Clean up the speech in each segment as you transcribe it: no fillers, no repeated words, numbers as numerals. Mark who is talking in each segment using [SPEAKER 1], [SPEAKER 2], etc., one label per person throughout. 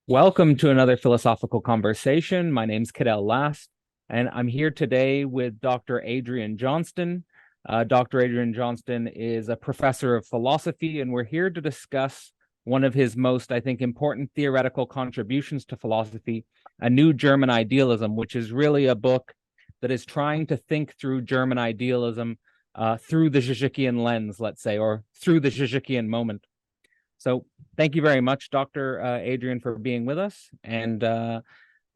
[SPEAKER 1] Welcome to another philosophical conversation. My name's Cadell Last, and I'm here today with Dr. Adrian Johnston. Dr. Adrian Johnston is a professor of philosophy, and we're here to discuss one of his most, I think, important theoretical contributions to philosophy, A New German Idealism, which is really a book that is trying to think through German idealism through the Zizkian lens, let's say, or through the Zizkian moment. So thank you very much, Dr. Adrian, for being with us. And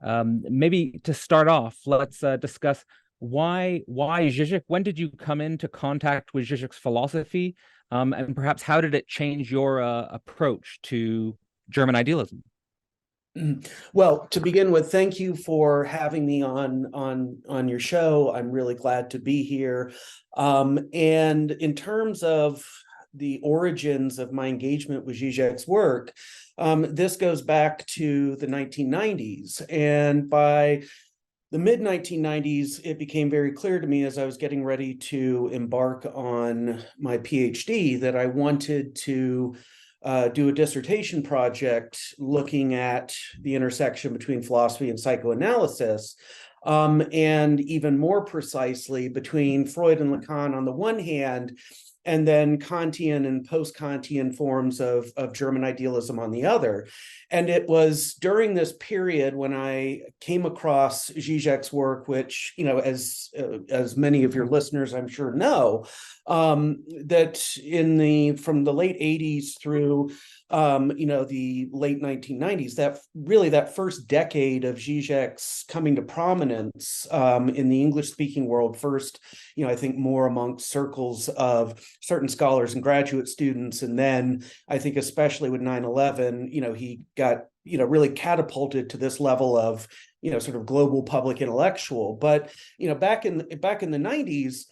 [SPEAKER 1] maybe to start off, let's discuss why Zizek? When did you come into contact with Zizek's philosophy? And perhaps how did it change your approach to German idealism?
[SPEAKER 2] Well, to begin with, thank you for having me on your show. I'm really glad to be here. And in terms of the origins of my engagement with Zizek's work, this goes back to the 1990s. And by the mid-1990s, it became very clear to me as I was getting ready to embark on my PhD that I wanted to do a dissertation project looking at the intersection between philosophy and psychoanalysis, and even more precisely between Freud and Lacan on the one hand, and then Kantian and post-Kantian forms of German idealism on the other. And it was during this period when I came across Zizek's work, which, as many of your listeners, I'm sure know, that from the late 80s through the late 1990s, that first decade of Zizek's coming to prominence in the English-speaking world, first, I think more amongst circles of certain scholars and graduate students, and then I think especially with 9/11, he got really catapulted to this level of sort of global public intellectual. But back in the 90s,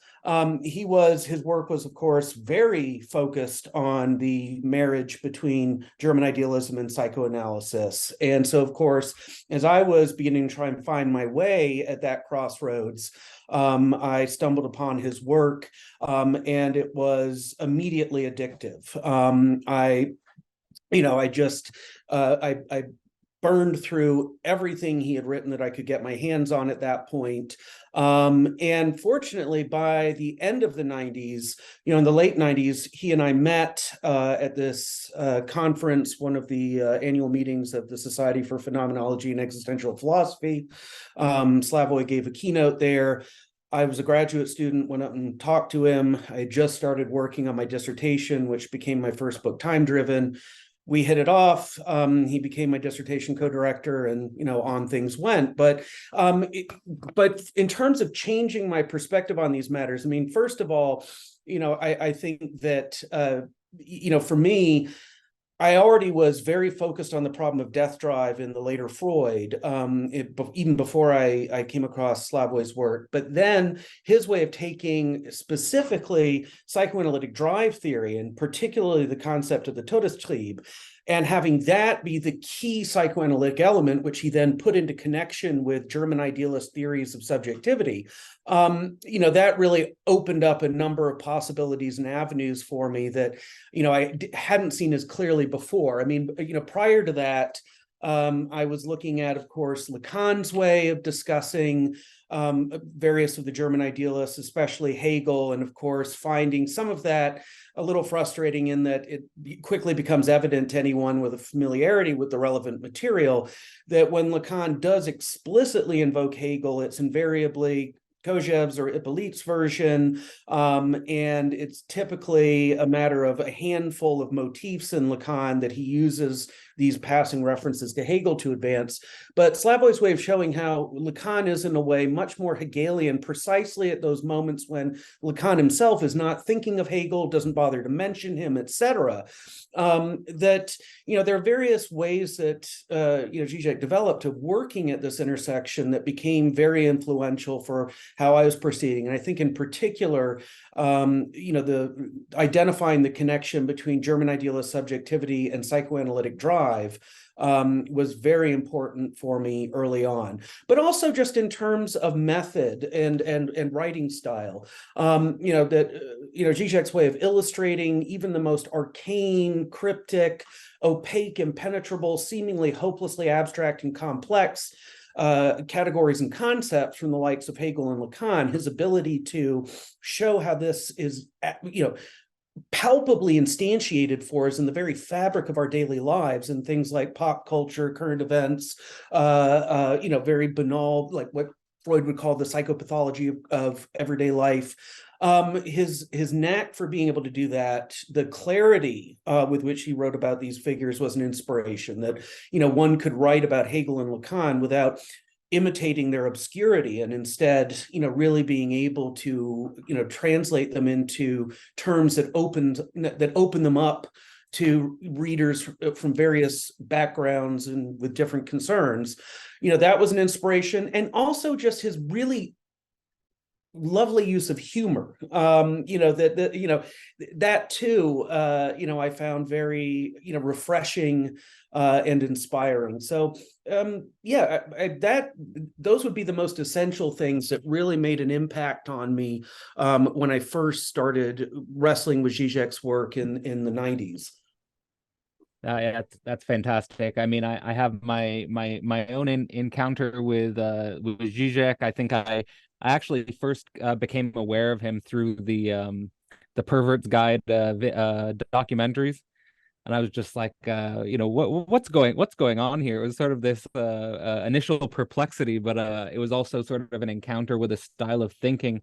[SPEAKER 2] his work was, of course, very focused on the marriage between German idealism and psychoanalysis. And so, of course, as I was beginning to try and find my way at that crossroads, I stumbled upon his work, and it was immediately addictive. I burned through everything he had written that I could get my hands on at that point. And fortunately, by the end of the 90s, in the late 90s, he and I met at this conference, one of the annual meetings of the Society for Phenomenology and Existential Philosophy. Slavoj gave a keynote there. I was a graduate student, went up and talked to him. I had just started working on my dissertation, which became my first book, Time Driven. We hit it off. He became my dissertation co-director, and on things went. But in terms of changing my perspective on these matters, I mean, first of all, I think that for me, I already was very focused on the problem of death drive in the later Freud, even before I came across Slavoj's work. But then his way of taking specifically psychoanalytic drive theory, and particularly the concept of the Todestrieb, and having that be the key psychoanalytic element, which he then put into connection with German idealist theories of subjectivity, that really opened up a number of possibilities and avenues for me that, I hadn't seen as clearly before. I mean, prior to that, I was looking at, of course, Lacan's way of discussing various of the German idealists, especially Hegel, and of course, finding some of that a little frustrating in that it quickly becomes evident to anyone with a familiarity with the relevant material that when Lacan does explicitly invoke Hegel, it's invariably Kojève's or Hippolyte's version, and it's typically a matter of a handful of motifs in Lacan that he uses these passing references to Hegel to advance. But Slavoj's way of showing how Lacan is, in a way, much more Hegelian, precisely at those moments when Lacan himself is not thinking of Hegel, doesn't bother to mention him, etc. That, there are various ways that, Zizek developed of working at this intersection that became very influential for how I was proceeding. And I think in particular, the identifying the connection between German idealist subjectivity and psychoanalytic drive was very important for me early on, but also just in terms of method and writing style. Zizek's way of illustrating even the most arcane, cryptic, opaque, impenetrable, seemingly hopelessly abstract and complex categories and concepts from the likes of Hegel and Lacan, his ability to show how this is, palpably instantiated for us in the very fabric of our daily lives, and things like pop culture, current events, very banal, like what Freud would call the psychopathology of everyday life. His knack for being able to do that, the clarity with which he wrote about these figures was an inspiration. That one could write about Hegel and Lacan without imitating their obscurity, and instead, really being able to, translate them into terms that open them up to readers from various backgrounds and with different concerns. That was an inspiration, and also just his really lovely use of humor. That too, I found very, refreshing and inspiring. So, those would be the most essential things that really made an impact on me when I first started wrestling with Zizek's work in the 90s.
[SPEAKER 1] Yeah, that's fantastic. I mean, I have my own encounter with Zizek. I think I actually first became aware of him through the Pervert's Guide documentaries, and I was just like, what's going on here? It was sort of this initial perplexity, but it was also sort of an encounter with a style of thinking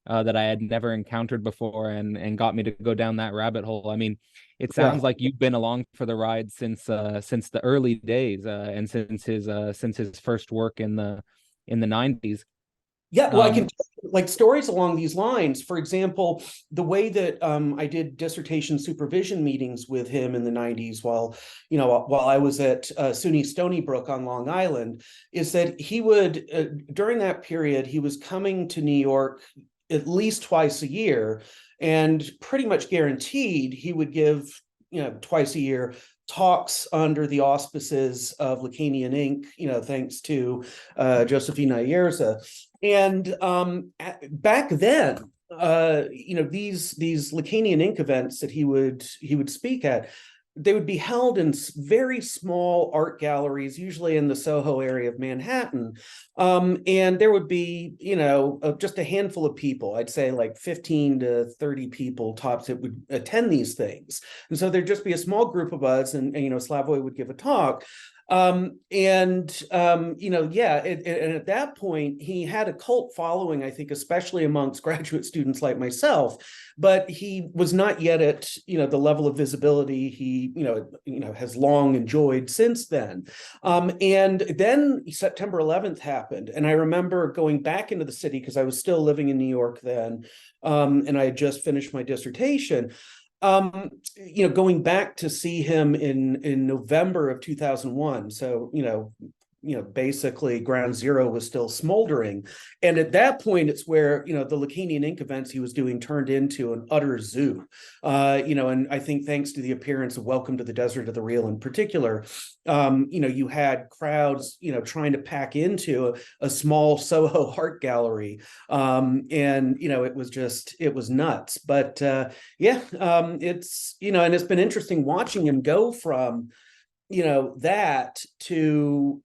[SPEAKER 1] that I had never encountered before, and got me to go down that rabbit hole. I mean, it sounds like you've been along for the ride since the early days, and since his first work in the 90s.
[SPEAKER 2] Yeah, well, I can like stories along these lines. For example, the way that I did dissertation supervision meetings with him in the 90s while I was at SUNY Stony Brook on Long Island, is that he would, during that period, he was coming to New York at least twice a year, and pretty much guaranteed he would give, twice a year, talks under the auspices of Lacanian Inc., thanks to Josefina Ayerza. And back then, these Lacanian Inc. events that he would speak at, they would be held in very small art galleries, usually in the Soho area of Manhattan. And there would be, just a handful of people, I'd say like 15 to 30 people tops that would attend these things. And so there'd just be a small group of us, and Slavoj would give a talk. And at that point, he had a cult following, I think, especially amongst graduate students like myself, but he was not yet at, the level of visibility he, has long enjoyed since then. And then September 11th happened. And I remember going back into the city because I was still living in New York then. And I had just finished my dissertation. Going back to see him in November of 2001. So, basically Ground Zero was still smoldering. And at that point, it's where, the Lacanian Inc. events he was doing turned into an utter zoo. And I think thanks to the appearance of Welcome to the Desert of the Real in particular, you had crowds, trying to pack into a small Soho art gallery. And, it was nuts. But it's, and it's been interesting watching him go from, that to,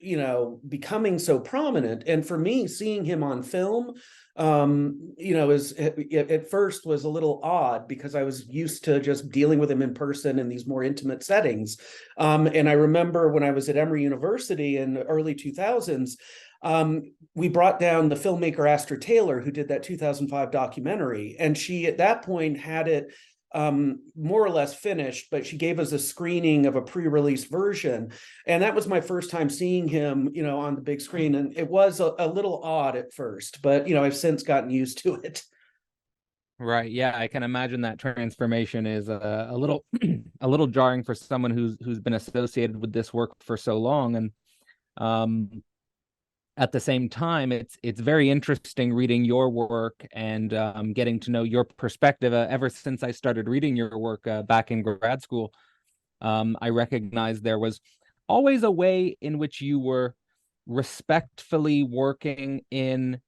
[SPEAKER 2] becoming so prominent. And for me, seeing him on film, is at first was a little odd because I was used to just dealing with him in person in these more intimate settings. And I remember when I was at Emory University in the early 2000s, we brought down the filmmaker Astra Taylor, who did that 2005 documentary. And she, at that point, had it more or less finished, but she gave us a screening of a pre-release version. And that was my first time seeing him, on the big screen. And it was a little odd at first, but, I've since gotten used to it.
[SPEAKER 1] Right. Yeah, I can imagine that transformation is a little a little jarring for someone who's been associated with this work for so long. And at the same time, it's very interesting reading your work and getting to know your perspective. Ever since I started reading your work back in grad school, I recognized there was always a way in which you were respectfully working in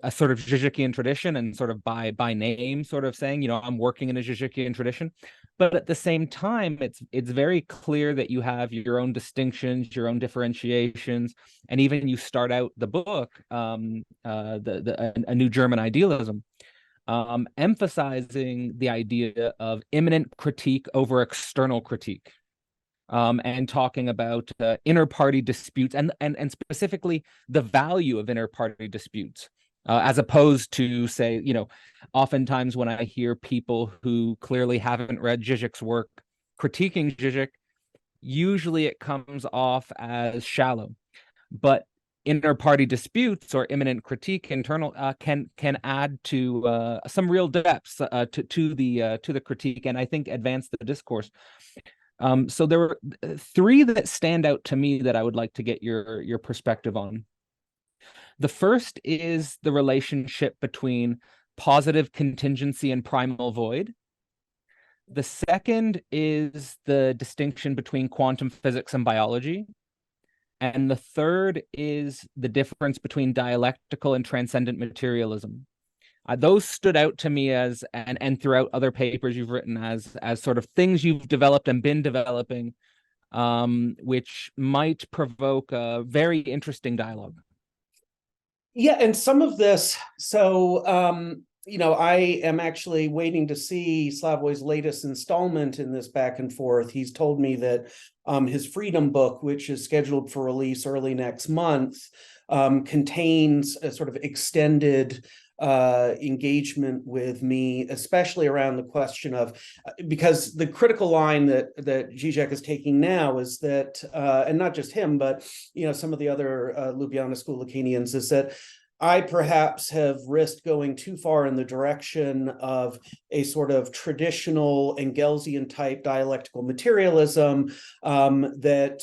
[SPEAKER 1] a sort of Zizekian tradition, and sort of by name, sort of saying, I'm working in a Zizekian tradition. But at the same time, it's very clear that you have your own distinctions, your own differentiations, and even you start out the book, a new German idealism, emphasizing the idea of immanent critique over external critique. And talking about inner party disputes, and specifically the value of inner party disputes, as opposed to, say, oftentimes when I hear people who clearly haven't read Zizek's work critiquing Zizek, usually it comes off as shallow. But inner party disputes or immanent critique internal can add to some real depths to the critique, and I think advance the discourse. So there were three that stand out to me that I would like to get your perspective on. The first is the relationship between positive contingency and primal void. The second is the distinction between quantum physics and biology. And the third is the difference between dialectical and transcendent materialism. Those stood out to me as, and throughout other papers you've written, as sort of things you've developed and been developing, which might provoke a very interesting dialogue.
[SPEAKER 2] Yeah, and some of this, so I am actually waiting to see Slavoy's latest installment in this back and forth. He's told me that his Freedom book, which is scheduled for release early next month, contains a sort of extended engagement with me, especially around the question of, because the critical line that Zizek is taking now is that, and not just him, but some of the other Ljubljana School Lacanians, is that I perhaps have risked going too far in the direction of a sort of traditional Engelsian type dialectical materialism that,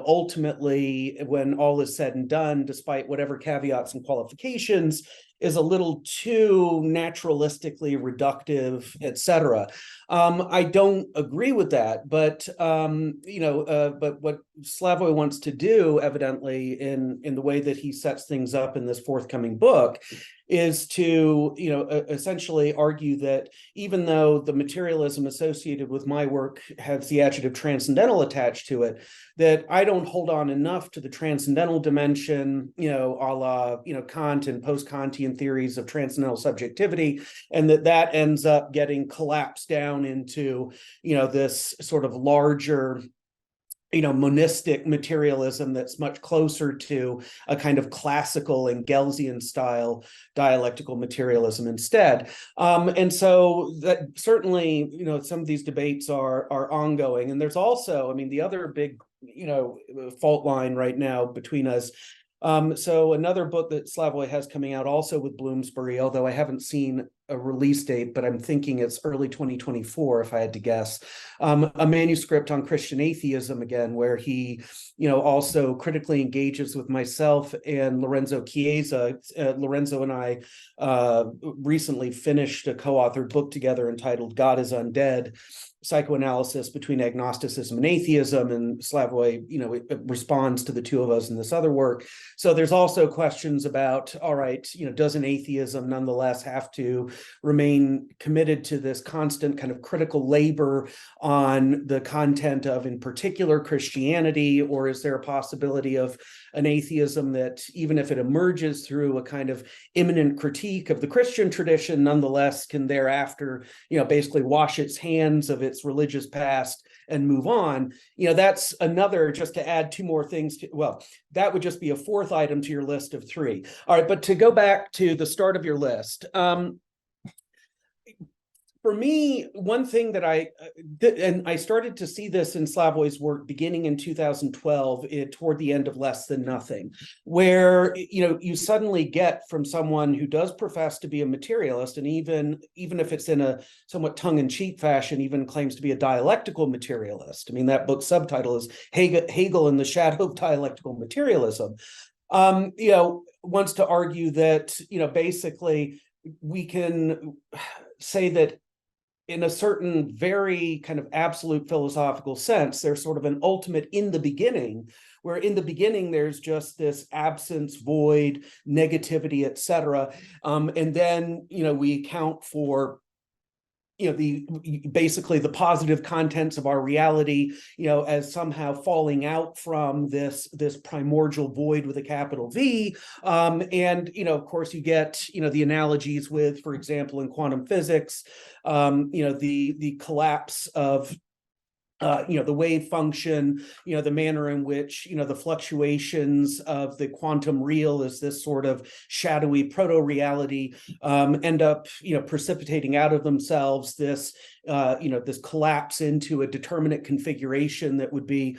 [SPEAKER 2] ultimately, when all is said and done, despite whatever caveats and qualifications, is a little too naturalistically reductive, etc. I don't agree with that, but but what Slavoy wants to do, evidently, in the way that he sets things up in this forthcoming book, is to essentially argue that even though the materialism associated with my work has the adjective transcendental attached to it, that I don't hold on enough to the transcendental dimension, a la Kant and post-Kantian theories of transcendental subjectivity, and that ends up getting collapsed down into this sort of larger monistic materialism that's much closer to a kind of classical Engelsian style dialectical materialism instead. And so that certainly, some of these debates are ongoing. And there's also, the other big, fault line right now between us. So another book that Slavoy has coming out also with Bloomsbury, although I haven't seen a release date, but I'm thinking it's early 2024, if I had to guess, a manuscript on Christian atheism again, where he, also critically engages with myself and Lorenzo Chiesa. Lorenzo and I recently finished a co-authored book together entitled God is Undead: Psychoanalysis Between Agnosticism and Atheism, and Slavoy, responds to the two of us in this other work. So there's also questions about, all right, doesn't atheism nonetheless have to remain committed to this constant kind of critical labor on the content of, in particular, Christianity, or is there a possibility of an atheism that, even if it emerges through a kind of immanent critique of the Christian tradition, nonetheless can thereafter, basically wash its hands of its religious past and move on? That's another, just to add two more things to, well, that would just be a fourth item to your list of three. All right, but to go back to the start of your list, for me, one thing that I started to see this in Slavoy's work beginning in 2012, toward the end of Less Than Nothing, where you suddenly get from someone who does profess to be a materialist, and even if it's in a somewhat tongue-in-cheek fashion, even claims to be a dialectical materialist. That book's subtitle is Hegel in the Shadow of Dialectical Materialism. Wants to argue that basically we can say that in a certain very kind of absolute philosophical sense, there's sort of an ultimate in the beginning, where in the beginning there's just this absence, void, negativity, etc. And then, we account for basically the positive contents of our reality, as somehow falling out from this primordial void with a capital V. And of course you get the analogies with, for example, in quantum physics, the collapse of the wave function, the manner in which, the fluctuations of the quantum real as this sort of shadowy proto-reality end up, precipitating out of themselves this, this collapse into a determinate configuration that would be,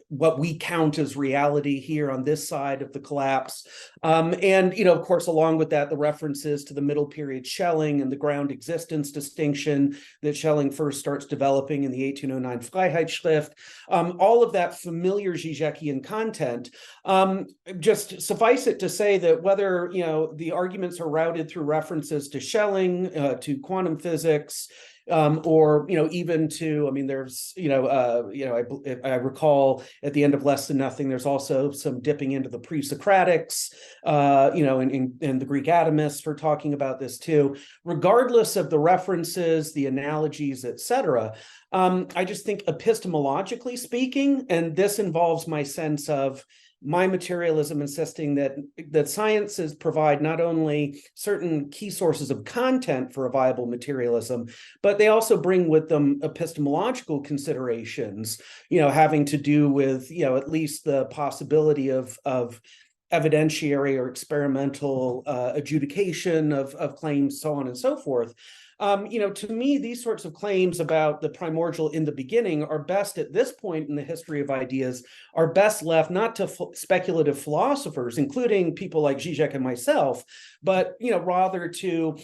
[SPEAKER 2] what we count as reality here on this side of the collapse. And, of course, along with that, the references to the middle period Schelling and the ground existence distinction that Schelling first starts developing in the 1809 Freiheitsschrift, all of that familiar Žižekian content. Just suffice it to say that whether, the arguments are routed through references to Schelling, to quantum physics, or even to, there's I recall at the end of Less Than Nothing, there's also some dipping into the pre-Socratics, and the Greek atomists for talking about this too. Regardless of the references, the analogies, etc., I just think epistemologically speaking, and this involves my sense of my materialism insisting that sciences provide not only certain key sources of content for a viable materialism, but they also bring with them epistemological considerations, having to do with, at least the possibility of evidentiary or experimental adjudication of claims, so on and so forth. To me, these sorts of claims about the primordial in the beginning are best at this point in the history of ideas, are best left not to speculative philosophers, including people like Zizek and myself, but, rather to,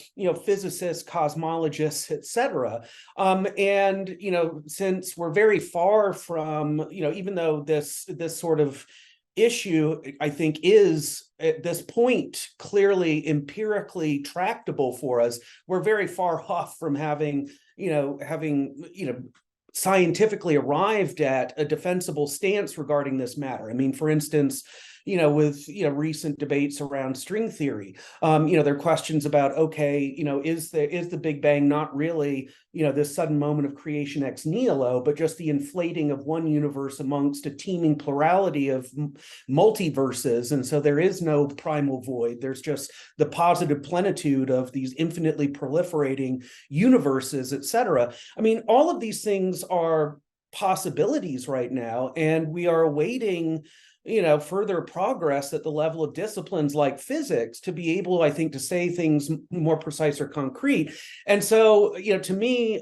[SPEAKER 2] physicists, cosmologists, etc. And, since we're very far from, even though this sort of issue, I think, is at this point clearly empirically tractable for us, we're very far off from having scientifically arrived at a defensible stance regarding this matter. For instance, with recent debates around string theory, there are questions about, okay, is the Big Bang not really this sudden moment of creation ex nihilo, but just the inflating of one universe amongst a teeming plurality of multiverses, and so there is no primal void. There's just the positive plenitude of these infinitely proliferating universes, etc. All of these things are possibilities right now, and we are awaiting further progress at the level of disciplines like physics to be able, I think, to say things more precise or concrete. And so, to me,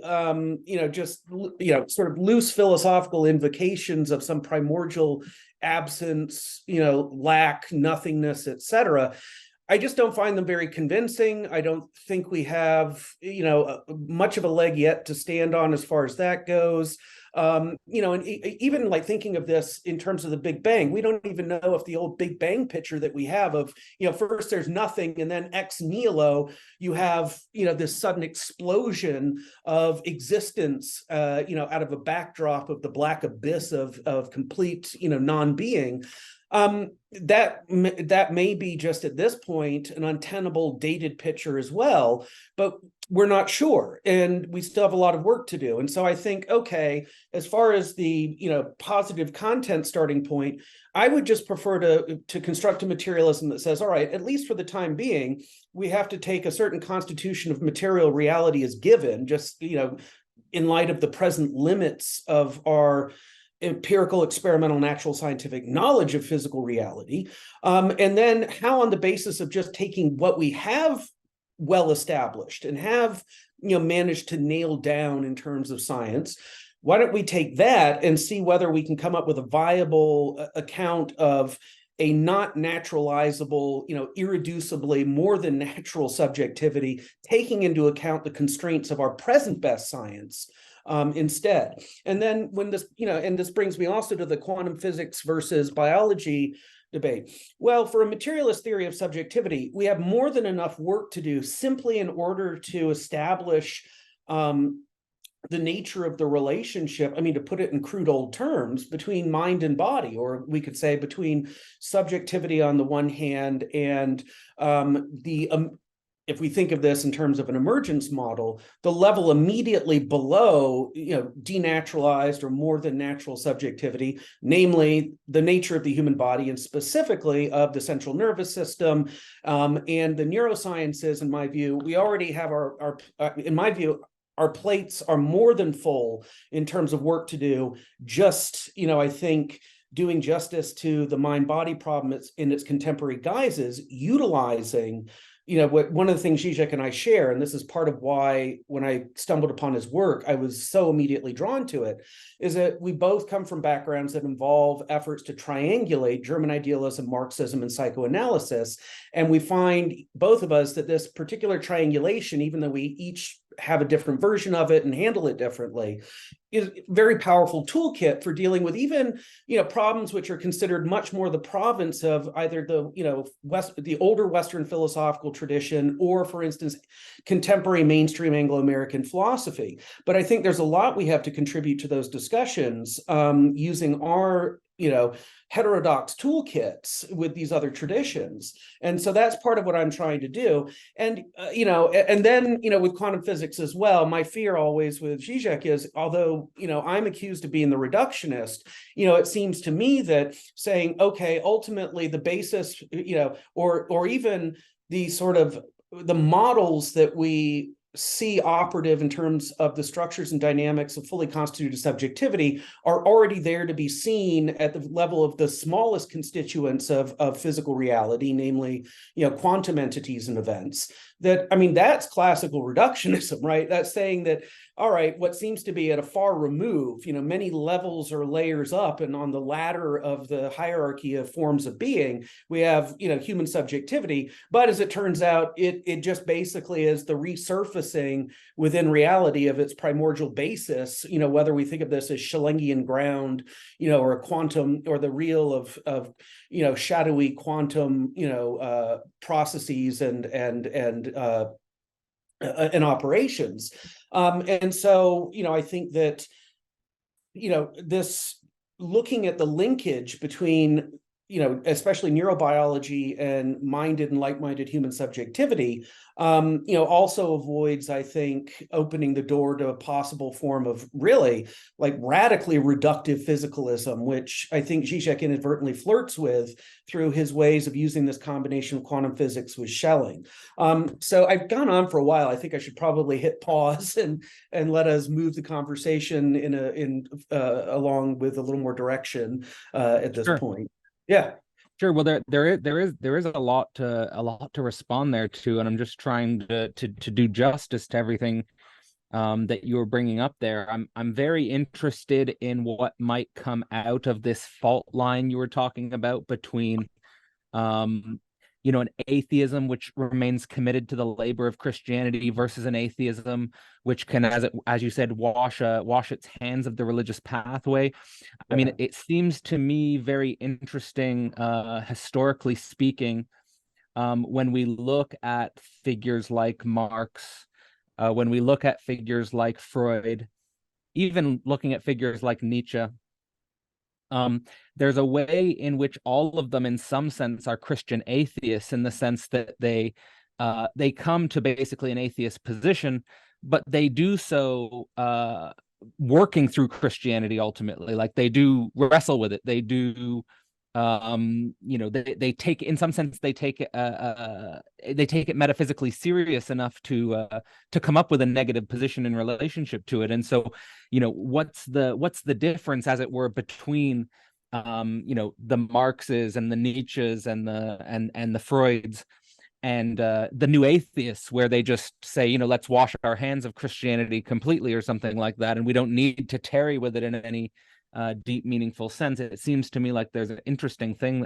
[SPEAKER 2] sort of loose philosophical invocations of some primordial absence, lack, nothingness, etc., I just don't find them very convincing. I don't think we have, much of a leg yet to stand on as far as that goes. And even like thinking of this in terms of the Big Bang, we don't even know if the old Big Bang picture that we have of, first there's nothing and then ex nihilo, you have, this sudden explosion of existence, out of a backdrop of the black abyss of complete, non-being. That may be just at this point an untenable dated picture as well, but we're not sure, and we still have a lot of work to do. And so I think, okay, as far as the positive content starting point, I would just prefer to construct a materialism that says, all right, at least for the time being, we have to take a certain constitution of material reality as given, just in light of the present limits of our empirical, experimental, natural, scientific knowledge of physical reality. And then how, on the basis of just taking what we have well established and have managed to nail down in terms of science, why don't we take that and see whether we can come up with a viable account of a not naturalizable, irreducibly more than natural subjectivity, taking into account the constraints of our present best science instead. And then when this, and this brings me also to the quantum physics versus biology debate. Well, for a materialist theory of subjectivity, we have more than enough work to do simply in order to establish the nature of the relationship, I mean, to put it in crude old terms, between mind and body, or we could say between subjectivity on the one hand and if we think of this in terms of an emergence model, the level immediately below, denaturalized or more than natural subjectivity, namely the nature of the human body and specifically of the central nervous system and the neurosciences. In my view, we already have in my view, our plates are more than full in terms of work to do. Just, I think doing justice to the mind-body problem in its contemporary guises, utilizing, one of the things Zizek and I share, and this is part of why when I stumbled upon his work, I was so immediately drawn to it, is that we both come from backgrounds that involve efforts to triangulate German idealism, Marxism, and psychoanalysis. And we find, both of us, that this particular triangulation, even though we each have a different version of it and handle it differently, is a very powerful toolkit for dealing with even, problems which are considered much more the province of either the older Western philosophical tradition or, for instance, contemporary mainstream Anglo-American philosophy. But I think there's a lot we have to contribute to those discussions using our heterodox toolkits with these other traditions. And so that's part of what I'm trying to do. And, and then, with quantum physics as well, my fear always with Zizek is, although, I'm accused of being the reductionist, it seems to me that saying, okay, ultimately the basis, or even the sort of the models that we see operative in terms of the structures and dynamics of fully constituted subjectivity are already there to be seen at the level of the smallest constituents of physical reality, namely, quantum entities and events. That's classical reductionism, right? That's saying that, all right, what seems to be at a far remove, many levels or layers up, and on the ladder of the hierarchy of forms of being, we have, human subjectivity. But as it turns out, it just basically is the resurfacing within reality of its primordial basis, whether we think of this as Schellingian ground, or a quantum, or the real of shadowy quantum, processes and operations. And so, I think that, this looking at the linkage between, especially neurobiology and minded and like-minded human subjectivity, also avoids, I think, opening the door to a possible form of really radically reductive physicalism, which I think Zizek inadvertently flirts with through his ways of using this combination of quantum physics with Schelling. So I've gone on for a while. I think I should probably hit pause and let us move the conversation along with a little more direction at this point. Yeah.
[SPEAKER 1] Sure. Well, there is a lot to respond there to, and I'm just trying to do justice to everything that you were bringing up there. I'm very interested in what might come out of this fault line you were talking about between an atheism which remains committed to the labor of Christianity versus an atheism which can, as you said, wash its hands of the religious pathway. Yeah. It seems to me very interesting, historically speaking, when we look at figures like Marx, when we look at figures like Freud, even looking at figures like Nietzsche. There's a way in which all of them, in some sense, are Christian atheists, in the sense that they come to basically an atheist position, but they do so working through Christianity ultimately. Like, they do wrestle with it. They do, they take, in some sense, they take it metaphysically serious enough to come up with a negative position in relationship to it. And so, what's the difference, as it were, between the Marxes and the Nietzsches and the Freuds and the new atheists, where they just say, let's wash our hands of Christianity completely or something like that, and we don't need to tarry with it in any deep, meaningful sense. It seems to me like there's an interesting thing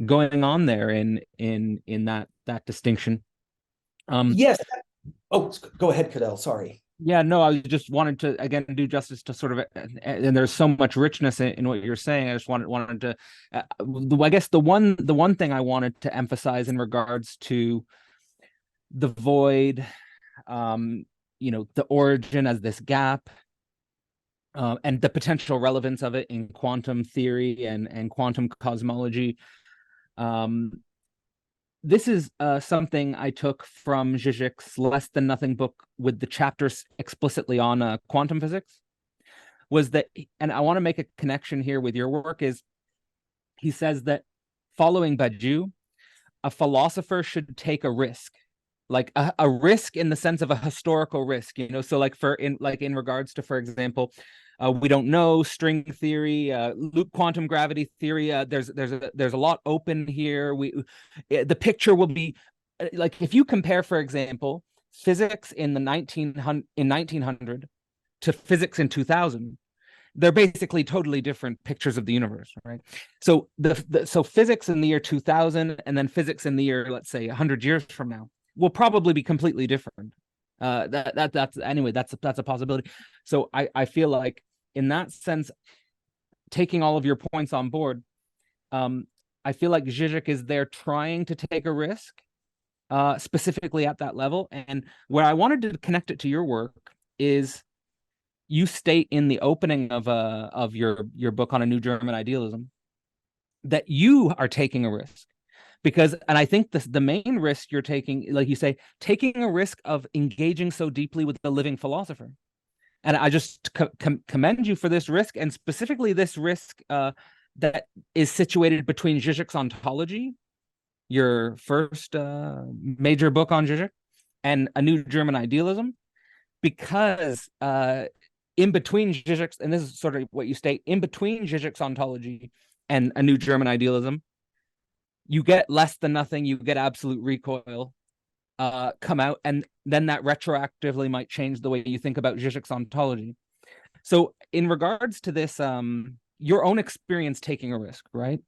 [SPEAKER 1] going on there in that distinction.
[SPEAKER 2] Yes. Oh, go ahead, Cadell. Sorry.
[SPEAKER 1] Yeah, no, I just wanted to again do justice to sort of, and there's so much richness in what you're saying. I just wanted to, I guess the one thing I wanted to emphasize in regards to the void, the origin as this gap, and the potential relevance of it in quantum theory and quantum cosmology. This is something I took from Zizek's Less Than Nothing book with the chapters explicitly on quantum physics, was that, and I want to make a connection here with your work, is he says that following Badiou, a philosopher should take a risk, like a risk in the sense of a historical risk, so like in regards to, for example, we don't know string theory, loop quantum gravity theory. There's a lot open here. The picture will be like, if you compare, for example, physics in 1900 to physics in 2000, they're basically totally different pictures of the universe, right? So so physics in the year 2000 and then physics in the year, let's say, 100 years from now, will probably be completely different. That's a possibility. So I feel like, in that sense, taking all of your points on board, I feel like Zizek is there trying to take a risk, specifically at that level. And where I wanted to connect it to your work is, you state in the opening of your book on a new German idealism that you are taking a risk. Because, and I think the main risk you're taking, like you say, taking a risk of engaging so deeply with the living philosopher. And I just commend you for this risk, and specifically this risk that is situated between Zizek's Ontology, your first major book on Zizek, and A New German Idealism, because in between Zizek's, and this is sort of what you state, in between Zizek's Ontology and A New German Idealism, you get Less Than Nothing, you get Absolute Recoil come out, and then that retroactively might change the way you think about Zizek's Ontology. So in regards to this, your own experience taking a risk, right?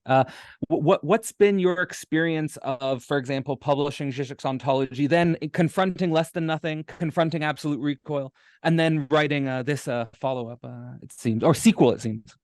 [SPEAKER 1] What's been your experience of, for example, publishing Zizek's Ontology, then confronting Less Than Nothing, confronting Absolute Recoil, and then writing this follow-up, it seems, or sequel, it seems?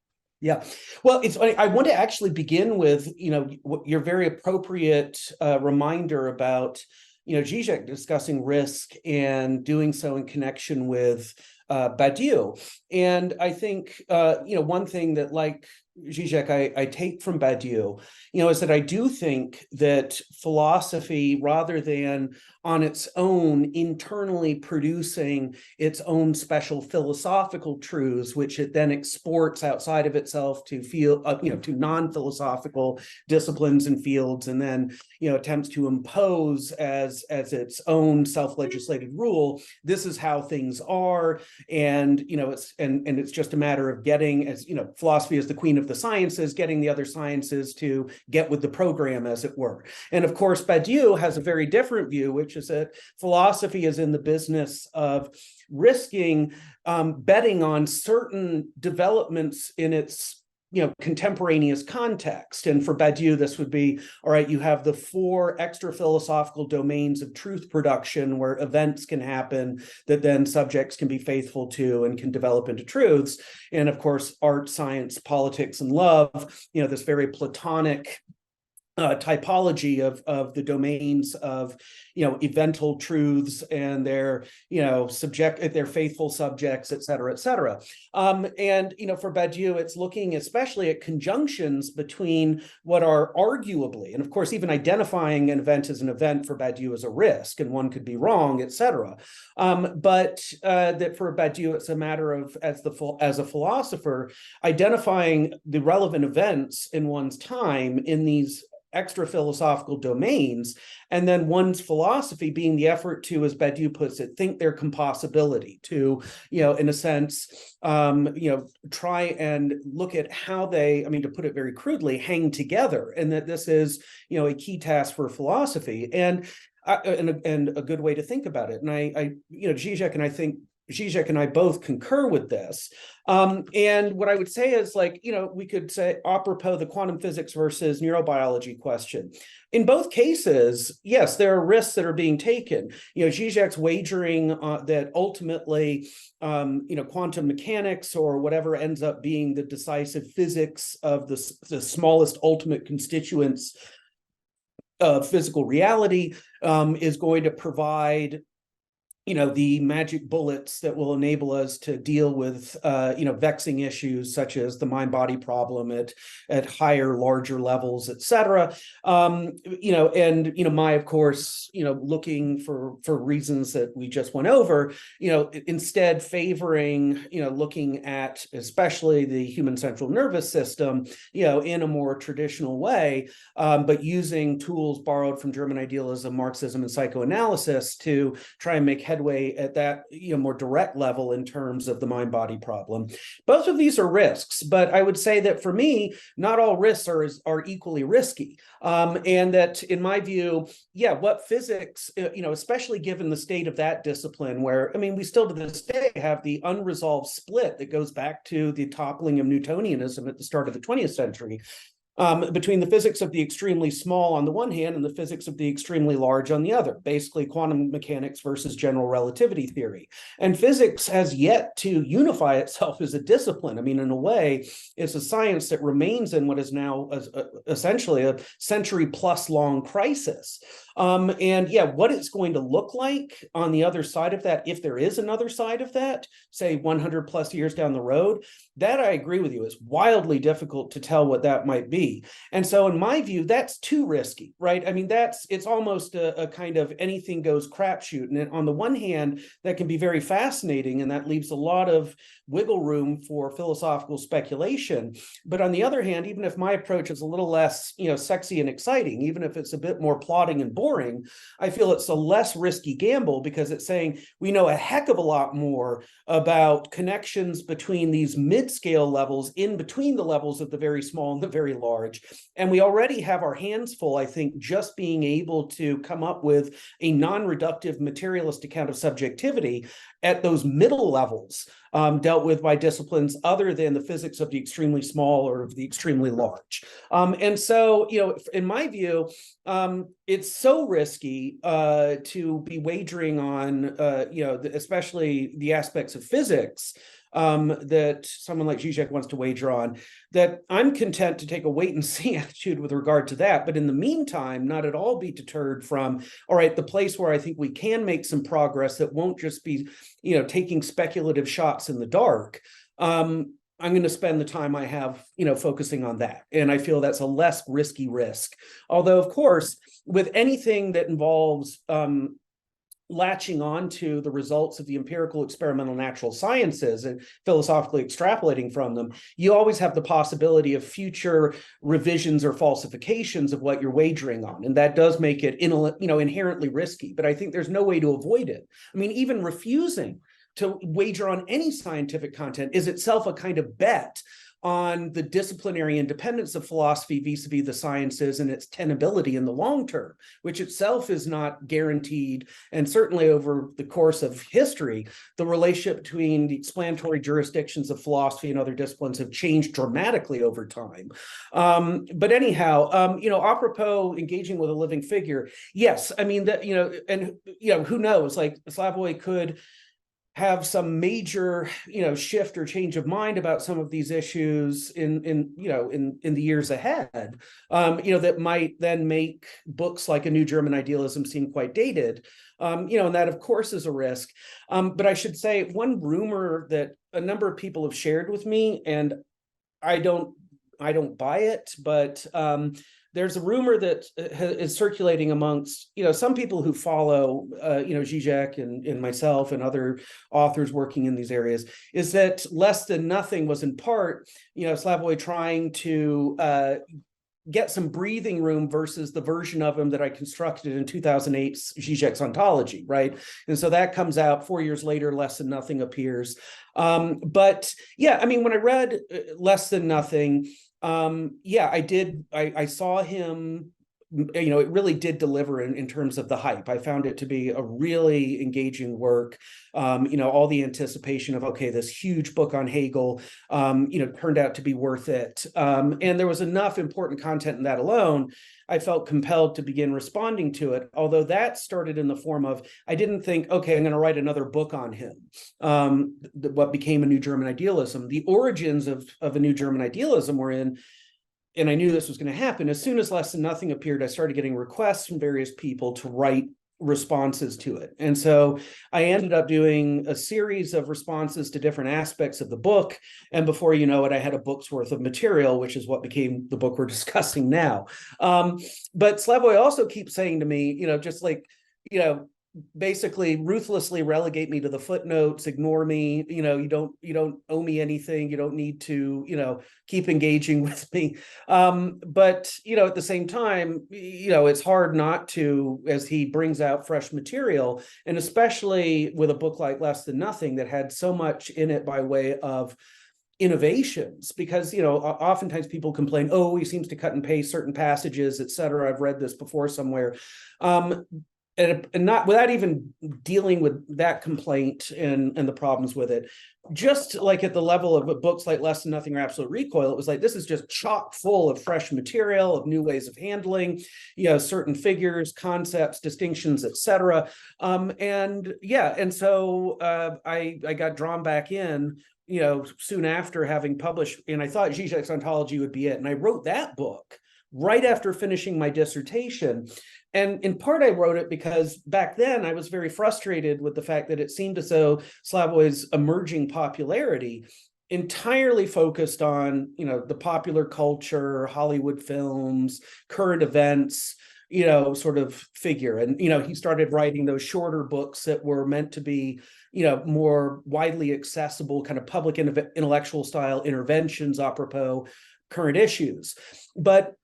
[SPEAKER 2] Yeah, well, it's funny. I want to actually begin with, your very appropriate reminder about, Zizek discussing risk and doing so in connection with Badiou. And I think, one thing that, like Zizek, I take from Badiou, is that I do think that philosophy, rather than on its own internally producing its own special philosophical truths, which it then exports outside of itself to to non-philosophical disciplines and fields, and then attempts to impose as its own self-legislated rule, this is how things are, and it's just a matter of getting, as philosophy is the queen of the sciences, getting the other sciences to get with the program, as it were. And of course, Badiou has a very different view, which is that philosophy is in the business of risking, betting on certain developments in its contemporaneous context. And for Badiou, this would be, all right, you have the 4 extra philosophical domains of truth production, where events can happen that then subjects can be faithful to and can develop into truths. And of course, art, science, politics, and love, this very Platonic typology of the domains of evental truths and their their faithful subjects, et cetera, et cetera. And for Badiou, it's looking especially at conjunctions between what are arguably, and of course even identifying an event as an event for Badiou is a risk, and one could be wrong, et cetera. But that for Badiou, it's a matter of, as a philosopher, identifying the relevant events in one's time in these extra philosophical domains, and then one's philosophy being the effort to, as Badiou puts it, think their compossibility, to, in a sense, try and look at how they, to put it very crudely, hang together, and that this is, a key task for philosophy, and a good way to think about it. And Zizek and I both concur with this. And what I would say is, we could say, apropos the quantum physics versus neurobiology question. In both cases, yes, there are risks that are being taken. Zizek's wagering that ultimately, quantum mechanics, or whatever ends up being the decisive physics of the smallest ultimate constituents of physical reality, is going to provide the magic bullets that will enable us to deal with, vexing issues such as the mind-body problem at higher, larger levels, et cetera. My, of course, looking for reasons that we just went over, instead favoring, looking at especially the human central nervous system, in a more traditional way, but using tools borrowed from German idealism, Marxism, and psychoanalysis to try and make headway at that more direct level in terms of the mind-body problem. Both of these are risks, but I would say that for me, not all risks are equally risky. And that in my view, what physics, especially given the state of that discipline where, we still to this day have the unresolved split that goes back to the toppling of Newtonianism at the start of the 20th century. Between the physics of the extremely small on the one hand and the physics of the extremely large on the other, basically quantum mechanics versus general relativity theory. And physics has yet to unify itself as a discipline. In a way, it's a science that remains in what is now essentially a century plus long crisis. What it's going to look like on the other side of that, if there is another side of that, say 100 plus years down the road, that I agree with you, is wildly difficult to tell what that might be. And so in my view, that's too risky, right? It's almost a kind of anything goes crapshoot. And on the one hand, that can be very fascinating, and that leaves a lot of wiggle room for philosophical speculation. But on the other hand, even if my approach is a little less, sexy and exciting, even if it's a bit more plodding and boring, I feel it's a less risky gamble because it's saying we know a heck of a lot more about connections between these mid-scale levels in between the levels of the very small and the very large. And we already have our hands full, I think, just being able to come up with a non-reductive materialist account of subjectivity at those middle levels dealt with by disciplines other than the physics of the extremely small or of the extremely large. And so, in my view, it's so risky to be wagering on, especially the aspects of physics that someone like Zizek wants to wager on, that I'm content to take a wait and see attitude with regard to that. But in the meantime, not at all be deterred from, all right, the place where I think we can make some progress that won't just be, taking speculative shots in the dark. I'm going to spend the time I have, focusing on that. And I feel that's a less risky risk. Although, of course, with anything that involves latching on to the results of the empirical experimental natural sciences and philosophically extrapolating from them, you always have the possibility of future revisions or falsifications of what you're wagering on. And that does make it, inherently risky. But I think there's no way to avoid it. Even refusing to wager on any scientific content is itself a kind of bet on the disciplinary independence of philosophy vis-a-vis the sciences and its tenability in the long term, which itself is not guaranteed. And certainly over the course of history, the relationship between the explanatory jurisdictions of philosophy and other disciplines have changed dramatically over time. But anyhow, apropos engaging with a living figure, yes, who knows, like Slavoj could have some major, shift or change of mind about some of these issues in the years ahead, that might then make books like A New German Idealism seem quite dated, and that of course is a risk. But I should say one rumor that a number of people have shared with me, and I don't buy it, but there's a rumor that is circulating amongst, some people who follow, Zizek and myself and other authors working in these areas, is that Less Than Nothing was in part, Slavoj trying to get some breathing room versus the version of him that I constructed in 2008's Zizek's Ontology, right? And so that comes out 4 years later, Less Than Nothing appears. But yeah, when I read Less Than Nothing, I did. I saw him, it really did deliver in terms of the hype. I found it to be a really engaging work. All the anticipation of, okay, this huge book on Hegel, turned out to be worth it. And there was enough important content in that alone. I felt compelled to begin responding to it, although that started in the form of, I didn't think, okay, I'm going to write another book on him, what became A New German Idealism. The origins of A New German Idealism were in, and I knew this was going to happen, as soon as Less Than Nothing appeared, I started getting requests from various people to write responses to it. And so I ended up doing a series of responses to different aspects of the book. And before you know it, I had a book's worth of material, which is what became the book we're discussing now. But Slavoj also keeps saying to me, just like, basically ruthlessly relegate me to the footnotes, ignore me, you don't owe me anything, you don't need to keep engaging with me, but at the same time, it's hard not to, as he brings out fresh material, and especially with a book like Less Than Nothing that had so much in it by way of innovations, because oftentimes people complain, oh, he seems to cut and paste certain passages, etc. I've read this before somewhere, and not without even dealing with that complaint and the problems with it. Just like at the level of books like Less Than Nothing or Absolute Recoil, it was like, this is just chock full of fresh material, of new ways of handling, certain figures, concepts, distinctions, etc. And so I got drawn back in, soon after having published, and I thought Zizek's Ontology would be it. And I wrote that book right after finishing my dissertation. And in part, I wrote it because back then I was very frustrated with the fact that it seemed as though Slavoj's emerging popularity entirely focused on, the popular culture, Hollywood films, current events, sort of figure. And, he started writing those shorter books that were meant to be, more widely accessible, kind of public intellectual style interventions apropos current issues. But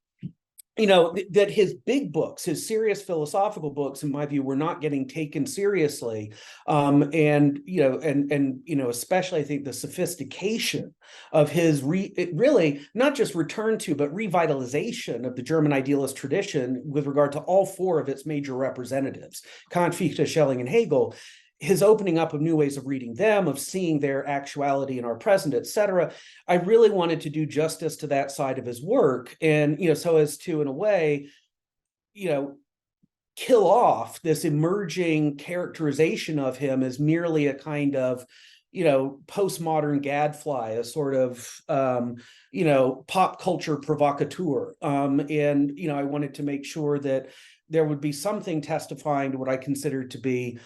[SPEAKER 2] that his big books, his serious philosophical books, in my view, were not getting taken seriously. And especially I think the sophistication of his really not just return to, but revitalization of the German idealist tradition with regard to all four of its major representatives, Kant, Fichte, Schelling, and Hegel. His opening up of new ways of reading them, of seeing their actuality in our present, etc. I really wanted to do justice to that side of his work, and so as to, in a way, kill off this emerging characterization of him as merely a kind of postmodern gadfly, a sort of pop culture provocateur. And I wanted to make sure that there would be something testifying to what I considered to be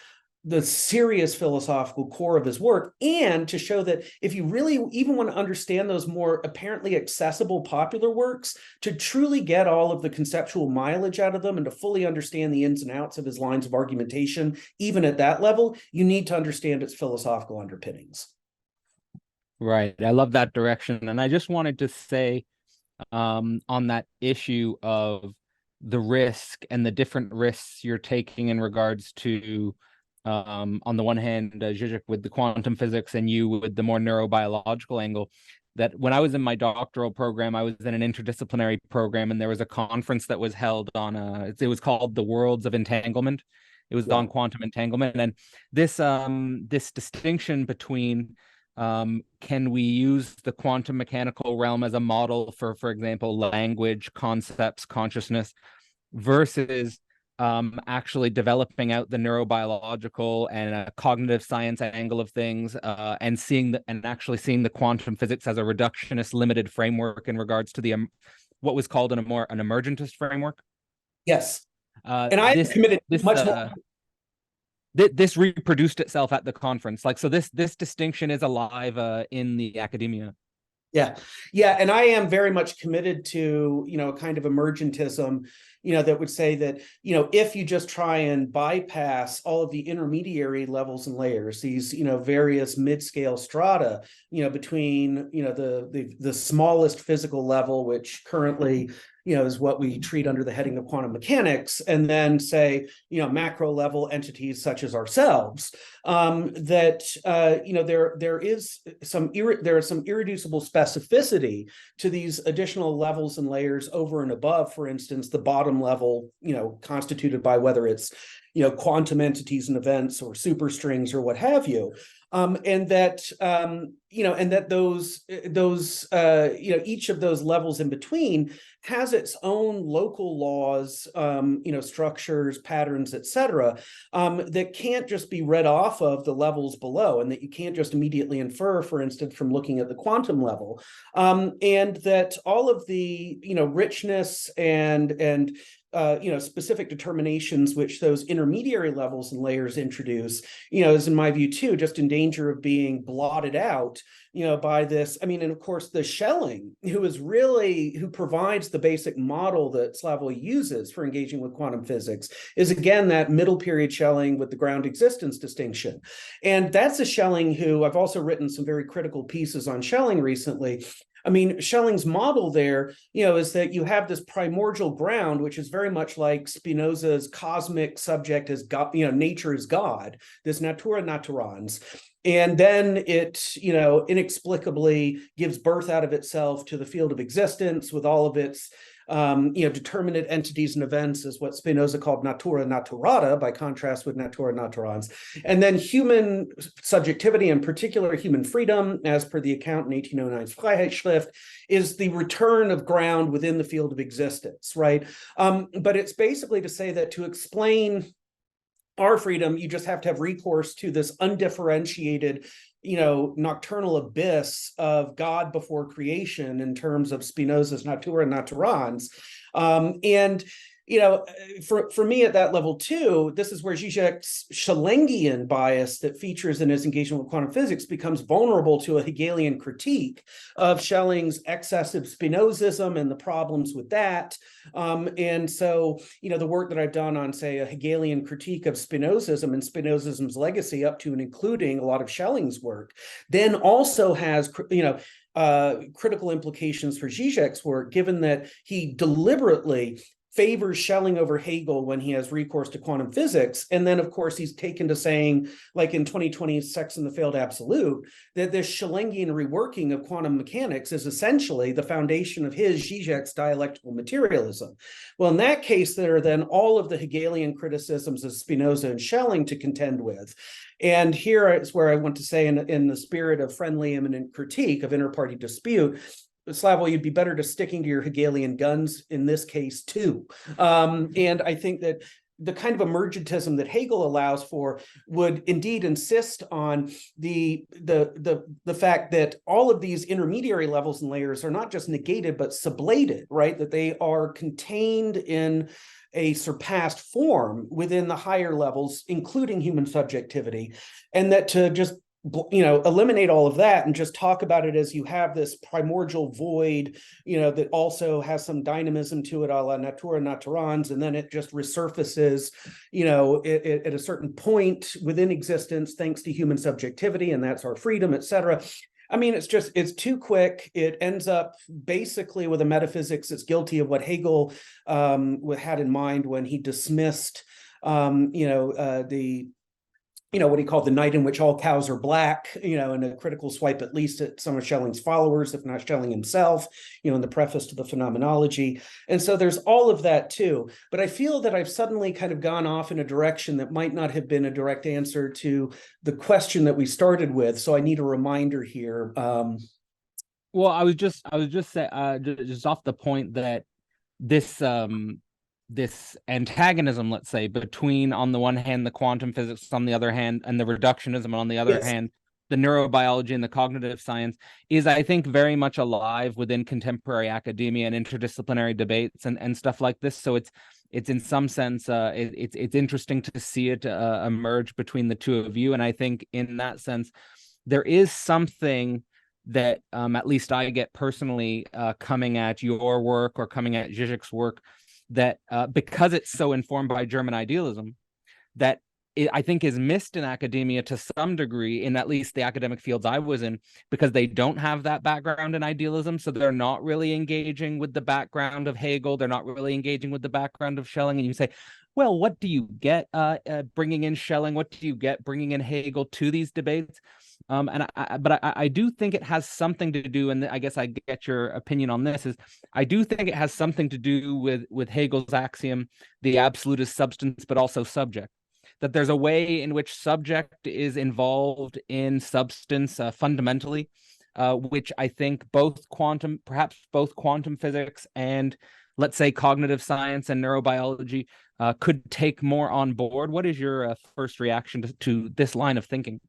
[SPEAKER 2] the serious philosophical core of his work, and to show that if you really even want to understand those more apparently accessible popular works, to truly get all of the conceptual mileage out of them and to fully understand the ins and outs of his lines of argumentation, even at that level, you need to understand its philosophical underpinnings.
[SPEAKER 1] Right. I love that direction. And I just wanted to say on that issue of the risk and the different risks you're taking in regards to on the one hand, Zizek with the quantum physics and you with the more neurobiological angle, that when I was in my doctoral program, I was in an interdisciplinary program, and there was a conference that was held on it was called the Worlds of Entanglement. It was on quantum entanglement. And this distinction between can we use the quantum mechanical realm as a model for example, language, concepts, consciousness, versus actually developing out the neurobiological and cognitive science angle of things, and actually seeing the quantum physics as a reductionist limited framework in regards to the what was called an emergentist framework.
[SPEAKER 2] Yes, and I committed much more.
[SPEAKER 1] This reproduced itself at the conference, so this distinction is alive in the academia.
[SPEAKER 2] Yeah, and I am very much committed to a kind of emergentism, that would say that if you just try and bypass all of the intermediary levels and layers, these various mid-scale strata, between the smallest physical level, which currently is what we treat under the heading of quantum mechanics, and then say macro level entities such as ourselves, that there is some irreducible specificity to these additional levels and layers over and above, for instance, the bottom level, constituted by whether it's quantum entities and events or superstrings or what have you. And that those each of those levels in between has its own local laws, structures, patterns, etc., that can't just be read off of the levels below, and that you can't just immediately infer, for instance, from looking at the quantum level, and that all of the richness and specific determinations which those intermediary levels and layers introduce, is in my view too just in danger of being blotted out, by this. I mean, and of course the Schelling, who provides the basic model that Slavoj uses for engaging with quantum physics, is again that middle period Schelling with the ground existence distinction. And that's a Schelling who I've also written some very critical pieces on Schelling recently. I mean, Schelling's model there, is that you have this primordial ground, which is very much like Spinoza's cosmic subject as God, nature is God, this natura naturans. And then it, inexplicably gives birth out of itself to the field of existence with all of its, determinate entities and events, is what Spinoza called natura naturata, by contrast with natura naturans. And then human subjectivity, in particular human freedom, as per the account in 1809's Freiheitsschrift, is the return of ground within the field of existence, right? But it's basically to say that to explain our freedom, you just have to have recourse to this undifferentiated, nocturnal abyss of God before creation in terms of Spinoza's natura naturans. And for me at that level too, this is where Zizek's Schellingian bias that features in his engagement with quantum physics becomes vulnerable to a Hegelian critique of Schelling's excessive Spinozism and the problems with that. And so, the work that I've done on, say, a Hegelian critique of Spinozism and Spinozism's legacy up to and including a lot of Schelling's work, then also has, critical implications for Zizek's work, given that he deliberately favors Schelling over Hegel when he has recourse to quantum physics. And then, of course, he's taken to saying, like in 2020's Sex and the Failed Absolute, that this Schellingian reworking of quantum mechanics is essentially the foundation of his, Zizek's, dialectical materialism. Well, in that case, there are then all of the Hegelian criticisms of Spinoza and Schelling to contend with. And here is where I want to say, in the spirit of friendly, imminent critique of inter-party dispute, Slavoj, you'd be better to sticking to your Hegelian guns in this case too. And I think that the kind of emergentism that Hegel allows for would indeed insist on the fact that all of these intermediary levels and layers are not just negated but sublated, right? That they are contained in a surpassed form within the higher levels, including human subjectivity, and that to just eliminate all of that and just talk about it as you have this primordial void, that also has some dynamism to it, a la natura naturans, and then it just resurfaces, at a certain point within existence, thanks to human subjectivity, and that's our freedom, etc. I mean, it's too quick. It ends up basically with a metaphysics that's guilty of what Hegel had in mind when he dismissed, what he called the night in which all cows are black, in a critical swipe, at least at some of Schelling's followers, if not Schelling himself, in the preface to the Phenomenology. And so there's all of that too. But I feel that I've suddenly kind of gone off in a direction that might not have been a direct answer to the question that we started with. So I need a reminder here.
[SPEAKER 1] Well, I was just just off the point that this antagonism, let's say, between, on the one hand, the quantum physics, on the other hand, and the reductionism, and on the other hand, the neurobiology and the cognitive science, is, I think, very much alive within contemporary academia and interdisciplinary debates and stuff like this. So it's in some sense, it's interesting to see it emerge between the two of you. And I think in that sense, there is something that at least I get personally coming at your work or coming at Zizek's work, that because it's so informed by German idealism, that I think is missed in academia to some degree, in at least the academic fields I was in, because they don't have that background in idealism. So they're not really engaging with the background of Hegel. They're not really engaging with the background of Schelling. And you say, well, what do you get bringing in Schelling? What do you get bringing in Hegel to these debates? But I do think it has something to do, and I guess I get your opinion on this, is I do think it has something to do with Hegel's axiom, the absolute is substance, but also subject. That there's a way in which subject is involved in substance fundamentally, which I think perhaps both quantum physics and, let's say, cognitive science and neurobiology could take more on board. What is your first reaction to this line of thinking?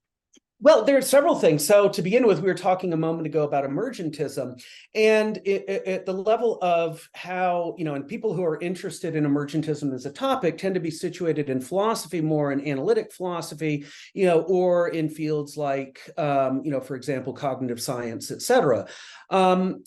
[SPEAKER 2] Well, there are several things. So to begin with, we were talking a moment ago about emergentism, and at the level of how, and people who are interested in emergentism as a topic tend to be situated in philosophy, more in analytic philosophy, or in fields like, for example, cognitive science, et cetera. Of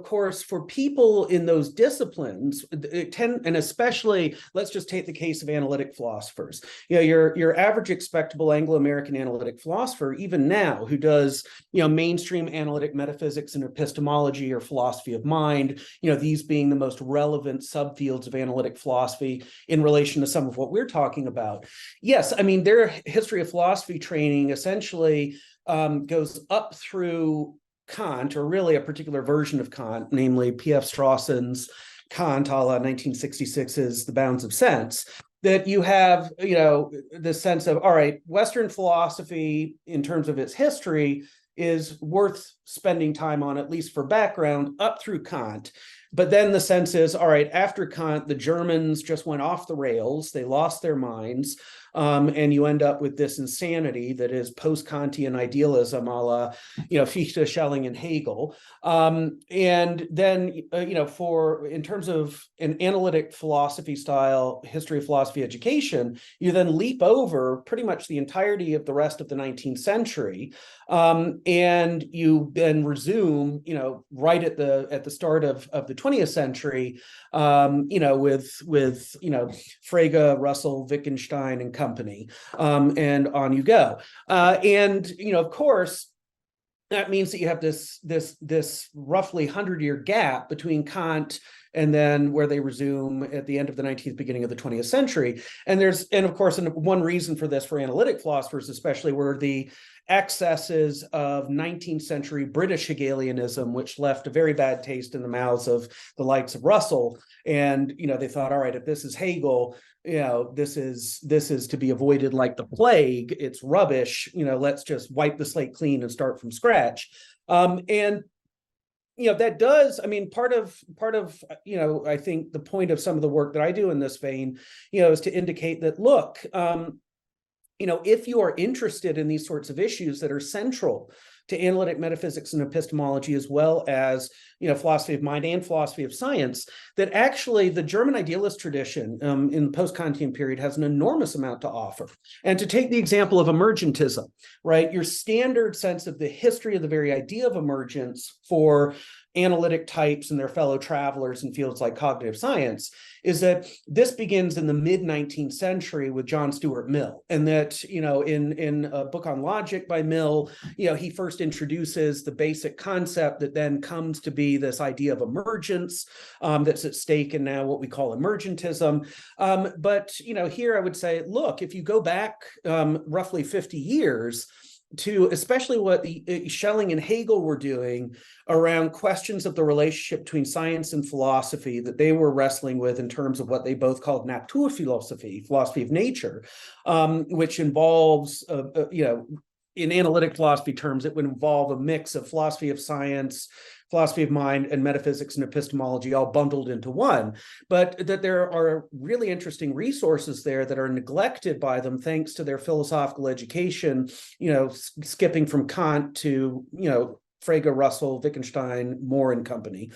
[SPEAKER 2] course, for people in those disciplines, and especially, let's just take the case of analytic philosophers. Your average expectable Anglo-American analytic philosopher, even now, who does, mainstream analytic metaphysics and epistemology or philosophy of mind, these being the most relevant subfields of analytic philosophy in relation to some of what we're talking about. Yes, I mean, their history of philosophy training essentially goes up through Kant, or really a particular version of Kant, namely P.F. Strawson's Kant a la 1966's The Bounds of Sense, that you have, the sense of, all right, Western philosophy in terms of its history is worth spending time on, at least for background, up through Kant. But then the sense is, all right, after Kant, the Germans just went off the rails, they lost their minds, and you end up with this insanity that is post-Kantian idealism, a la, Fichte, Schelling, and Hegel. And then, in terms of an analytic philosophy style history of philosophy education, you then leap over pretty much the entirety of the rest of the 19th century, and you then resume, right at the start of the 20th century, with Frege, Russell, Wittgenstein, and company, and on you go. Of course, that means that you have this roughly 100-year gap between Kant and then where they resume at the end of the 19th, beginning of the 20th century. And of course, one reason for this for analytic philosophers especially were the excesses of 19th century British Hegelianism, which left a very bad taste in the mouths of the likes of Russell. And, they thought, all right, if this is Hegel, this is to be avoided like the plague. It's rubbish. Let's just wipe the slate clean and start from scratch. That does, I mean, part of, I think the point of some of the work that I do in this vein, is to indicate that, look, if you are interested in these sorts of issues that are central to analytic metaphysics and epistemology, as well as, philosophy of mind and philosophy of science, that actually the German idealist tradition in the post-Kantian period has an enormous amount to offer. And to take the example of emergentism, right, your standard sense of the history of the very idea of emergence for analytic types and their fellow travelers in fields like cognitive science is that this begins in the mid-19th century with John Stuart Mill, and that, in a book on logic by Mill, he first introduces the basic concept that then comes to be this idea of emergence that's at stake in now what we call emergentism. But here I would say, look, if you go back roughly 50 years, to especially what Schelling and Hegel were doing around questions of the relationship between science and philosophy that they were wrestling with in terms of what they both called Naturphilosophie, philosophy of nature, which involves, in analytic philosophy terms, it would involve a mix of philosophy of science, philosophy of mind, and metaphysics and epistemology all bundled into one, but that there are really interesting resources there that are neglected by them thanks to their philosophical education, skipping from Kant to, Frege, Russell, Wittgenstein, Moore, and company.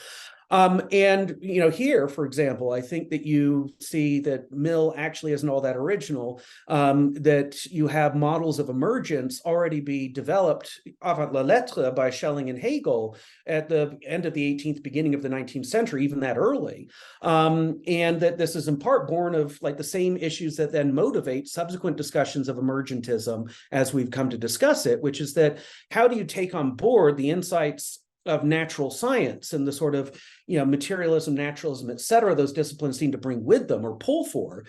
[SPEAKER 2] Here, for example, I think that you see that Mill actually isn't all that original, that you have models of emergence already be developed avant la lettre by Schelling and Hegel at the end of the 18th, beginning of the 19th century, even that early. And that this is in part born of like the same issues that then motivate subsequent discussions of emergentism as we've come to discuss it, which is that how do you take on board the insights of natural science and the sort of, materialism, naturalism, et cetera, those disciplines seem to bring with them or pull for,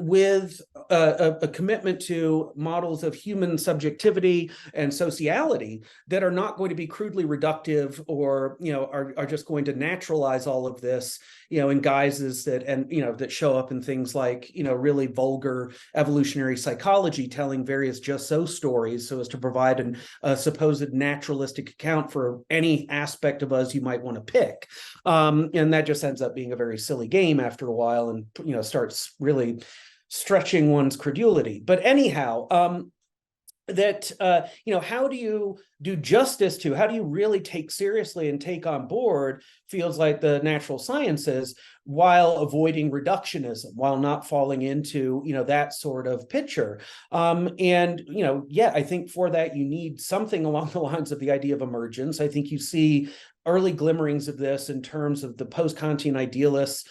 [SPEAKER 2] with a commitment to models of human subjectivity and sociality that are not going to be crudely reductive or, are just going to naturalize all of this, in guises that show up in things like, really vulgar evolutionary psychology, telling various just so stories so as to provide a supposed naturalistic account for any aspect of us you might want to pick. And that just ends up being a very silly game after a while and, starts really stretching one's credulity. But anyhow, that how do you do justice to, how do you really take seriously and take on board fields like the natural sciences while avoiding reductionism, while not falling into that sort of picture? I think for that you need something along the lines of the idea of emergence. I think you see early glimmerings of this in terms of the post-Kantian idealists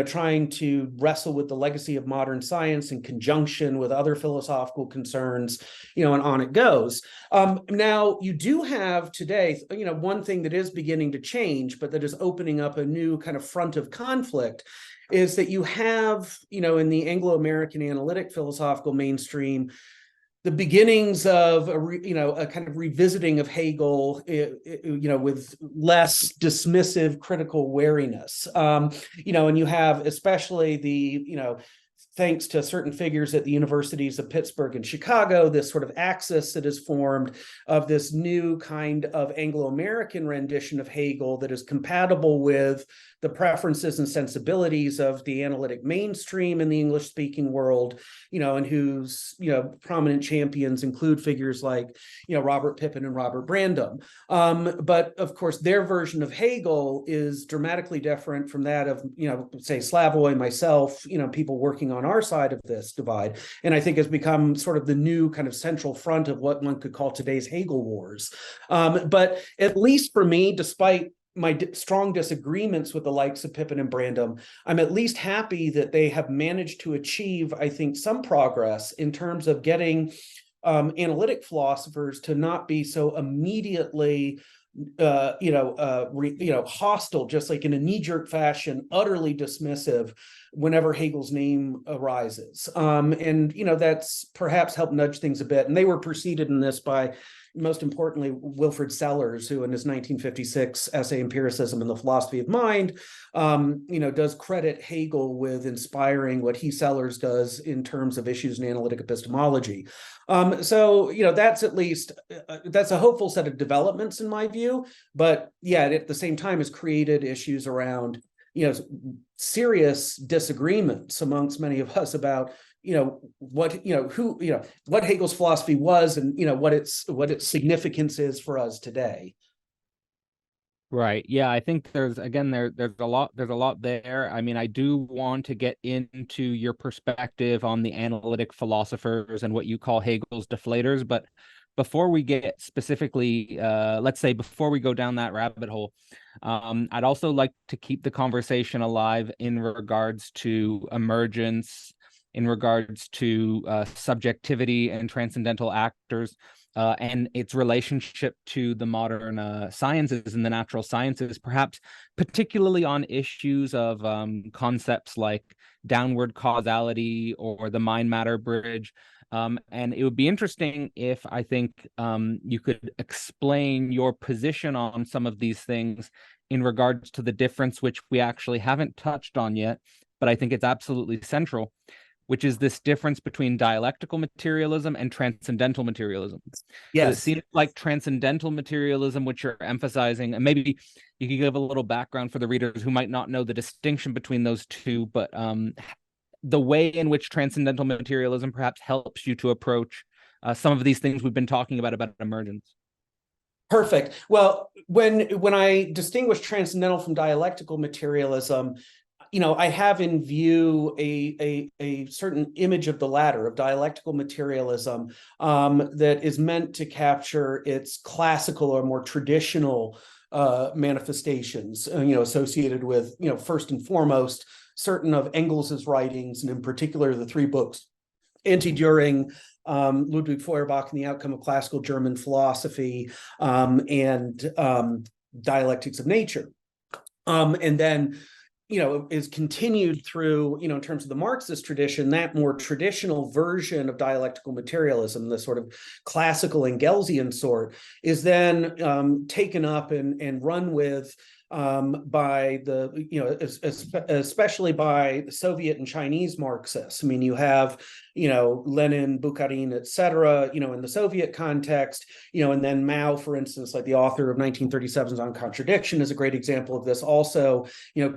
[SPEAKER 2] trying to wrestle with the legacy of modern science in conjunction with other philosophical concerns, and on it goes. Now, you do have today, one thing that is beginning to change, but that is opening up a new kind of front of conflict, is that you have, in the Anglo-American analytic philosophical mainstream, the beginnings of a kind of revisiting of Hegel, with less dismissive critical wariness, and you have especially thanks to certain figures at the universities of Pittsburgh and Chicago, this sort of axis that is formed of this new kind of Anglo-American rendition of Hegel that is compatible with the preferences and sensibilities of the analytic mainstream in the English-speaking world, and whose, prominent champions include figures like, Robert Pippin and Robert Brandom. But of course, their version of Hegel is dramatically different from that of, say, Slavoj, myself, people working on our side of this divide, and I think has become sort of the new kind of central front of what one could call today's Hagel Wars. But at least for me, despite my strong disagreements with the likes of Pippin and Brandom, I'm at least happy that they have managed to achieve, I think, some progress in terms of getting analytic philosophers to not be so immediately hostile, just like in a knee-jerk fashion, utterly dismissive whenever Hegel's name arises. That's perhaps helped nudge things a bit. And they were preceded in this by, most importantly, Wilfrid Sellars, who in his 1956 essay, Empiricism and the Philosophy of Mind, does credit Hegel with inspiring what Sellars does in terms of issues in analytic epistemology. That's at least, that's a hopeful set of developments in my view, but yeah, at the same time has created issues around, serious disagreements amongst many of us about, what Hegel's philosophy was and, what its significance is for us today.
[SPEAKER 1] Right. Yeah, I think there's a lot there. I mean, I do want to get into your perspective on the analytic philosophers and what you call Hegel's deflators, but before we get specifically, before we go down that rabbit hole, I'd also like to keep the conversation alive in regards to emergence, in regards to subjectivity and transcendental actors, and its relationship to the modern sciences and the natural sciences, perhaps particularly on issues of concepts like downward causality or the mind-matter bridge. And it would be interesting if I think you could explain your position on some of these things in regards to the difference, which we actually haven't touched on yet, but I think it's absolutely central, which is this difference between dialectical materialism and transcendental materialism.
[SPEAKER 2] Yes.
[SPEAKER 1] So it seems like transcendental materialism, which you're emphasizing, and maybe you could give a little background for the readers who might not know the distinction between those two, but the way in which transcendental materialism perhaps helps you to approach some of these things we've been talking about emergence.
[SPEAKER 2] Perfect. Well, when I distinguish transcendental from dialectical materialism, I have in view a certain image of the latter, of dialectical materialism, that is meant to capture its classical or more traditional manifestations, associated with, first and foremost, certain of Engels's writings, and in particular the three books, Anti-Düring, Ludwig Feuerbach and the Outcome of Classical German Philosophy, and Dialectics of Nature. And then, is continued through, in terms of the Marxist tradition, that more traditional version of dialectical materialism, the sort of classical Engelsian sort, is then taken up and run with by the, especially by the Soviet and Chinese Marxists. I mean, you have, Lenin, Bukharin, et cetera, in the Soviet context, and then Mao, for instance, like the author of 1937's On Contradiction is a great example of this, also,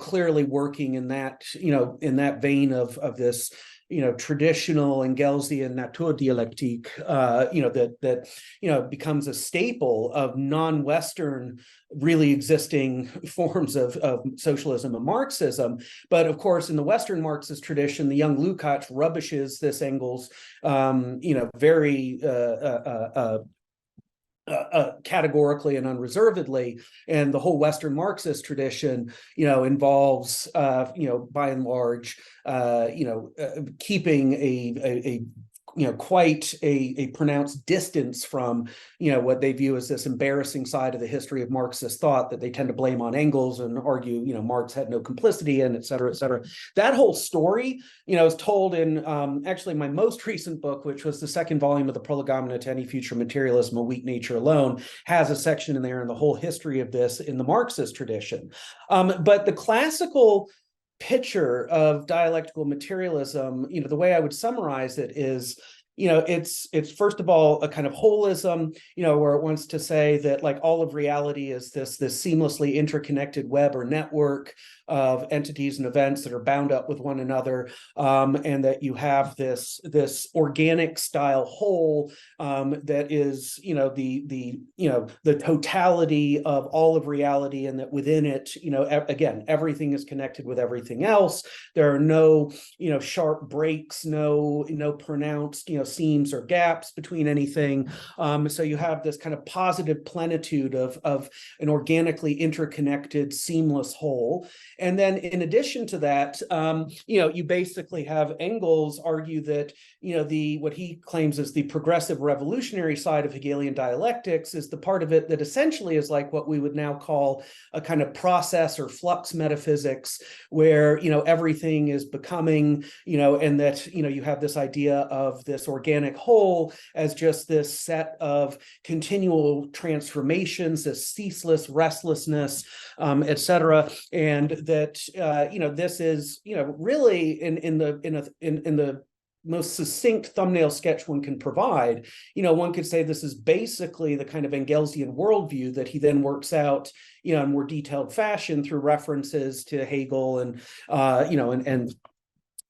[SPEAKER 2] clearly working in that, in that vein of this, traditional Engelsian Naturdialektik, that becomes a staple of non-Western really existing forms of socialism and Marxism. But of course, in the Western Marxist tradition, the young Lukács rubbishes this Engels, very categorically and unreservedly, and the whole Western Marxist tradition, involves, by and large, keeping a quite a pronounced distance from, what they view as this embarrassing side of the history of Marxist thought that they tend to blame on Engels and argue, Marx had no complicity in, et cetera, et cetera. That whole story, is told in actually my most recent book, which was the second volume of the Prolegomena to Any Future Materialism, A Weak Nature Alone, has a section in there in the whole history of this in the Marxist tradition. But the classical picture of dialectical materialism, the way I would summarize it is, it's first of all a kind of holism, where it wants to say that like all of reality is this seamlessly interconnected web or network of entities and events that are bound up with one another, and that you have this organic style whole that is the totality of all of reality, and that within it, again, everything is connected with everything else. There are no sharp breaks, no pronounced seams or gaps between anything. So you have this kind of positive plenitude of an organically interconnected, seamless whole. And then in addition to that, you basically have Engels argue that, what he claims is the progressive revolutionary side of Hegelian dialectics is the part of it that essentially is like what we would now call a kind of process or flux metaphysics, where, everything is becoming, and that, you have this idea of this organic whole as just this set of continual transformations, this ceaseless restlessness, et cetera, and that this is really in the most succinct thumbnail sketch one can provide, one could say this is basically the kind of Engelsian worldview that he then works out, in more detailed fashion through references to Hegel and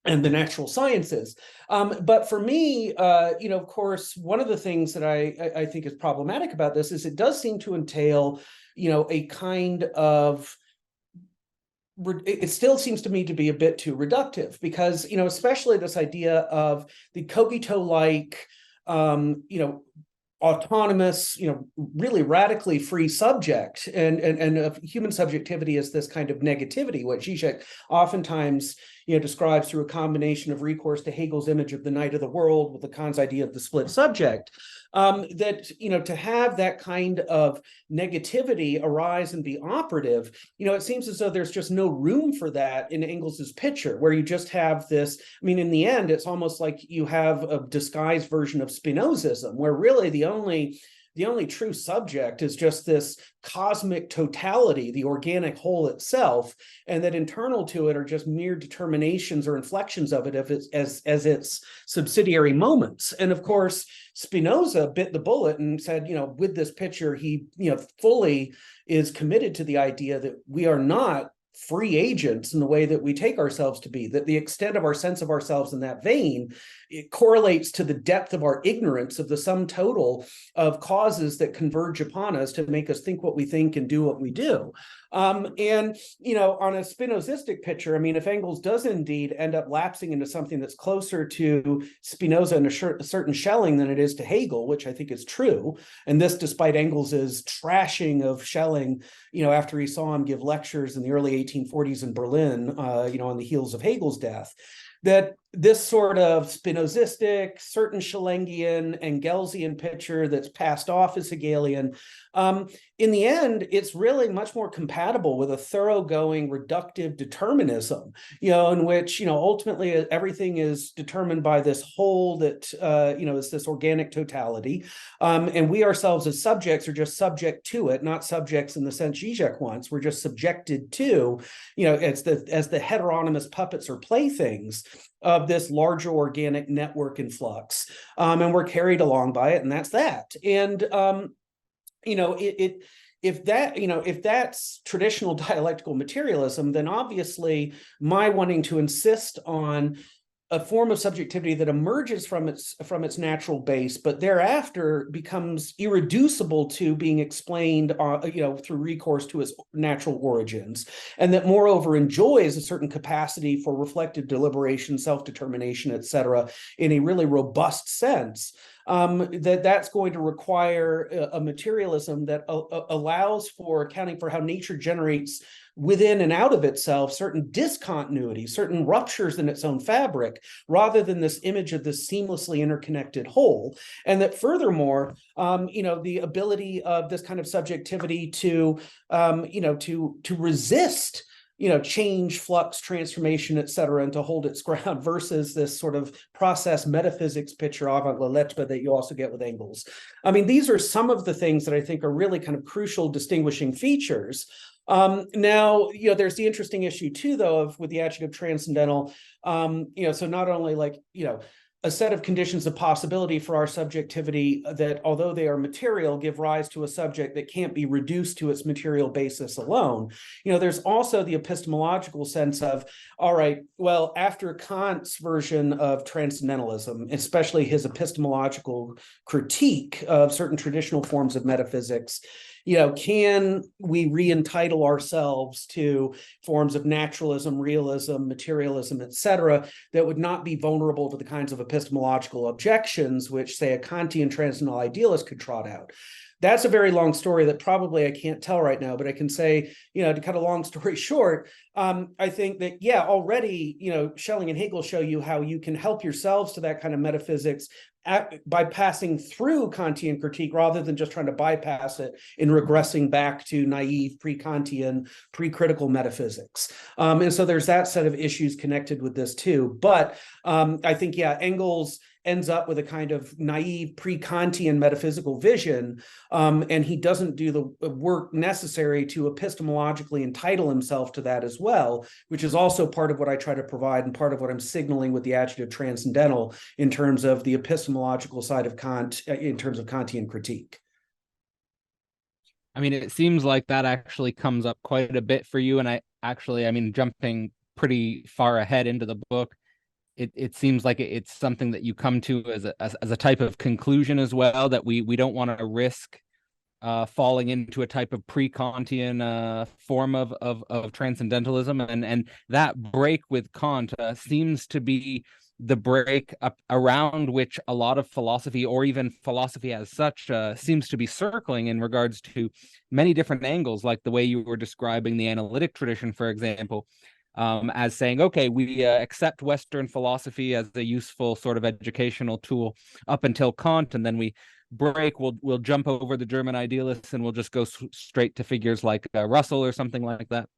[SPEAKER 2] and the natural sciences. But for me, of course, one of the things that I think is problematic about this is it does seem to entail, a kind of, it still seems to me to be a bit too reductive, because, especially this idea of the cogito-like, autonomous, really radically free subject, and of human subjectivity as this kind of negativity, what Zizek oftentimes describes through a combination of recourse to Hegel's image of the night of the world with Lacan's idea of the split subject. That to have that kind of negativity arise and be operative, it seems as though there's just no room for that in Engels's picture, where you just have this. I mean, in the end, it's almost like you have a disguised version of Spinozism, where really the only true subject is just this cosmic totality, the organic whole itself, and that internal to it are just mere determinations or inflections of it as its subsidiary moments. And of course, Spinoza bit the bullet and said, with this picture, he, fully is committed to the idea that we are not free agents in the way that we take ourselves to be, that the extent of our sense of ourselves in that vein, it correlates to the depth of our ignorance of the sum total of causes that converge upon us to make us think what we think and do what we do. And, on a Spinozistic picture, I mean, if Engels does indeed end up lapsing into something that's closer to Spinoza and a certain Schelling than it is to Hegel, which I think is true, and this despite Engels's trashing of Schelling, after he saw him give lectures in the early 1840s in Berlin, on the heels of Hegel's death, that this sort of Spinozistic, certain Schellingian, Engelsian picture that's passed off as Hegelian, in the end, it's really much more compatible with a thoroughgoing reductive determinism, in which, ultimately everything is determined by this whole that, is this organic totality. And we ourselves as subjects are just subject to it, not subjects in the sense Zizek wants. We're just subjected to, as the heteronymous puppets or playthings of this larger organic network in flux, and we're carried along by it, and that's that. And if that's traditional dialectical materialism, then obviously my wanting to insist on a form of subjectivity that emerges from its natural base, but thereafter becomes irreducible to being explained, through recourse to its natural origins, and that moreover enjoys a certain capacity for reflective deliberation, self-determination, etc., in a really robust sense. That's going to require a materialism that allows for accounting for how nature generates within and out of itself certain discontinuities, certain ruptures in its own fabric, rather than this image of this seamlessly interconnected whole. And that furthermore, the ability of this kind of subjectivity to resist change, flux, transformation, et cetera, and to hold its ground versus this sort of process metaphysics picture avant la lettre that you also get with Engels. I mean, these are some of the things that I think are really kind of crucial distinguishing features. Now, there's the interesting issue too, though, of with the adjective transcendental, so not only a set of conditions of possibility for our subjectivity that, although they are material, give rise to a subject that can't be reduced to its material basis alone. There's also the epistemological sense of, all right, well, after Kant's version of transcendentalism, especially his epistemological critique of certain traditional forms of metaphysics, can we re-entitle ourselves to forms of naturalism, realism, materialism, et cetera, that would not be vulnerable to the kinds of epistemological objections which, say, a Kantian transcendental idealist could trot out? That's a very long story that probably I can't tell right now, but I can say, to cut a long story short, I think that, already, Schelling and Hegel show you how you can help yourselves to that kind of metaphysics by passing through Kantian critique rather than just trying to bypass it in regressing back to naive pre-Kantian, pre-critical metaphysics. And so there's that set of issues connected with this too. But I think, Engels ends up with a kind of naive pre-Kantian metaphysical vision, and he doesn't do the work necessary to epistemologically entitle himself to that as well, which is also part of what I try to provide and part of what I'm signaling with the adjective transcendental in terms of the epistemological side of Kant, in terms of Kantian critique.
[SPEAKER 1] I mean, it seems like that actually comes up quite a bit for you, and jumping pretty far ahead into the book, it seems like it's something that you come to as a type of conclusion as well, that we don't want to risk falling into a type of pre-Kantian form of transcendentalism, and that break with Kant seems to be the break up around which a lot of philosophy, or even philosophy as such, seems to be circling in regards to many different angles, like the way you were describing the analytic tradition, for example, as saying, okay, we accept Western philosophy as a useful sort of educational tool up until Kant, and then we break, we'll jump over the German idealists and we'll just go straight to figures like Russell or something like that.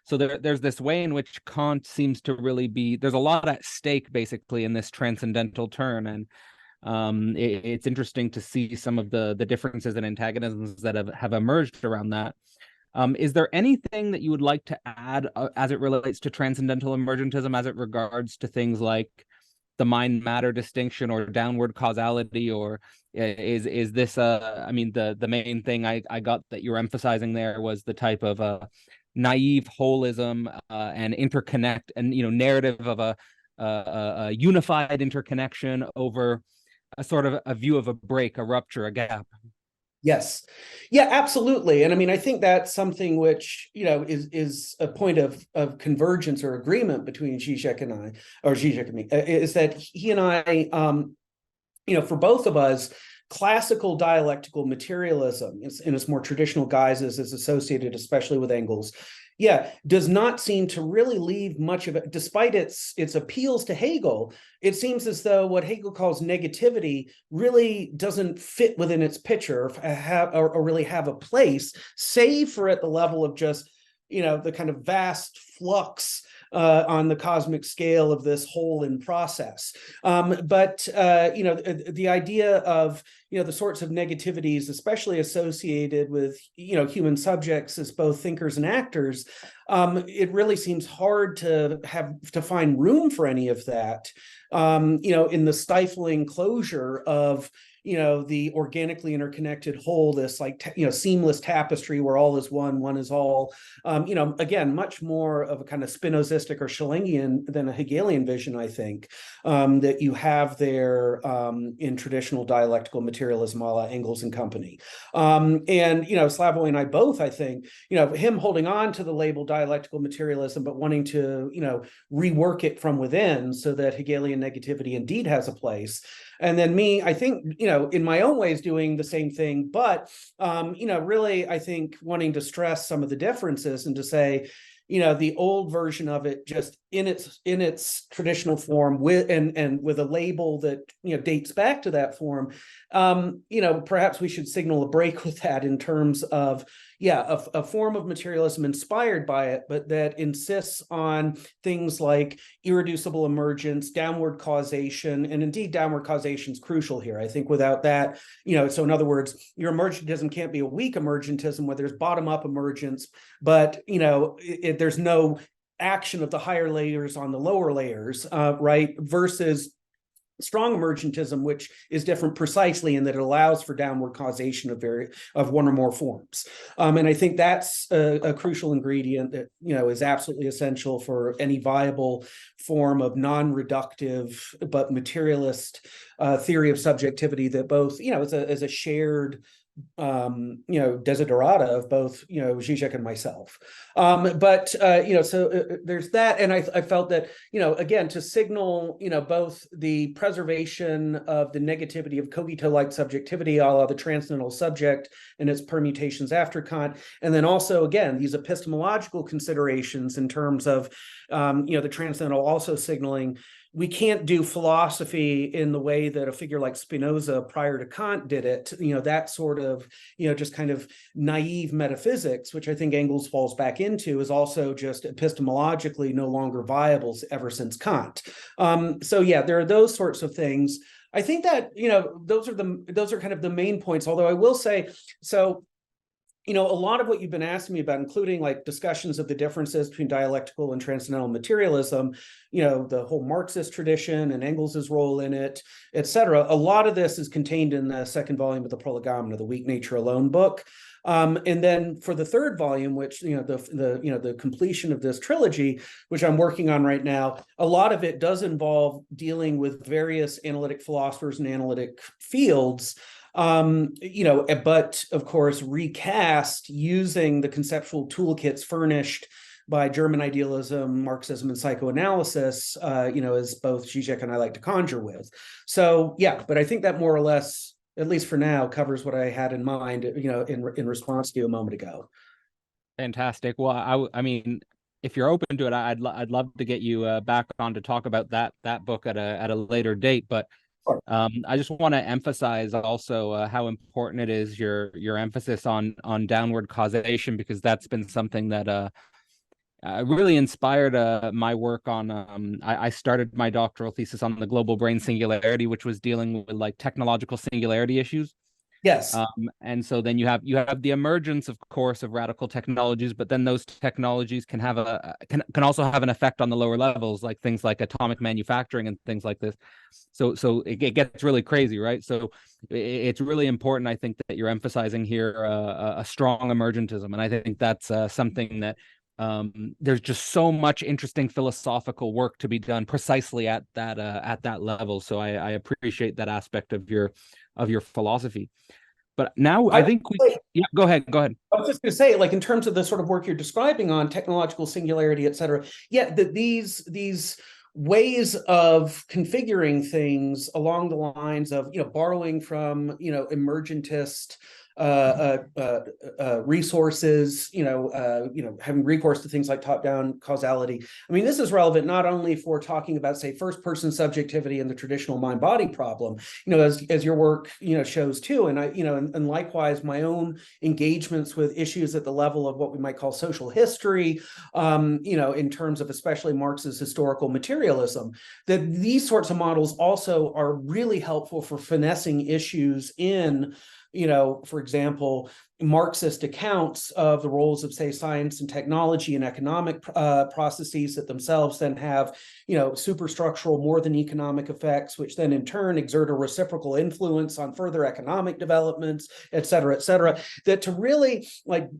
[SPEAKER 1] So there's this way in which Kant seems to really be, there's a lot at stake basically in this transcendental turn, and it's interesting to see some of the differences and antagonisms that have emerged around that. Is there anything that you would like to add as it relates to transcendental emergentism, as it regards to things like the mind-matter distinction or downward causality, or is this the main thing I got that you were emphasizing there was the type of naive holism and interconnect and narrative of a unified interconnection over a sort of a view of a break, a rupture, a gap?
[SPEAKER 2] Yes. Yeah, absolutely. And I mean, I think that's something which, is a point of convergence or agreement between Zizek and I, or Zizek and me, is that he and I, for both of us, classical dialectical materialism in its more traditional guises is associated, especially with Engels, does not seem to really leave much of it, despite its appeals to Hegel. It seems as though what Hegel calls negativity really doesn't fit within its picture or really have a place, save for at the level of just, the kind of vast flux on the cosmic scale of this whole in process. But the idea of, the sorts of negativities, especially associated with, human subjects as both thinkers and actors, it really seems hard to find room for any of that, in the stifling closure of, the organically interconnected whole, this like, seamless tapestry where all is one is all, again, much more of a kind of Spinozistic or Schellingian than a Hegelian vision, I think, that you have there in traditional dialectical materialism, a la Engels and company. And, Slavoj and I both, I think, him holding on to the label dialectical materialism, but wanting to, rework it from within so that Hegelian negativity indeed has a place. And then me, I think, in my own ways doing the same thing, but, really, I think wanting to stress some of the differences and to say, the old version of it just in its traditional form with and with a label that dates back to that form, perhaps we should signal a break with that in terms of a form of materialism inspired by it, but that insists on things like irreducible emergence, downward causation, and indeed downward causation is crucial here. I think without that, so in other words, your emergentism can't be a weak emergentism where there's bottom-up emergence, but there's no action of the higher layers on the lower layers, right? Versus strong emergentism, which is different precisely in that it allows for downward causation of one or more forms. And I think that's a crucial ingredient that, is absolutely essential for any viable form of non-reductive but materialist theory of subjectivity that both, as a shared desiderata of both, Zizek and myself. So there's that. And I felt that, again, to signal, both the preservation of the negativity of cogito-like subjectivity, a la the transcendental subject and its permutations after Kant. And then also, again, these epistemological considerations in terms of, the transcendental also signaling we can't do philosophy in the way that a figure like Spinoza prior to Kant did it, that sort of, just kind of naive metaphysics, which I think Engels falls back into, is also just epistemologically no longer viable ever since Kant. There are those sorts of things. I think that, those are kind of the main points, although I will say, so a lot of what you've been asking me about, including like discussions of the differences between dialectical and transcendental materialism, the whole Marxist tradition and Engels's role in it, et cetera. A lot of this is contained in the second volume of the Prolegomena, the Weak Nature Alone book. And then for the third volume, which, the completion of this trilogy, which I'm working on right now, a lot of it does involve dealing with various analytic philosophers and analytic fields, but of course recast using the conceptual toolkits furnished by German idealism, Marxism, and psychoanalysis, as both Zizek and I like to conjure with. So but I think that more or less, at least for now, covers what I had in mind, in response to you a moment ago.
[SPEAKER 1] Fantastic. Well, I mean, if you're open to it, I'd love to get you back on to talk about that book at a later date, but I just want to emphasize also how important it is your emphasis on downward causation, because that's been something that really inspired my work on. I started my doctoral thesis on the global brain singularity, which was dealing with like technological singularity issues.
[SPEAKER 2] Yes.
[SPEAKER 1] And so then you have the emergence, of course, of radical technologies, but then those technologies can have can also have an effect on the lower levels, like things like atomic manufacturing and things like this. So it gets really crazy, right? So it's really important, I think, that you're emphasizing here a strong emergentism, and I think that's something that there's just so much interesting philosophical work to be done precisely at that level. So I appreciate that aspect of your philosophy. But now I think go ahead. I
[SPEAKER 2] was just going to say, like, in terms of the sort of work you're describing on technological singularity, et cetera, these ways of configuring things along the lines of, borrowing from, emergentist resources, having recourse to things like top-down causality. I mean, this is relevant not only for talking about, say, first-person subjectivity and the traditional mind-body problem, as your work, shows too, and and likewise my own engagements with issues at the level of what we might call social history, in terms of especially Marx's historical materialism, that these sorts of models also are really helpful for finessing issues in, for example, Marxist accounts of the roles of, say, science and technology and economic processes that themselves then have, superstructural more than economic effects, which then in turn exert a reciprocal influence on further economic developments, et cetera, that to really,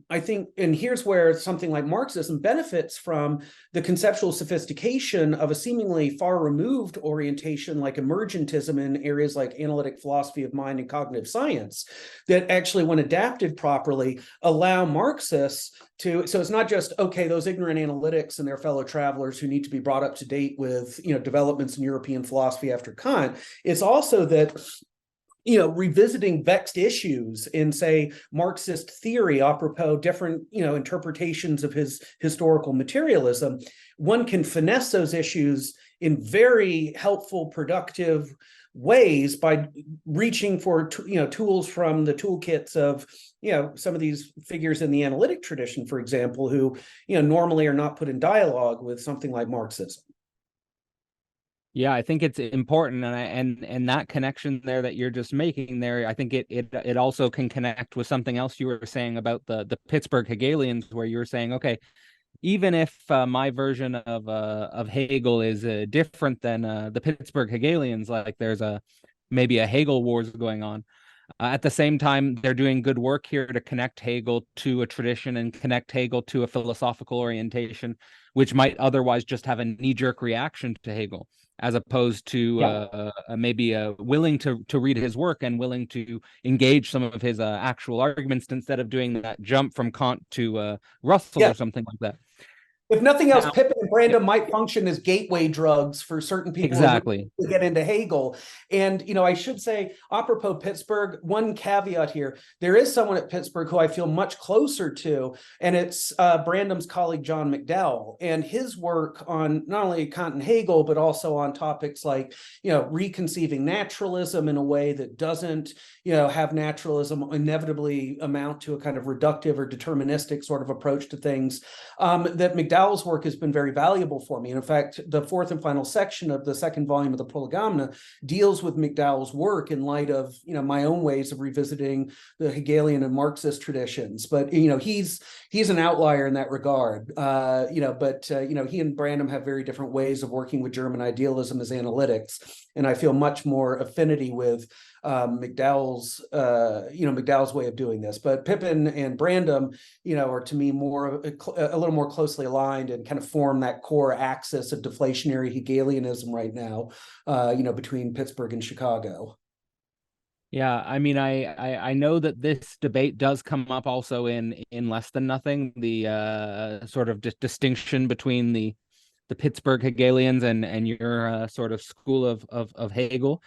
[SPEAKER 2] I think, and here's where something like Marxism benefits from the conceptual sophistication of a seemingly far removed orientation like Emergentism in areas like analytic philosophy of mind and cognitive science, that actually, when adapted properly, allow Marxists to, so it's not just, okay, those ignorant analytics and their fellow travelers who need to be brought up to date with, developments in European philosophy after Kant. It's also that, revisiting vexed issues in, say, Marxist theory, apropos different, interpretations of his historical materialism, one can finesse those issues in very helpful, productive ways by reaching for tools from the toolkits of some of these figures in the analytic tradition, for example, who normally are not put in dialogue with something like Marxism.
[SPEAKER 1] Yeah, I think it's important, and that connection there that you're just making there, I think it also can connect with something else you were saying about the Pittsburgh Hegelians, where you were saying, okay, even if my version of Hegel is different than the Pittsburgh Hegelians, like there's maybe a Hagel Wars going on. At the same time, they're doing good work here to connect Hegel to a tradition and connect Hegel to a philosophical orientation, which might otherwise just have a knee-jerk reaction to Hegel, as opposed to maybe willing to read his work and willing to engage some of his actual arguments instead of doing that jump from Kant to Russell or something like that.
[SPEAKER 2] If nothing else, Pippin and Brandom might function as gateway drugs for certain people
[SPEAKER 1] exactly
[SPEAKER 2] to get into Hegel. And, I should say, apropos Pittsburgh, one caveat here, there is someone at Pittsburgh who I feel much closer to, and it's Brandom's colleague, John McDowell, and his work on not only Kant and Hegel, but also on topics like, reconceiving naturalism in a way that doesn't, have naturalism inevitably amount to a kind of reductive or deterministic sort of approach to things, that McDowell's work has been very valuable for me. And in fact, the fourth and final section of the second volume of the Prolegomena deals with McDowell's work in light of, my own ways of revisiting the Hegelian and Marxist traditions. But, he's an outlier in that regard. But he and Brandom have very different ways of working with German idealism as analytics. And I feel much more affinity with McDowell's way of doing this. But Pippin and Brandom, are to me a little more closely aligned and kind of form that core axis of deflationary Hegelianism right now, between Pittsburgh and Chicago.
[SPEAKER 1] Yeah, I mean, I know that this debate does come up also in Less Than Nothing, the sort of distinction between the Pittsburgh Hegelians and your sort of school of Hegel.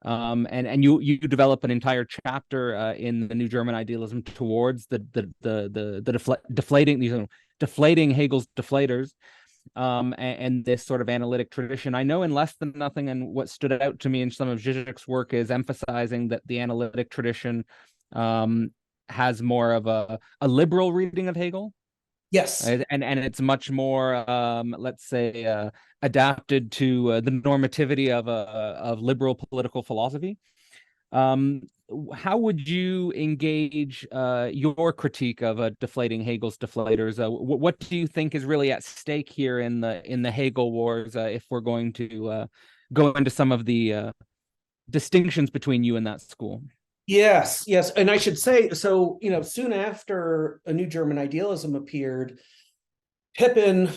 [SPEAKER 1] And you develop an entire chapter in the New German Idealism towards the deflating Hegel's deflators, and this sort of analytic tradition. I know in Less Than Nothing, and what stood out to me in some of Zizek's work is emphasizing that the analytic tradition has more of a liberal reading of Hegel.
[SPEAKER 2] Yes.
[SPEAKER 1] And it's much more, let's say, adapted to the normativity of liberal political philosophy. How would you engage your critique of deflating Hegel's deflators? What do you think is really at stake here in the Hagel Wars, if we're going to go into some of the distinctions between you and that school?
[SPEAKER 2] Yes. And I should say, so, soon after A New German Idealism appeared, Pippin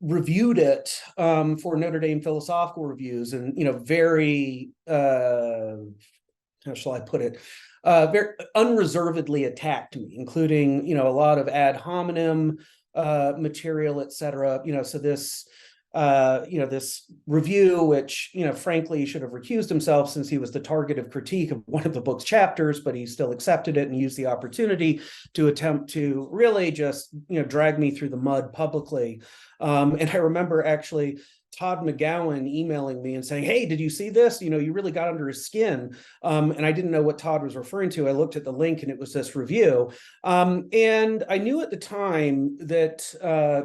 [SPEAKER 2] reviewed it for Notre Dame Philosophical Reviews, and, very, how shall I put it, very unreservedly attacked me, including, a lot of ad hominem material, et cetera. So this, this review, which, frankly, he should have recused himself since he was the target of critique of one of the book's chapters, but he still accepted it and used the opportunity to attempt to really just, drag me through the mud publicly. And I remember actually Todd McGowan emailing me and saying, "Hey, did you see this? You really got under his skin." And I didn't know what Todd was referring to. I looked at the link and it was this review. And I knew at the time that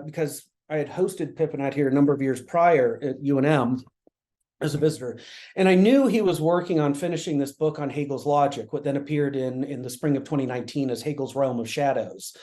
[SPEAKER 2] because I had hosted Pippin out here a number of years prior at UNM, as a visitor. And I knew he was working on finishing this book on Hegel's logic, what then appeared in the spring of 2019 as Hegel's Realm of Shadows.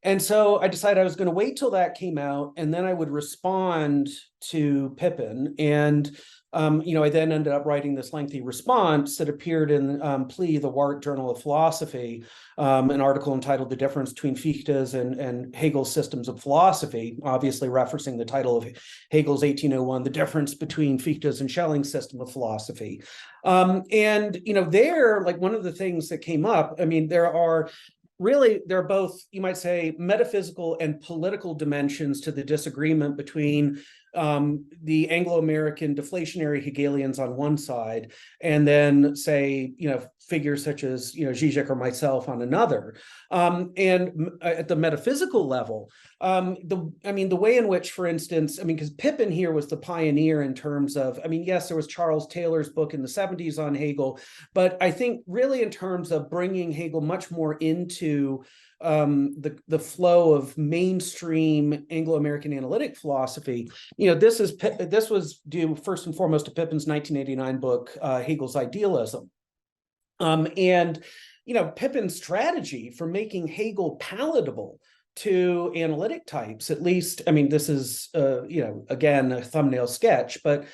[SPEAKER 2] And so I decided I was going to wait till that came out, and then I would respond to Pippin. And I then ended up writing this lengthy response that appeared in Plea, the Wart Journal of Philosophy, an article entitled "The Difference Between Fichte's and Hegel's Systems of Philosophy," obviously referencing the title of Hegel's 1801, "The Difference Between Fichte's and Schelling's System of Philosophy." There, like, one of the things that came up, I mean, there are both, you might say, metaphysical and political dimensions to the disagreement between the Anglo-American deflationary Hegelians on one side, and then, say, figures such as Zizek or myself on another. And at the metaphysical level, the way in which, for instance, because Pippin here was the pioneer in terms of, yes, there was Charles Taylor's book in the 70s on Hegel, but I think really in terms of bringing Hegel much more into the flow of mainstream Anglo-American analytic philosophy. This was due first and foremost to Pippin's 1989 book, Hegel's Idealism. Pippin's strategy for making Hegel palatable to analytic types, at least, this is, again, a thumbnail sketch, but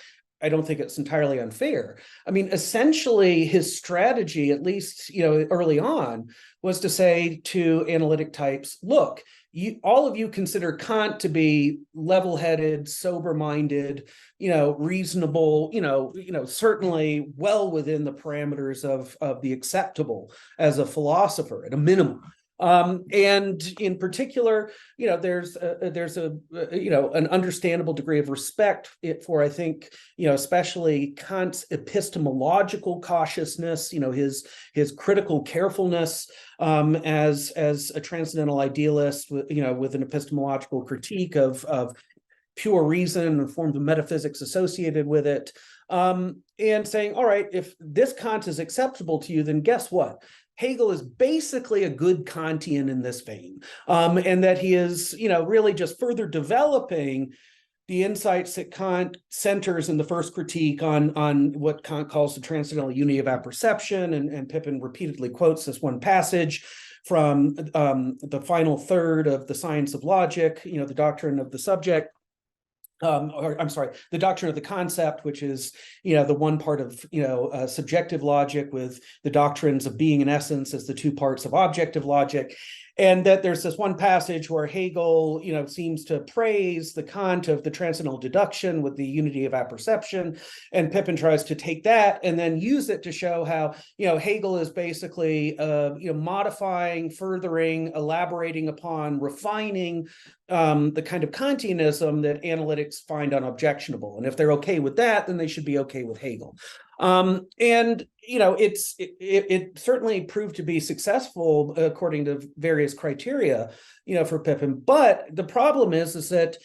[SPEAKER 2] I don't think it's entirely unfair. Essentially, his strategy, at least, early on, was to say to analytic types, look, all of you consider Kant to be level-headed, sober-minded, reasonable, certainly well within the parameters of the acceptable as a philosopher at a minimum. And in particular, there's an understandable degree of respect for, I think, especially Kant's epistemological cautiousness, his critical carefulness as a transcendental idealist, with an epistemological critique of pure reason and forms of metaphysics associated with it, and saying, all right, if this Kant is acceptable to you, then guess what? Hegel is basically a good Kantian in this vein, and that he is, really just further developing the insights that Kant centers in the first critique on what Kant calls the transcendental unity of apperception, and Pippin repeatedly quotes this one passage from the final third of The Science of Logic, the doctrine of the subject. The doctrine of the concept, which is, the one part of, subjective logic, with the doctrines of being and essence as the two parts of objective logic. And that there's this one passage where Hegel, seems to praise the Kant of the transcendental deduction with the unity of apperception. And Pippin tries to take that and then use it to show how, Hegel is basically, modifying, furthering, elaborating upon, refining the kind of Kantianism that analytics find unobjectionable. And if they're okay with that, then they should be okay with Hegel. It certainly proved to be successful according to various criteria, for Pippin. But the problem is that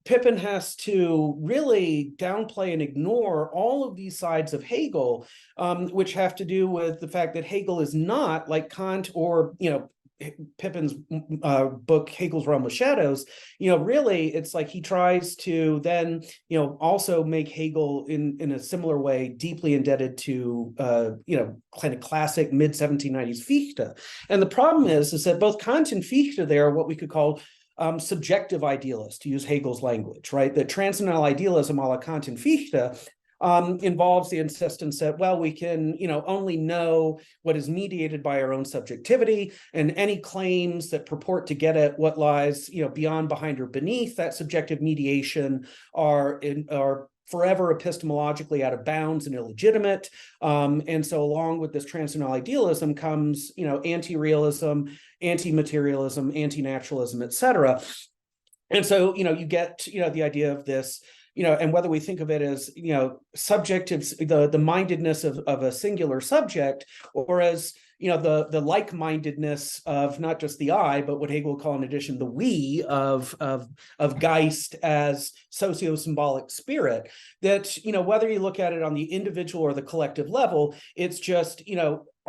[SPEAKER 2] Pippin has to really downplay and ignore all of these sides of Hegel, which have to do with the fact that Hegel is not like Kant or, Pippin's book, Hegel's Realm of Shadows. Really, it's like he tries to then, also make Hegel in a similar way deeply indebted to, kind of classic mid-1790s Fichte. And the problem is that both Kant and Fichte, they are what we could call subjective idealists, to use Hegel's language, right? The transcendental idealism a la Kant and Fichte involves the insistence that, well, we can, only know what is mediated by our own subjectivity, and any claims that purport to get at what lies, beyond, behind, or beneath that subjective mediation are forever epistemologically out of bounds and illegitimate. And so along with this transcendental idealism comes, anti-realism, anti-materialism, anti-naturalism, etc. And so, you get, the idea of this, and whether we think of it as, subjective, the mindedness of a singular subject, or as, the like-mindedness of not just the I, but what Hegel would call in addition the we of Geist as socio-symbolic spirit, that, whether you look at it on the individual or the collective level, it's just,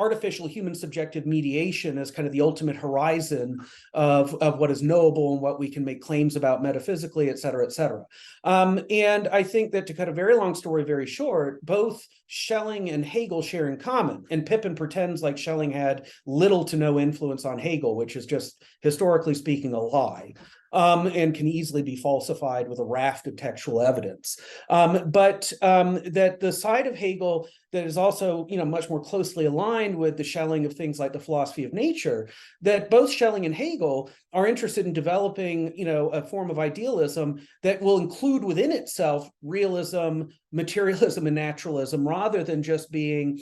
[SPEAKER 2] artificial human subjective mediation as kind of the ultimate horizon of what is knowable and what we can make claims about metaphysically, et cetera, et cetera. And I think that, to cut a very long story very short, both Schelling and Hegel share in common. And Pippin pretends like Schelling had little to no influence on Hegel, which is just, historically speaking, a lie. And can easily be falsified with a raft of textual evidence. But that the side of Hegel that is also, much more closely aligned with the Schelling of things like the philosophy of nature, that both Schelling and Hegel are interested in developing, a form of idealism that will include within itself realism, materialism, and naturalism, rather than just being,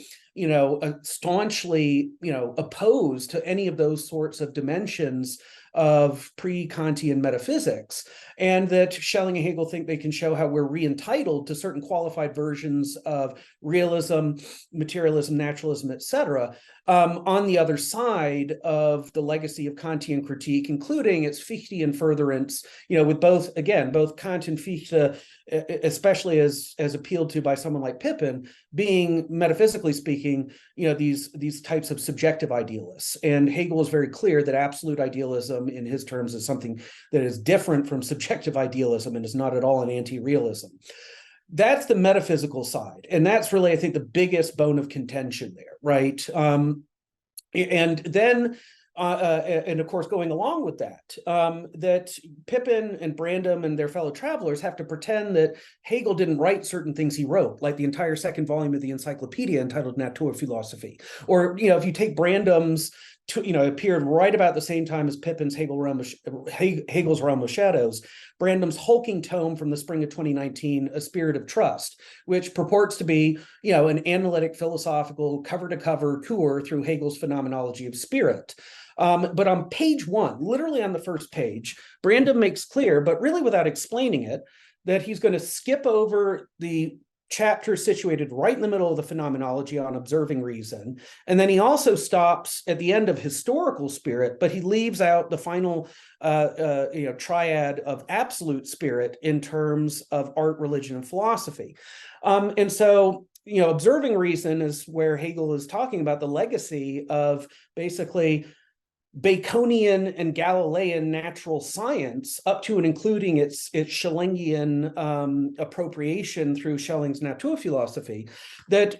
[SPEAKER 2] staunchly, opposed to any of those sorts of dimensions of pre-Kantian metaphysics, and that Schelling and Hegel think they can show how we're re-entitled to certain qualified versions of realism, materialism, naturalism, etc., on the other side of the legacy of Kantian critique, including its Fichtean furtherance, with both Kant and Fichte, especially as appealed to by someone like Pippin, being, metaphysically speaking, these types of subjective idealists. And Hegel is very clear that absolute idealism, in his terms, is something that is different from subjective idealism and is not at all an anti-realism. That's the metaphysical side. And that's really, I think, the biggest bone of contention there, right? And then, and of course, going along with that, that Pippin and Brandom and their fellow travelers have to pretend that Hegel didn't write certain things he wrote, like the entire second volume of the encyclopedia entitled Naturphilosophie. Or, if you take Brandom's, appeared right about the same time as Pippin's Hegel's Realm of Shadows, Brandom's hulking tome from the spring of 2019, A Spirit of Trust, which purports to be, an analytic, philosophical, cover-to-cover tour through Hegel's phenomenology of spirit. But on page 1, literally on the first page, Brandom makes clear, but really without explaining it, that he's going to skip over the chapter situated right in the middle of the phenomenology on observing reason. And then he also stops at the end of historical spirit, but he leaves out the final triad of absolute spirit in terms of art, religion, and philosophy. And so, observing reason is where Hegel is talking about the legacy of basically Baconian and Galilean natural science, up to and including its Schellingian appropriation through Schelling's Naturphilosophie, that,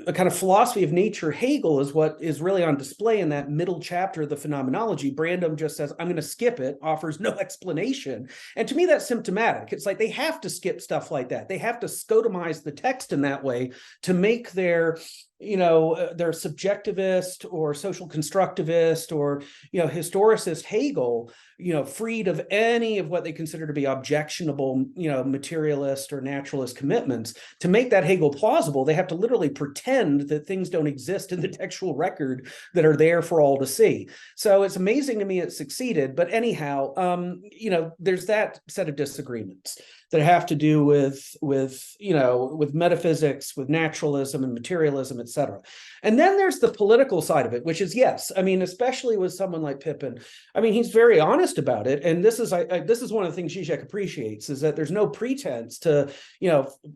[SPEAKER 2] a kind of philosophy of nature Hegel is what is really on display in that middle chapter of the phenomenology. Brandom just says, I'm going to skip it, offers no explanation. And to me, that's symptomatic. It's like they have to skip stuff like that. They have to scotomize the text in that way to make their subjectivist or social constructivist or, historicist Hegel, freed of any of what they consider to be objectionable, materialist or naturalist commitments. To make that Hegel plausible, they have to literally pretend that things don't exist in the textual record that are there for all to see. So it's amazing to me it succeeded. But anyhow, there's that set of disagreements that have to do with metaphysics, with naturalism and materialism, et cetera. And then there's the political side of it, which is, yes, especially with someone like Pippin, he's very honest about it. And this is one of the things Zizek appreciates, is that there's no pretense to,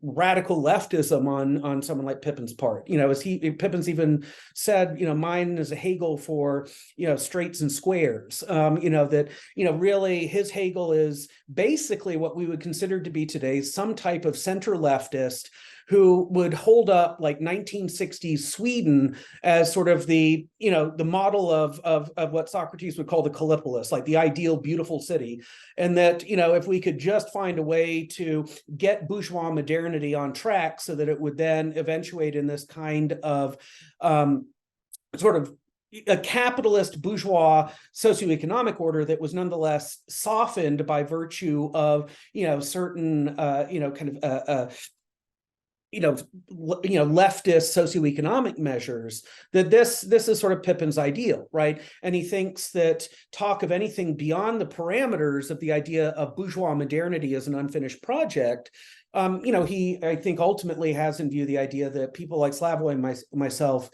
[SPEAKER 2] radical leftism on someone like Pippin's part. Pippin's even said, mine is a Hegel for, straights and squares, that, really his Hegel is basically what we would consider to be today some type of center leftist who would hold up like 1960s Sweden as sort of the model of what Socrates would call the Kallipolis, like the ideal beautiful city. And that, if we could just find a way to get bourgeois modernity on track so that it would then eventuate in this kind of sort of a capitalist bourgeois socioeconomic order that was nonetheless softened by virtue of, certain, leftist socioeconomic measures, that this is sort of Pippin's ideal, right? And he thinks that talk of anything beyond the parameters of the idea of bourgeois modernity as an unfinished project, he, I think, ultimately has in view the idea that people like Slavoj and myself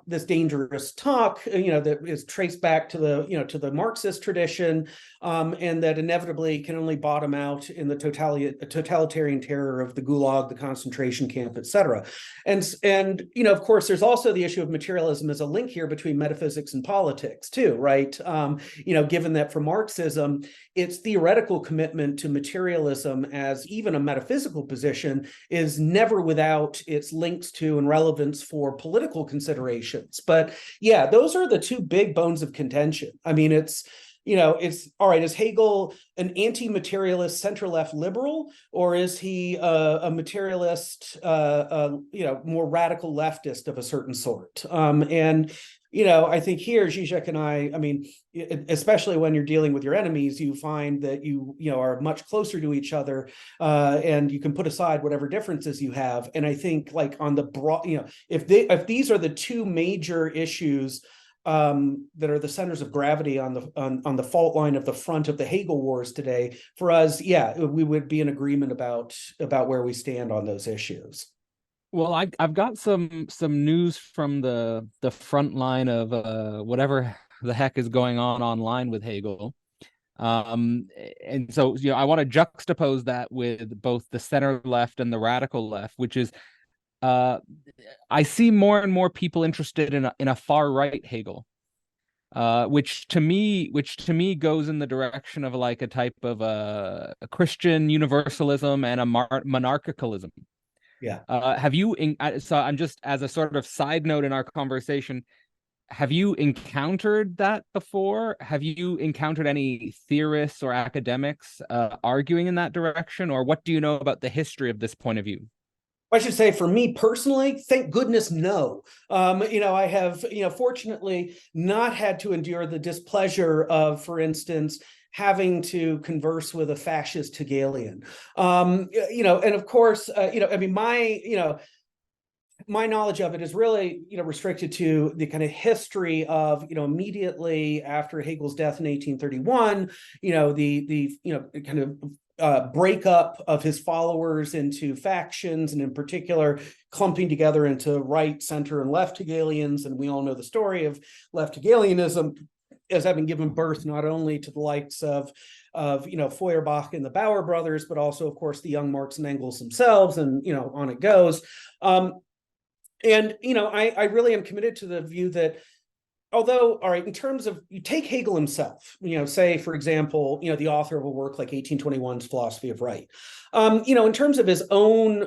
[SPEAKER 2] this dangerous talk, that is traced back to the Marxist tradition, and that inevitably can only bottom out in the totalitarian terror of the Gulag, the concentration camp, etc. And of course, there's also the issue of materialism as a link here between metaphysics and politics too, right? Given that for Marxism, its theoretical commitment to materialism as even a metaphysical position is never without its links to and relevance for political considerations. But yeah, those are the two big bones of contention. I mean, it's all right, is Hegel an anti-materialist center-left liberal, or is he a materialist, more radical leftist of a certain sort? I think here, Zizek and I mean, especially when you're dealing with your enemies, you find that you are much closer to each other, and you can put aside whatever differences you have. And I think, like, on the broad, if these are the two major issues that are the centers of gravity on the fault line of the front of the Hagel Wars today, for us, yeah, we would be in agreement about where we stand on those issues.
[SPEAKER 1] Well, I've got some news from the front line of whatever the heck is going on online with Hegel. And so I want to juxtapose that with both the center left and the radical left, which is I see more and more people interested in a far right Hegel, which to me goes in the direction of like a type of a Christian universalism and a monarchicalism.
[SPEAKER 2] Yeah.
[SPEAKER 1] So I'm just, as a sort of side note in our conversation, have you encountered that before? Have you encountered any theorists or academics arguing in that direction, or what do you know about the history of this point of view?
[SPEAKER 2] I should say, for me personally, thank goodness, no. I have, fortunately not had to endure the displeasure of, for instance, having to converse with a fascist Hegelian. And of course, I mean, my knowledge of it is really, restricted to the kind of history of, immediately after Hegel's death in 1831, the kind of breakup of his followers into factions, and in particular clumping together into right, center, and left Hegelians. And we all know the story of left Hegelianism as having given birth not only to the likes of Feuerbach and the Bauer brothers, but also, of course, the young Marx and Engels themselves, and on it goes. I really am committed to the view that, although, all right, in terms of, you take Hegel himself, say, for example, the author of a work like 1821's Philosophy of Right, in terms of his own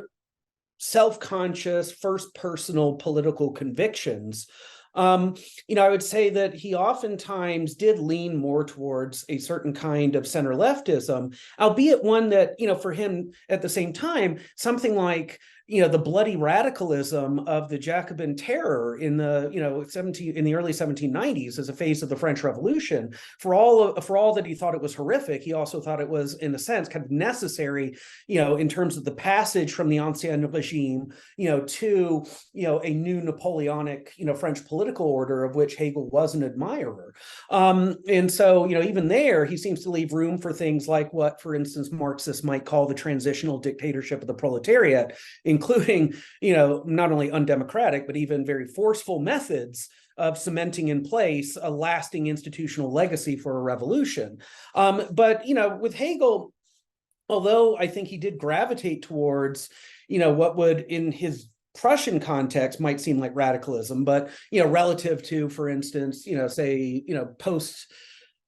[SPEAKER 2] self-conscious, first personal political convictions, I would say that he oftentimes did lean more towards a certain kind of center leftism, albeit one that, for him at the same time, something like, the bloody radicalism of the Jacobin terror in the early 1790s as a phase of the French Revolution, for all that he thought it was horrific, he also thought it was, in a sense, kind of necessary, in terms of the passage from the Ancien Regime, to, a new Napoleonic, French political order, of which Hegel was an admirer. And so, even there, he seems to leave room for things like what, for instance, Marxists might call the transitional dictatorship of the proletariat, including, not only undemocratic, but even very forceful methods of cementing in place a lasting institutional legacy for a revolution. But, with Hegel, although I think he did gravitate towards, what would, in his Prussian context, might seem like radicalism, but, relative to, for instance, say, post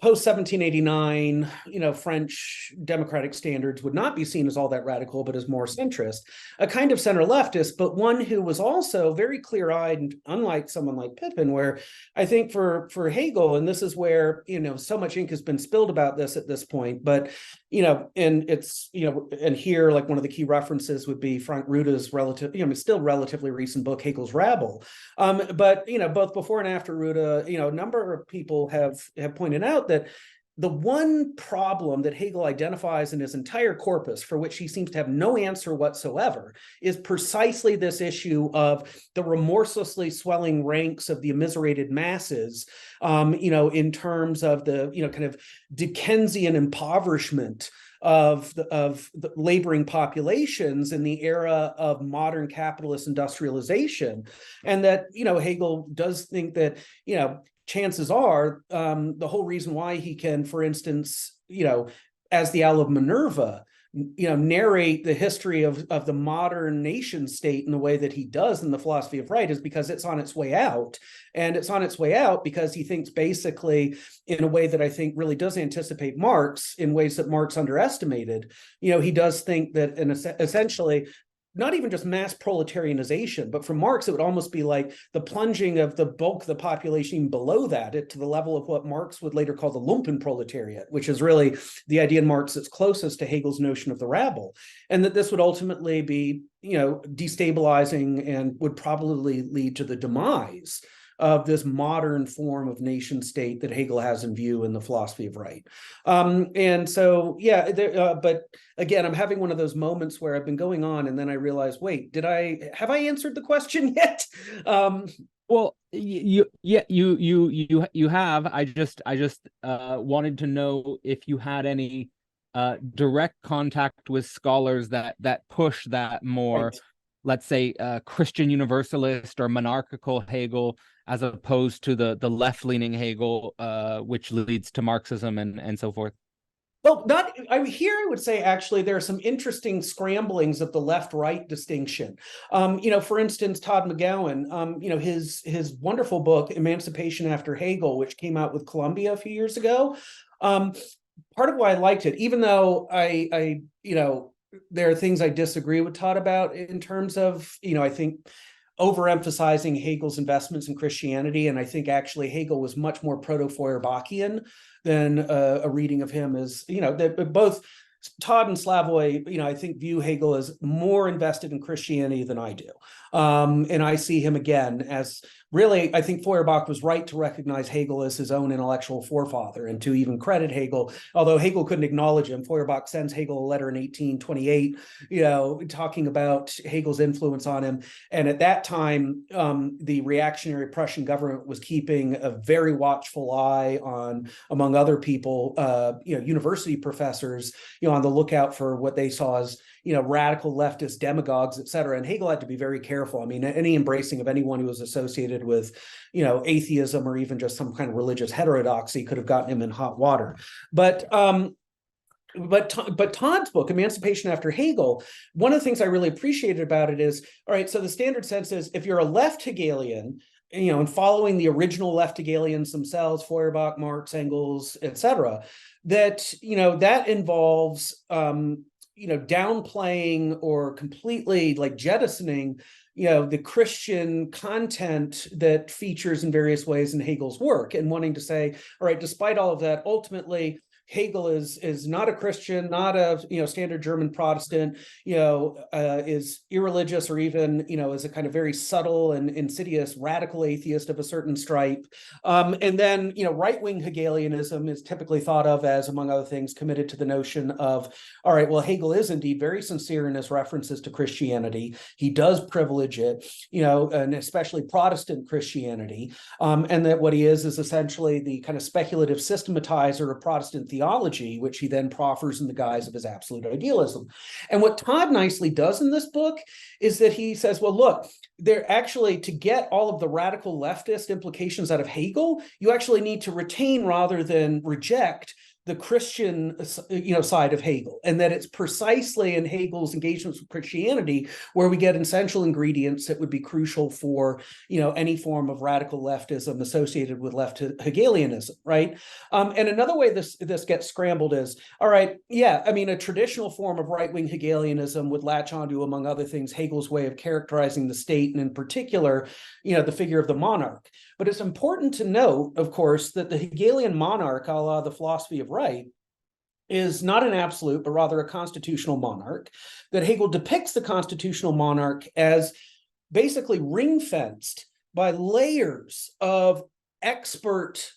[SPEAKER 2] 1789, French democratic standards would not be seen as all that radical, but as more centrist, a kind of center leftist, but one who was also very clear-eyed, and unlike someone like Pippin, where I think for Hegel, and this is where, so much ink has been spilled about this at this point, but, and it's, and here, like, one of the key references would be Frank Ruda's still relatively recent book, Hegel's Rabble. But, both before and after Ruda, a number of people have pointed out that the one problem that Hegel identifies in his entire corpus, for which he seems to have no answer whatsoever, is precisely this issue of the remorselessly swelling ranks of the immiserated masses, in terms of the, kind of Dickensian impoverishment of the laboring populations in the era of modern capitalist industrialization. And that, Hegel does think that, chances are the whole reason why he can, for instance, as the Owl of Minerva, narrate the history of the modern nation state in the way that he does in the Philosophy of Right is because it's on its way out. And it's on its way out because he thinks basically in a way that I think really does anticipate Marx in ways that Marx underestimated. He does think that essentially not even just mass proletarianization, but for Marx, it would almost be like the plunging of the bulk of the population even below that to the level of what Marx would later call the Lumpenproletariat, which is really the idea in Marx that's closest to Hegel's notion of the rabble. And that this would ultimately be, destabilizing and would probably lead to the demise of this modern form of nation state that Hegel has in view in the Philosophy of Right. And so, but again, I'm having one of those moments where I've been going on and then I realize, wait, have I answered the question yet?
[SPEAKER 1] Well, you have. I just wanted to know if you had any direct contact with scholars that push that more, right, let's say, Christian universalist or monarchical Hegel, as opposed to the left-leaning Hegel, which leads to Marxism and so forth.
[SPEAKER 2] Well, I would say actually there are some interesting scramblings of the left-right distinction. For instance, Todd McGowan, his wonderful book, Emancipation After Hegel, which came out with Columbia a few years ago. Part of why I liked it, even though I there are things I disagree with Todd about in terms of, I think overemphasizing Hegel's investments in Christianity. And I think actually Hegel was much more proto-Feuerbachian than a reading of him as, that both Todd and Slavoj, I think view Hegel as more invested in Christianity than I do. And I see him again as really, I think Feuerbach was right to recognize Hegel as his own intellectual forefather and to even credit Hegel, although Hegel couldn't acknowledge him. Feuerbach sends Hegel a letter in 1828, talking about Hegel's influence on him. And at that time, the reactionary Prussian government was keeping a very watchful eye on, among other people, university professors, on the lookout for what they saw as, radical leftist demagogues, et cetera. And Hegel had to be very careful. I mean, any embracing of anyone who was associated with, atheism or even just some kind of religious heterodoxy could have gotten him in hot water. But Todd's book, Emancipation After Hegel, one of the things I really appreciated about it is, all right, so the standard sense is if you're a left Hegelian, and following the original left Hegelians themselves, Feuerbach, Marx, Engels, et cetera, that, that involves, downplaying or completely jettisoning, the Christian content that features in various ways in Hegel's work and wanting to say, all right, despite all of that, ultimately, Hegel is not a Christian, not a standard German Protestant, is irreligious or even is a kind of very subtle and insidious radical atheist of a certain stripe. And then right-wing Hegelianism is typically thought of as, among other things, committed to the notion of, all right, well, Hegel is indeed very sincere in his references to Christianity. He does privilege it, and especially Protestant Christianity, and that what he is essentially the kind of speculative systematizer of Protestant theology, which he then proffers in the guise of his absolute idealism. And what Todd nicely does in this book is that he says, well, look, they're actually, to get all of the radical leftist implications out of Hegel, you actually need to retain rather than reject the Christian, side of Hegel, and that it's precisely in Hegel's engagements with Christianity where we get essential ingredients that would be crucial for, any form of radical leftism associated with left Hegelianism, right? And another way this gets scrambled is, all right, a traditional form of right-wing Hegelianism would latch onto, among other things, Hegel's way of characterizing the state, and in particular, the figure of the monarch. But it's important to note, of course, that the Hegelian monarch, a la the Philosophy of Right, is not an absolute, but rather a constitutional monarch, that Hegel depicts the constitutional monarch as basically ring-fenced by layers of expert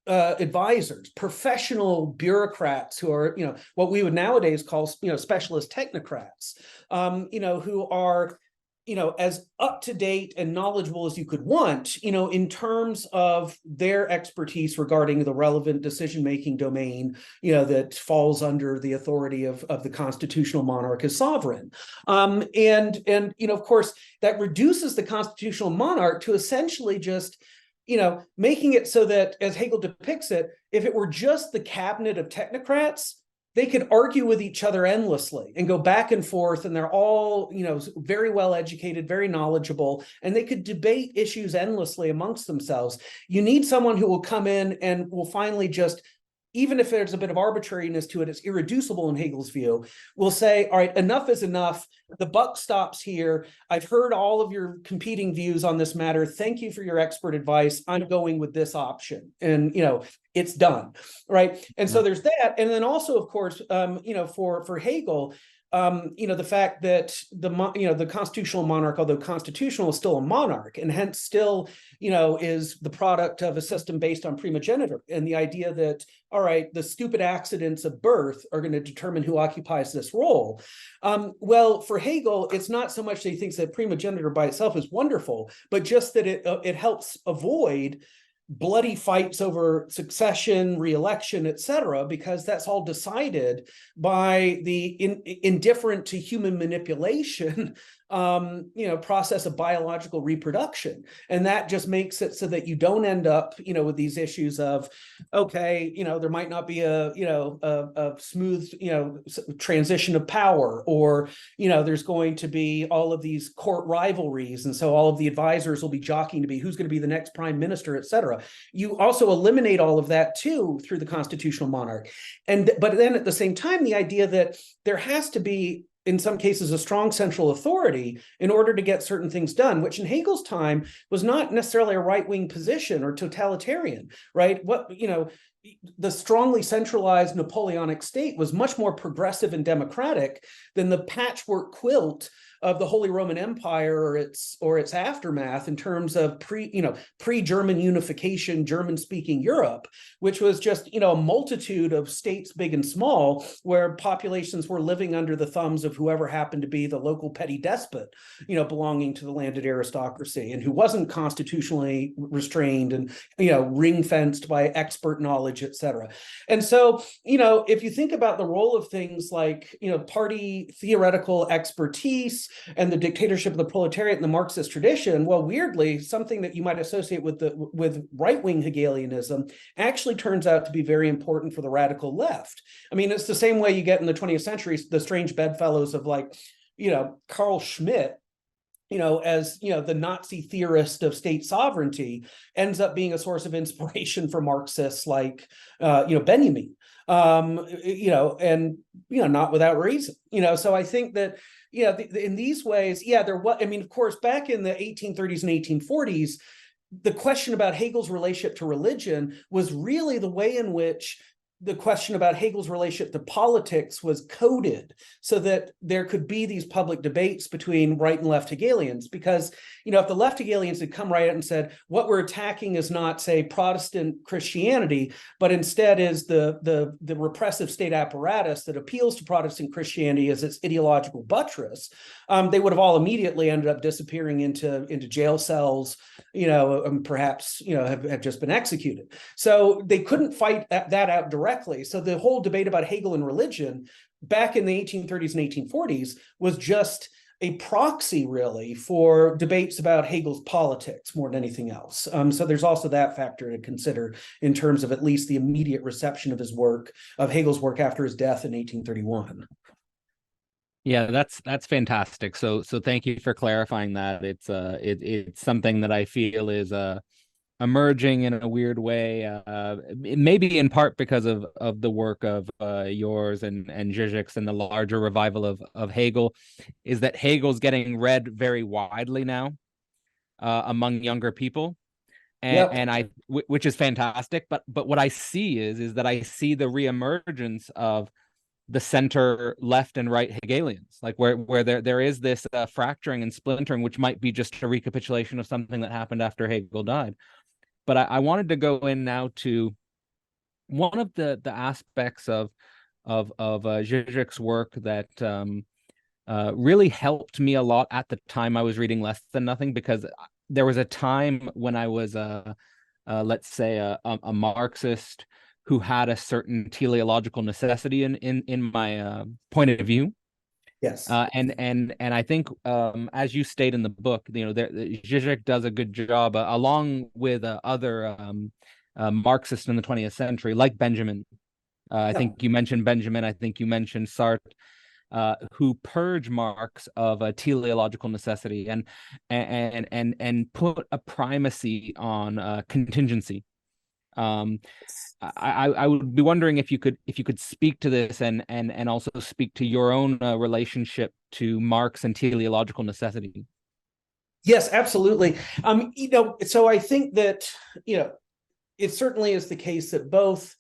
[SPEAKER 2] advisors, professional bureaucrats who are, what we would nowadays call, specialist technocrats, who are as up to date and knowledgeable as you could want, in terms of their expertise regarding the relevant decision-making domain, that falls under the authority of the constitutional monarch as sovereign. And of course, that reduces the constitutional monarch to essentially just making it so that, as Hegel depicts it, if it were just the cabinet of technocrats, they could argue with each other endlessly and go back and forth, and they're all, very well educated, very knowledgeable, and they could debate issues endlessly amongst themselves. You need someone who will come in and will finally just, even if there's a bit of arbitrariness to it, it's irreducible in Hegel's view, will say, all right, enough is enough. The buck stops here. I've heard all of your competing views on this matter. Thank you for your expert advice. I'm going with this option. And, it's done, right? And so there's that. And then also, of course, for Hegel, the fact that the constitutional monarch, although constitutional, is still a monarch, and hence still, is the product of a system based on primogeniture, and the idea that, all right, the stupid accidents of birth are going to determine who occupies this role. Well, for Hegel, it's not so much that he thinks that primogeniture by itself is wonderful, but just that it helps avoid bloody fights over succession, re-election, etc., because that's all decided by the indifferent to human manipulation process of biological reproduction. And that just makes it so that you don't end up, with these issues of, okay, there might not be a smooth, transition of power, or, there's going to be all of these court rivalries. And so all of the advisors will be jockeying to be who's going to be the next prime minister, et cetera. You also eliminate all of that too through the constitutional monarch. But then at the same time, the idea that there has to be, in some cases, a strong central authority in order to get certain things done, which in Hegel's time was not necessarily a right-wing position or totalitarian, right? The strongly centralized Napoleonic state was much more progressive and democratic than the patchwork quilt of the Holy Roman Empire or its aftermath in terms of pre-German unification, German-speaking Europe, which was just a multitude of states, big and small, where populations were living under the thumbs of whoever happened to be the local petty despot, belonging to the landed aristocracy, and who wasn't constitutionally restrained and ring-fenced by expert knowledge, etc. And so if you think about the role of things like party theoretical expertise and the dictatorship of the proletariat in the Marxist tradition, well, weirdly, something that you might associate with right-wing Hegelianism actually turns out to be very important for the radical left. I mean, it's the same way you get in the 20th century the strange bedfellows of Carl Schmitt, as the Nazi theorist of state sovereignty, ends up being a source of inspiration for Marxists like Benjamin, and not without reason. So I think that in these ways, there was. I mean, of course, back in the 1830s and 1840s, the question about Hegel's relationship to religion was really the way in which the question about Hegel's relationship to politics was coded so that there could be these public debates between right and left Hegelians. Because, if the left Hegelians had come right out and said, what we're attacking is not, say, Protestant Christianity, but instead is the repressive state apparatus that appeals to Protestant Christianity as its ideological buttress, they would have all immediately ended up disappearing into jail cells, perhaps, have just been executed. So they couldn't fight that out directly. So the whole debate about Hegel and religion back in the 1830s and 1840s was just a proxy, really, for debates about Hegel's politics more than anything else. So there's also that factor to consider in terms of at least the immediate reception of Hegel's work after his death in 1831.
[SPEAKER 1] Yeah, that's fantastic. So thank you for clarifying that. It's something that I feel is emerging in a weird way, maybe in part because of the work of yours and Zizek's and the larger revival of Hegel, is that Hegel's getting read very widely now among younger people, and which is fantastic. But what I see is that I see the reemergence of the center left and right Hegelians, like where there is this fracturing and splintering, which might be just a recapitulation of something that happened after Hegel died. But I wanted to go in now to one of the aspects of Zizek's work that really helped me a lot at the time I was reading Less Than Nothing, because there was a time when I was let's say a Marxist who had a certain teleological necessity in my point of view.
[SPEAKER 2] Yes.
[SPEAKER 1] And I think, as you state in the book, Zizek does a good job, along with other Marxists in the 20th century, like Benjamin. I think you mentioned Benjamin. I think you mentioned Sartre, who purge Marx of a teleological necessity and put a primacy on contingency. I would be wondering if you could speak to this and also speak to your own relationship to Marx and teleological necessity.
[SPEAKER 2] Yes, absolutely. So I think that, it certainly is the case that both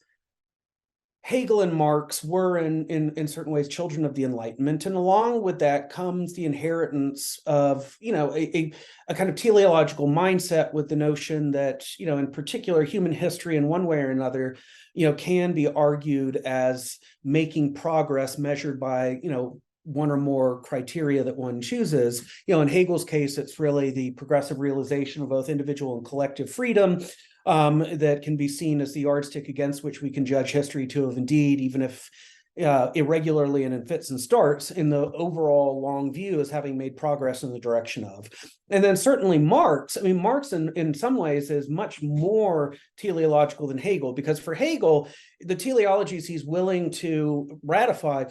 [SPEAKER 2] Hegel and Marx were in certain ways children of the Enlightenment, and along with that comes the inheritance of a kind of teleological mindset, with the notion that in particular human history in one way or another can be argued as making progress measured by one or more criteria that one chooses. In Hegel's case, it's really the progressive realization of both individual and collective freedom, that can be seen as the yardstick against which we can judge history to have indeed, even if irregularly and in fits and starts, in the overall long view, as having made progress in the direction of. And then certainly Marx, Marx in some ways is much more teleological than Hegel, because for Hegel, the teleologies he's willing to ratify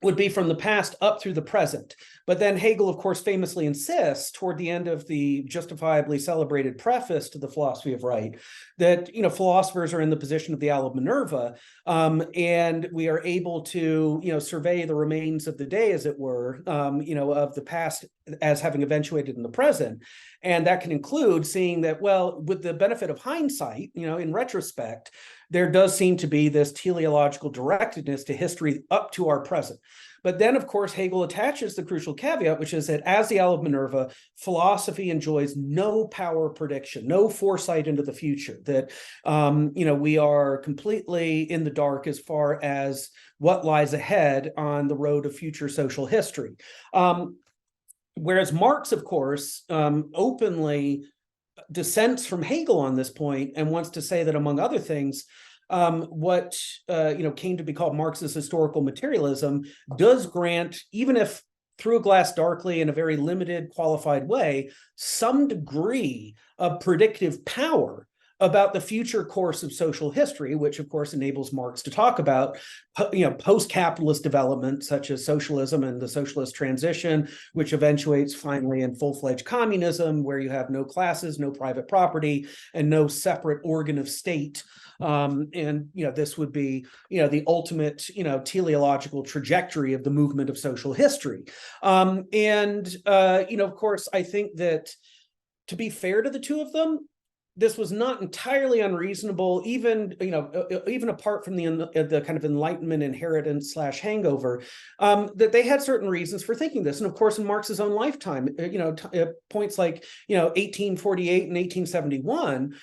[SPEAKER 2] would be from the past up through the present. But then Hegel, of course, famously insists toward the end of the justifiably celebrated preface to the Philosophy of Right that philosophers are in the position of the Owl of Minerva, and we are able to survey the remains of the day, as it were, of the past as having eventuated in the present. And that can include seeing that, well, with the benefit of hindsight, in retrospect, there does seem to be this teleological directedness to history up to our present. But then, of course, Hegel attaches the crucial caveat, which is that as the Owl of Minerva, philosophy enjoys no power of prediction, no foresight into the future, that, we are completely in the dark as far as what lies ahead on the road of future social history. Whereas Marx, of course, openly dissents from Hegel on this point and wants to say that, among other things, what came to be called Marxist historical materialism does grant, even if through a glass darkly in a very limited, qualified way, some degree of predictive power about the future course of social history, which of course enables Marx to talk about post-capitalist development such as socialism and the socialist transition, which eventuates finally in full-fledged communism, where you have no classes, no private property, and no separate organ of state. And this would be the ultimate teleological trajectory of the movement of social history. Of course, I think that, to be fair to the two of them, this was not entirely unreasonable, even apart from the kind of Enlightenment inheritance / hangover, that they had certain reasons for thinking this. And of course, in Marx's own lifetime, points like 1848 and 1871,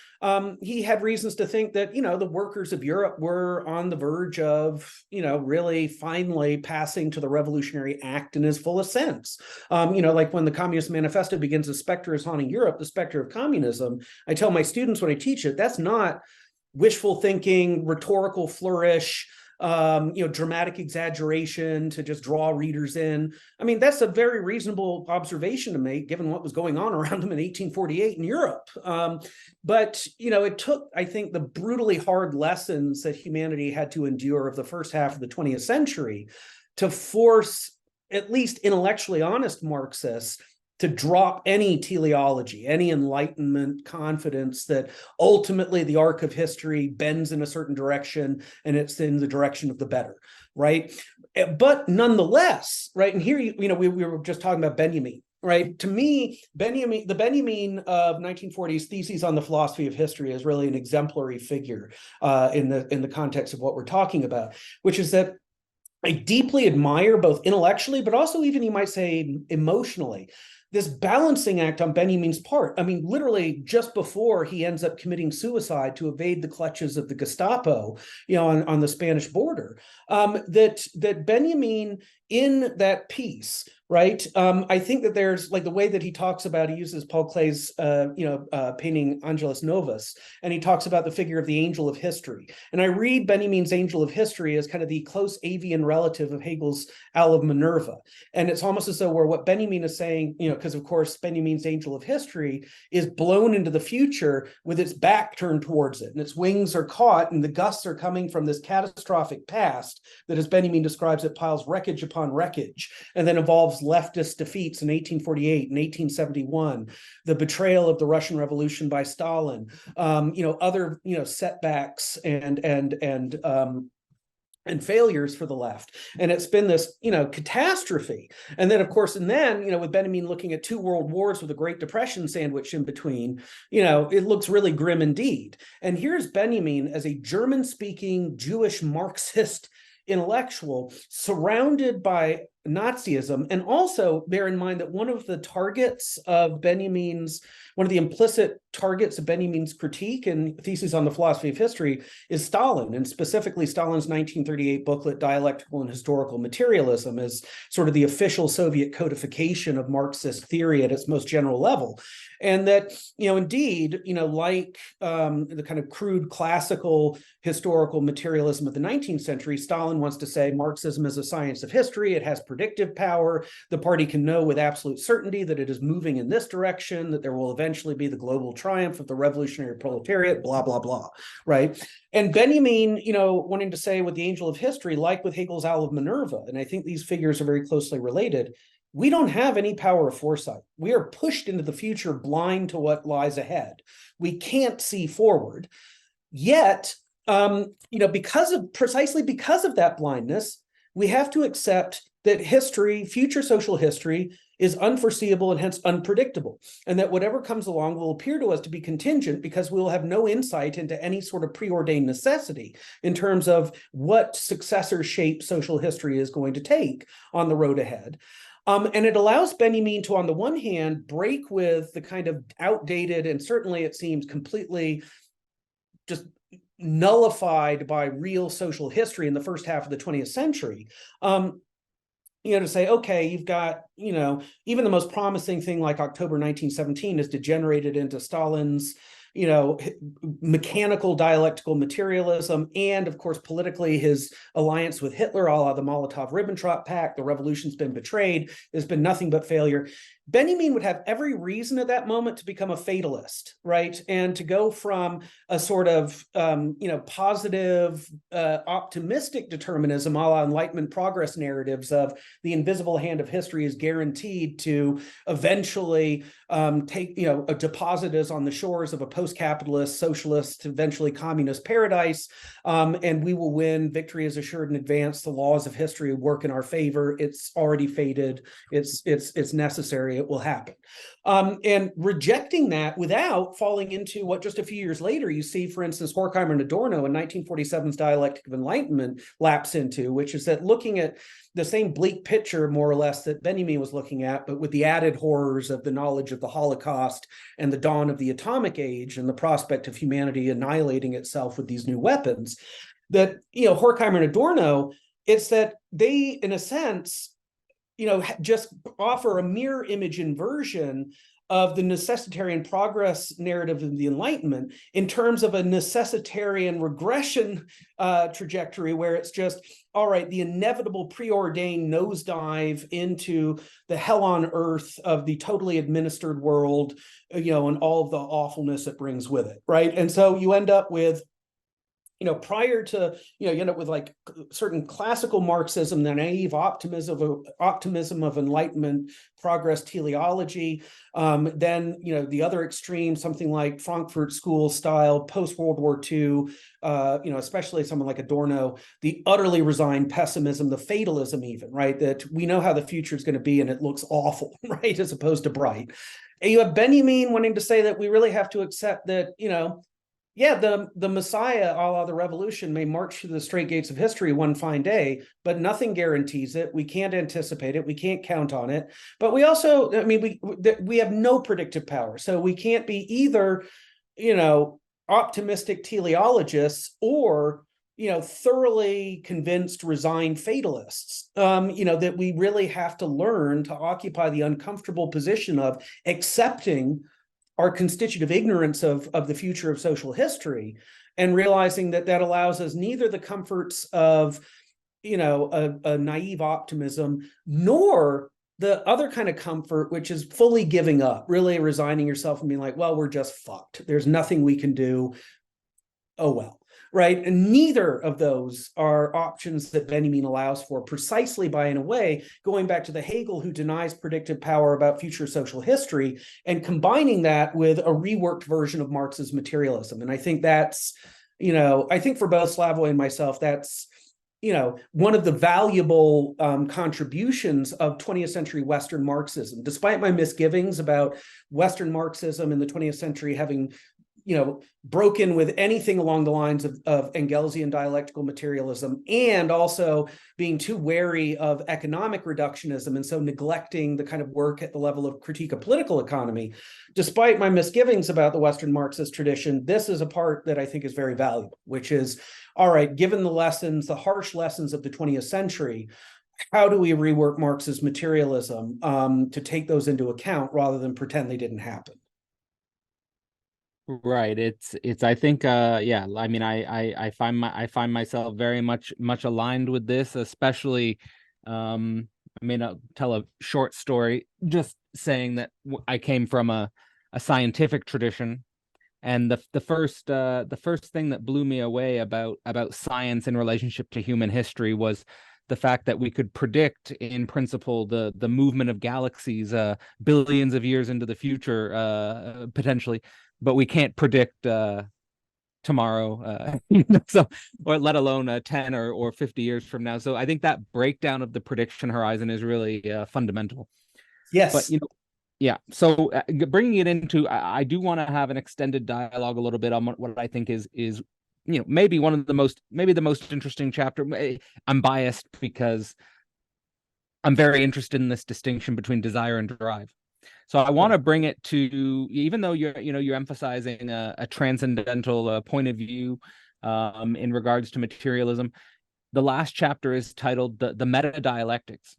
[SPEAKER 2] he had reasons to think that the workers of Europe were on the verge of really finally passing to the revolutionary act in its fullest sense. Like when the Communist Manifesto begins, "The specter is haunting Europe, the specter of communism." I tell my students when I teach it, that's not wishful thinking, rhetorical flourish, dramatic exaggeration to just draw readers in. That's a very reasonable observation to make, given what was going on around them in 1848 in Europe. But it took, I think, the brutally hard lessons that humanity had to endure of the first half of the 20th century to force at least intellectually honest Marxists to drop any teleology, any Enlightenment confidence that ultimately the arc of history bends in a certain direction and it's in the direction of the better, right? But nonetheless, right, and here we were just talking about Benjamin, right? To me, the Benjamin of 1940s Theses on the Philosophy of History is really an exemplary figure in the context of what we're talking about, which is that I deeply admire, both intellectually, but also even, you might say, emotionally, this balancing act on Benjamin's part. I mean, literally just before he ends up committing suicide to evade the clutches of the Gestapo, on the Spanish border, that Benjamin in that piece, right? I think that there's like the way that he talks about, he uses Paul Klee's, painting Angelus Novus, and he talks about the figure of the angel of history. And I read Benjamin's angel of history as kind of the close avian relative of Hegel's owl of Minerva. And it's almost as though what Benjamin is saying, because of course Benjamin's angel of history is blown into the future with its back turned towards it, and its wings are caught, and the gusts are coming from this catastrophic past that, as Benjamin describes it, piles wreckage upon wreckage, and then involves leftist defeats in 1848 and 1871, the betrayal of the Russian Revolution by Stalin, other setbacks and failures for the left. And it's been this, catastrophe. And then, of course, with Benjamin looking at two world wars with a Great Depression sandwiched in between, it looks really grim indeed. And here's Benjamin as a German-speaking Jewish Marxist intellectual surrounded by Nazism. And also bear in mind that one of the implicit targets of Benjamin's critique and thesis on the philosophy of history is Stalin, and specifically Stalin's 1938 booklet, Dialectical and Historical Materialism, as sort of the official Soviet codification of Marxist theory at its most general level. And that, indeed, like the kind of crude classical historical materialism of the 19th century, Stalin wants to say Marxism is a science of history. It has predictive power. The party can know with absolute certainty that it is moving in this direction, that there will eventually be the global triumph of the revolutionary proletariat, blah, blah, blah, right? And Benjamin, wanting to say with the angel of history, like with Hegel's owl of Minerva, and I think these figures are very closely related, we don't have any power of foresight. We are pushed into the future blind to what lies ahead. We can't see forward. Yet, precisely because of that blindness, we have to accept that history, future social history, is unforeseeable and hence unpredictable, and that whatever comes along will appear to us to be contingent because we will have no insight into any sort of preordained necessity in terms of what successor shape social history is going to take on the road ahead. And it allows Benjamin to, on the one hand, break with the kind of outdated, and certainly it seems completely just nullified by real social history in the first half of the 20th century. To say, okay, you've got, even the most promising thing like October 1917 is degenerated into Stalin's, mechanical dialectical materialism, and of course, politically, his alliance with Hitler, a la the Molotov-Ribbentrop Pact. The revolution's been betrayed. There's been nothing but failure. Benjamin would have every reason at that moment to become a fatalist, right? And to go from a sort of, positive, optimistic determinism, a la Enlightenment progress narratives of the invisible hand of history is guaranteed to eventually deposit us on the shores of a post-capitalist, socialist, eventually communist paradise, and we will win. Victory is assured in advance. The laws of history work in our favor. It's already fated. It's necessary. It will happen. And rejecting that without falling into what just a few years later you see, for instance, Horkheimer and Adorno in 1947's Dialectic of Enlightenment lapse into, which is that looking at the same bleak picture, more or less, that Benjamin was looking at, but with the added horrors of the knowledge of the Holocaust and the dawn of the atomic age and the prospect of humanity annihilating itself with these new weapons, that, Horkheimer and Adorno, it's that they, in a sense, just offer a mirror image inversion of the necessitarian progress narrative of the Enlightenment in terms of a necessitarian regression trajectory where it's just, all right, the inevitable preordained nosedive into the hell on earth of the totally administered world, and all of the awfulness it brings with it, right? And so you end up with, prior to, you end up with like certain classical Marxism, the naive optimism of Enlightenment progress teleology. Then, the other extreme, something like Frankfurt School style post-World War II, especially someone like Adorno, the utterly resigned pessimism, the fatalism even, right? That we know how the future is going to be and it looks awful, right? As opposed to bright. And you have Benjamin wanting to say that we really have to accept that, Yeah, the Messiah, a la the Revolution, may march through the straight gates of history one fine day, but nothing guarantees it. We can't anticipate it. We can't count on it. But we also, I mean, we have no predictive power, so we can't be either, optimistic teleologists or thoroughly convinced, resigned fatalists. That we really have to learn to occupy the uncomfortable position of accepting our constitutive ignorance of the future of social history, and realizing that allows us neither the comforts of a naive optimism, nor the other kind of comfort, which is fully giving up, really resigning yourself and being like, well, we're just fucked, there's nothing we can do, oh well. Right. And neither of those are options that Benjamin allows for, precisely by, in a way, going back to the Hegel who denies predictive power about future social history and combining that with a reworked version of Marx's materialism. And I think that's, I think for both Slavoj and myself, that's, one of the valuable contributions of 20th century Western Marxism, despite my misgivings about Western Marxism in the 20th century having broken with anything along the lines of Engelsian dialectical materialism, and also being too wary of economic reductionism, and so neglecting the kind of work at the level of critique of political economy. Despite my misgivings about the Western Marxist tradition, this is a part that I think is very valuable, which is, all right, given the lessons, the harsh lessons of the 20th century, how do we rework Marx's materialism to take those into account rather than pretend they didn't happen?
[SPEAKER 1] Right. It's I think yeah, I mean I find myself very much aligned with this, especially I mean I'll tell a short story just saying that I came from a scientific tradition, and the first thing that blew me away about science in relationship to human history was the fact that we could predict, in principle, the movement of galaxies billions of years into the future, potentially, but we can't predict tomorrow, so, or let alone 10 or 50 years from now. So I think that breakdown of the prediction horizon is really fundamental.
[SPEAKER 2] Yes.
[SPEAKER 1] But yeah. So bringing it into, I do want to have an extended dialogue a little bit on what I think is maybe the most interesting chapter. I'm biased because I'm very interested in this distinction between desire and drive. So I want to bring it to, even though you're emphasizing a transcendental point of view in regards to materialism, the last chapter is titled the meta dialectics.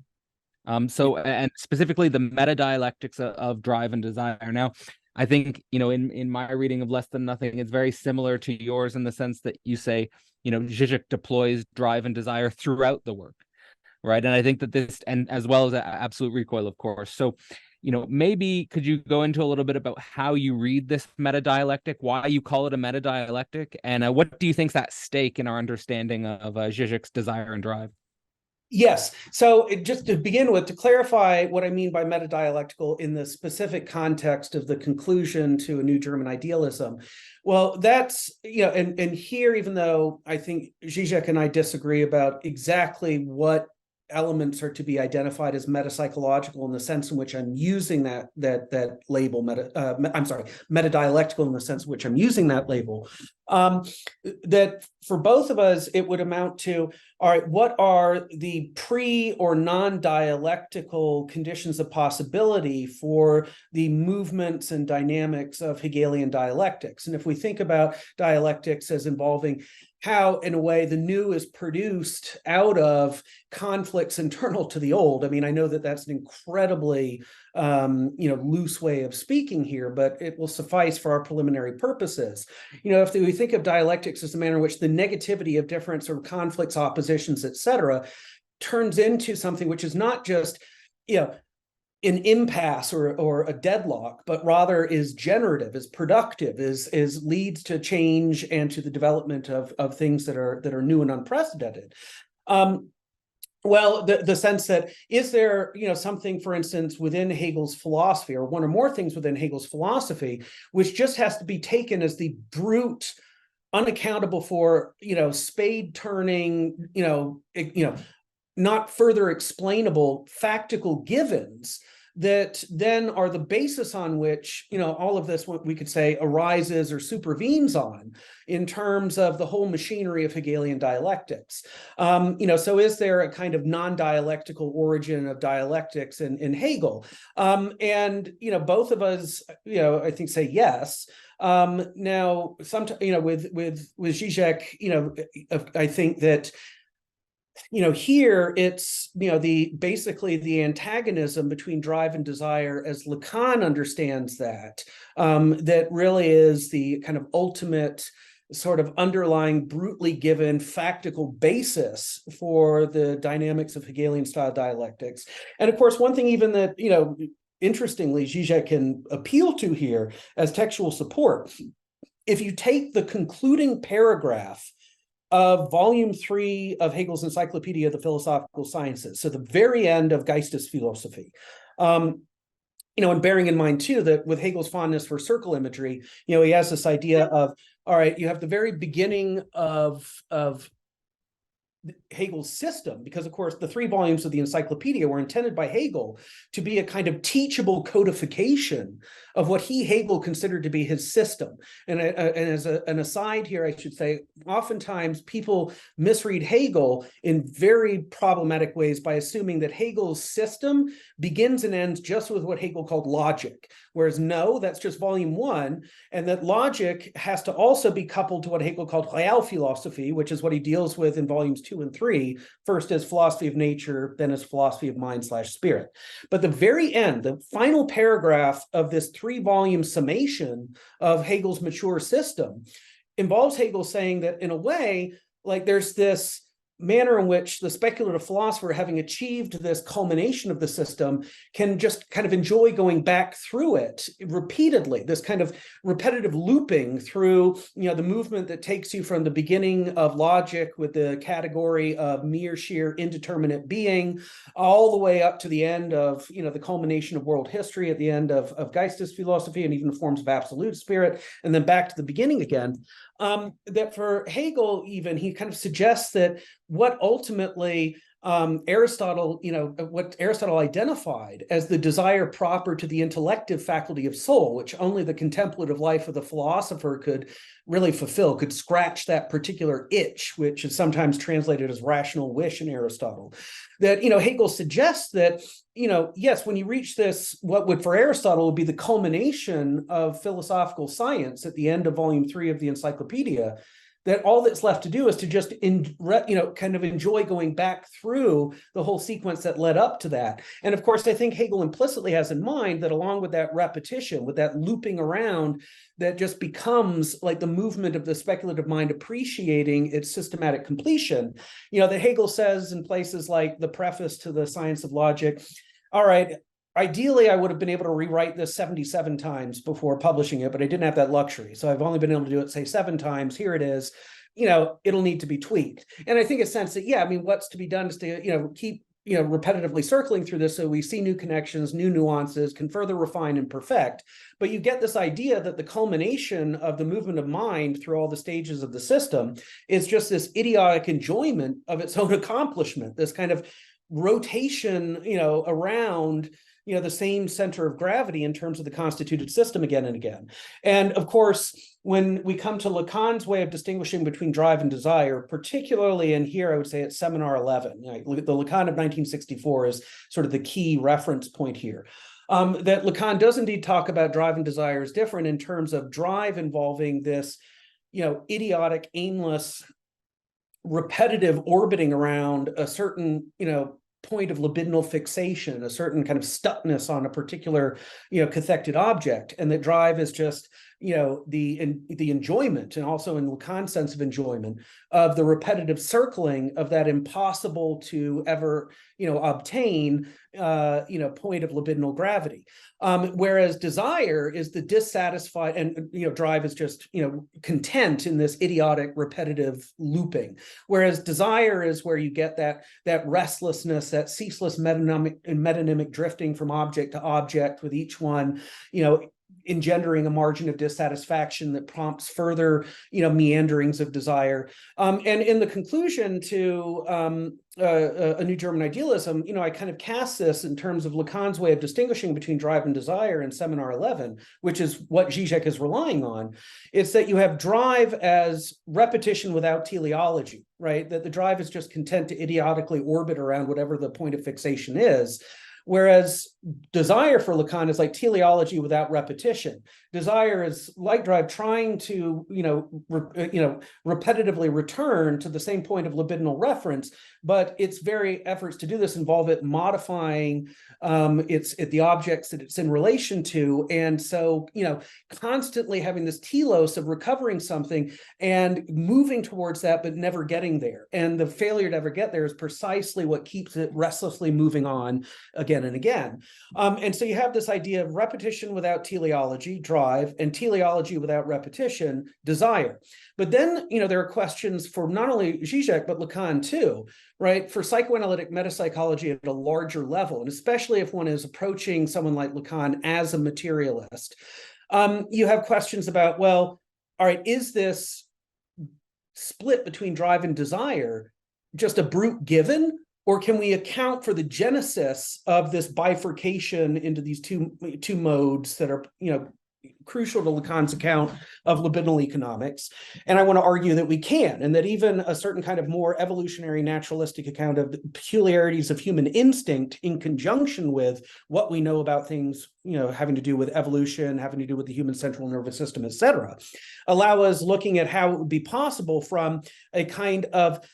[SPEAKER 1] So, and specifically the meta dialectics of drive and desire. Now, I think, in my reading of Less Than Nothing, it's very similar to yours in the sense that you say, Zizek deploys drive and desire throughout the work, right? And I think that this, and as well as absolute recoil, of course. So, maybe could you go into a little bit about how you read this meta dialectic, why you call it a meta dialectic, and what do you think's at stake in our understanding of Zizek's desire and drive?
[SPEAKER 2] Yes. So just to begin with, to clarify what I mean by metadialectical in the specific context of the conclusion to a new German idealism, well, that's, and here, even though I think Zizek and I disagree about exactly what elements are to be identified as metapsychological in the sense in which I'm using that label, metadialectical in the sense in which I'm using that label, that for both of us, it would amount to, all right, what are the pre or non-dialectical conditions of possibility for the movements and dynamics of Hegelian dialectics? And if we think about dialectics as involving how, in a way, the new is produced out of conflicts internal to the old. I mean, I know that that's an incredibly, loose way of speaking here, but it will suffice for our preliminary purposes. If we think of dialectics as the manner in which the negativity of different sort of conflicts, oppositions, etc., turns into something which is not just, an impasse or a deadlock, but rather is generative, is productive, is leads to change and to the development of things that are new and unprecedented. Well, the sense that, is there, something, for instance, within Hegel's philosophy, or one or more things within Hegel's philosophy, which just has to be taken as the brute, unaccountable for, spade turning, not further explainable factical givens that then are the basis on which, all of this, what we could say, arises or supervenes on in terms of the whole machinery of Hegelian dialectics. So is there a kind of non-dialectical origin of dialectics in Hegel? And both of us, I think say yes. Now, sometimes, with Zizek, I think that here it's basically the antagonism between drive and desire, as Lacan understands that, that really is the kind of ultimate sort of underlying, brutally given factical basis for the dynamics of Hegelian style dialectics. And of course, one thing even that interestingly Zizek can appeal to here as textual support, if you take the concluding paragraph of volume 3 of Hegel's Encyclopedia of the Philosophical Sciences, so the very end of Geistesphilosophie, and bearing in mind too that with Hegel's fondness for circle imagery, he has this idea of, all right, you have the very beginning of Hegel's system, because of course the 3 volumes of the encyclopedia were intended by Hegel to be a kind of teachable codification of what Hegel considered to be his system. And as an aside here, I should say, oftentimes people misread Hegel in very problematic ways by assuming that Hegel's system begins and ends just with what Hegel called logic, whereas no, that's just volume 1, and that logic has to also be coupled to what Hegel called Realphilosophie, which is what he deals with in volumes 2 and 3, first as philosophy of nature, then as philosophy of mind/spirit. But the very end, the final paragraph of this 3-volume summation of Hegel's mature system involves Hegel saying that in a way, like there's this manner in which the speculative philosopher, having achieved this culmination of the system, can just kind of enjoy going back through it repeatedly, this kind of repetitive looping through, the movement that takes you from the beginning of logic with the category of mere sheer indeterminate being, all the way up to the end of, the culmination of world history at the end of Geistesphilosophie and even the forms of absolute spirit, and then back to the beginning again. That for Hegel, even, he kind of suggests that what ultimately Aristotle, what Aristotle identified as the desire proper to the intellective faculty of soul, which only the contemplative life of the philosopher could really fulfill, could scratch that particular itch, which is sometimes translated as rational wish in Aristotle. That, Hegel suggests that, yes, when you reach this, what would for Aristotle would be the culmination of philosophical science at the end of volume 3 of the encyclopedia, that all that's left to do is to just, kind of enjoy going back through the whole sequence that led up to that. And of course, I think Hegel implicitly has in mind that along with that repetition, with that looping around, that just becomes like the movement of the speculative mind appreciating its systematic completion, that Hegel says in places like the preface to the Science of Logic, all right, ideally, I would have been able to rewrite this 77 times before publishing it, but I didn't have that luxury. So I've only been able to do it, say, 7 times. Here it is. It'll need to be tweaked. And I think in a sense that, what's to be done is to, keep, repetitively circling through this so we see new connections, new nuances, can further refine and perfect. But you get this idea that the culmination of the movement of mind through all the stages of the system is just this idiotic enjoyment of its own accomplishment, this kind of rotation, around the same center of gravity in terms of the constituted system again and again. And of course, when we come to Lacan's way of distinguishing between drive and desire, particularly in here, I would say it's Seminar 11, the Lacan of 1964 is sort of the key reference point here. That Lacan does indeed talk about drive and desire as different in terms of drive involving this, idiotic, aimless, repetitive orbiting around a certain, point of libidinal fixation, a certain kind of stuckness on a particular, cathected object, and that drive is just, the enjoyment, and also in Lacan's sense of enjoyment, of the repetitive circling of that impossible to ever, obtain, point of libidinal gravity. Whereas desire is the dissatisfied, and drive is just content in this idiotic repetitive looping. Whereas desire is where you get that restlessness, that ceaseless metonymic drifting from object to object, with each one engendering a margin of dissatisfaction that prompts further, meanderings of desire. And in the conclusion to A New German Idealism, I kind of cast this in terms of Lacan's way of distinguishing between drive and desire in Seminar 11, which is what Zizek is relying on. It's that you have drive as repetition without teleology, right? That the drive is just content to idiotically orbit around whatever the point of fixation is. Whereas desire for Lacan is like teleology without repetition. Desire is like drive, trying to, repetitively return to the same point of libidinal reference, but its very efforts to do this involve it modifying the objects that it's in relation to. And so, constantly having this telos of recovering something and moving towards that, but never getting there. And the failure to ever get there is precisely what keeps it restlessly moving on again and again. And so you have this idea of repetition without teleology, drive, and teleology without repetition, desire. But then, there are questions for not only Zizek, but Lacan too, right? For psychoanalytic metapsychology at a larger level, and especially if one is approaching someone like Lacan as a materialist, you have questions about, well, all right, is this split between drive and desire just a brute given? Or can we account for the genesis of this bifurcation into these two modes that are, crucial to Lacan's account of libidinal economics? And I want to argue that we can, and that even a certain kind of more evolutionary naturalistic account of the peculiarities of human instinct in conjunction with what we know about things, having to do with evolution, having to do with the human central nervous system, et cetera, allow us looking at how it would be possible from a kind of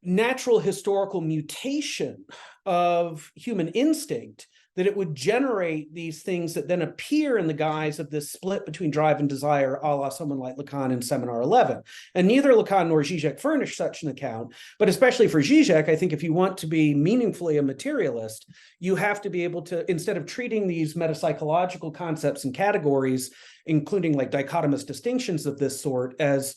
[SPEAKER 2] natural historical mutation of human instinct, that it would generate these things that then appear in the guise of this split between drive and desire, a la someone like Lacan in Seminar 11. And neither Lacan nor Zizek furnish such an account, but especially for Zizek, I think if you want to be meaningfully a materialist, you have to be able to, instead of treating these metapsychological concepts and categories, including like dichotomous distinctions of this sort, as,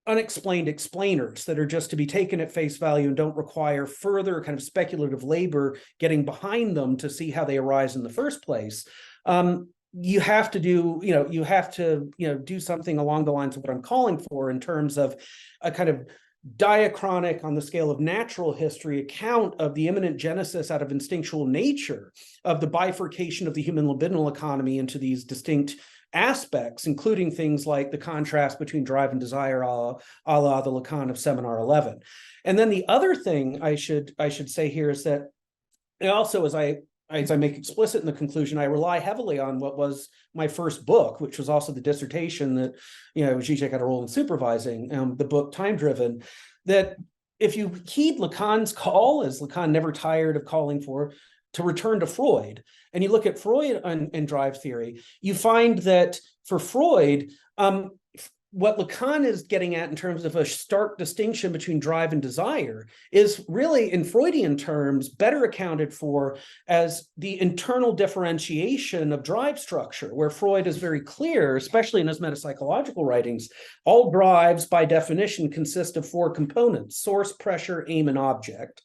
[SPEAKER 2] unexplained explainers that are just to be taken at face value and don't require further kind of speculative labor getting behind them to see how they arise in the first place. You have to do something along the lines of what I'm calling for in terms of a kind of diachronic on the scale of natural history account of the imminent genesis out of instinctual nature of the bifurcation of the human libidinal economy into these distinct aspects, including things like the contrast between drive and desire, a la the Lacan of Seminar 11. And then the other thing I should say here is that also, as I make explicit in the conclusion, I rely heavily on what was my first book, which was also the dissertation that Zizek had a role in supervising, the book Time Driven. That if you heed Lacan's call, as Lacan never tired of calling for, to return to Freud, and you look at Freud and drive theory, you find that for Freud, what Lacan is getting at in terms of a stark distinction between drive and desire is really, in Freudian terms, better accounted for as the internal differentiation of drive structure, where Freud is very clear, especially in his metapsychological writings, all drives by definition consist of four components: source, pressure, aim, and object.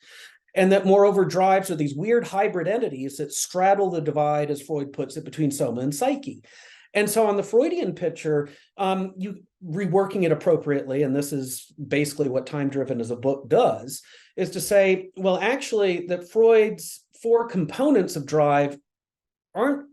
[SPEAKER 2] And that, moreover, drives are these weird hybrid entities that straddle the divide, as Freud puts it, between soma and psyche. And so on the Freudian picture, you reworking it appropriately, and this is basically what Time Driven as a book does, is to say, well, actually, that Freud's four components of drive aren't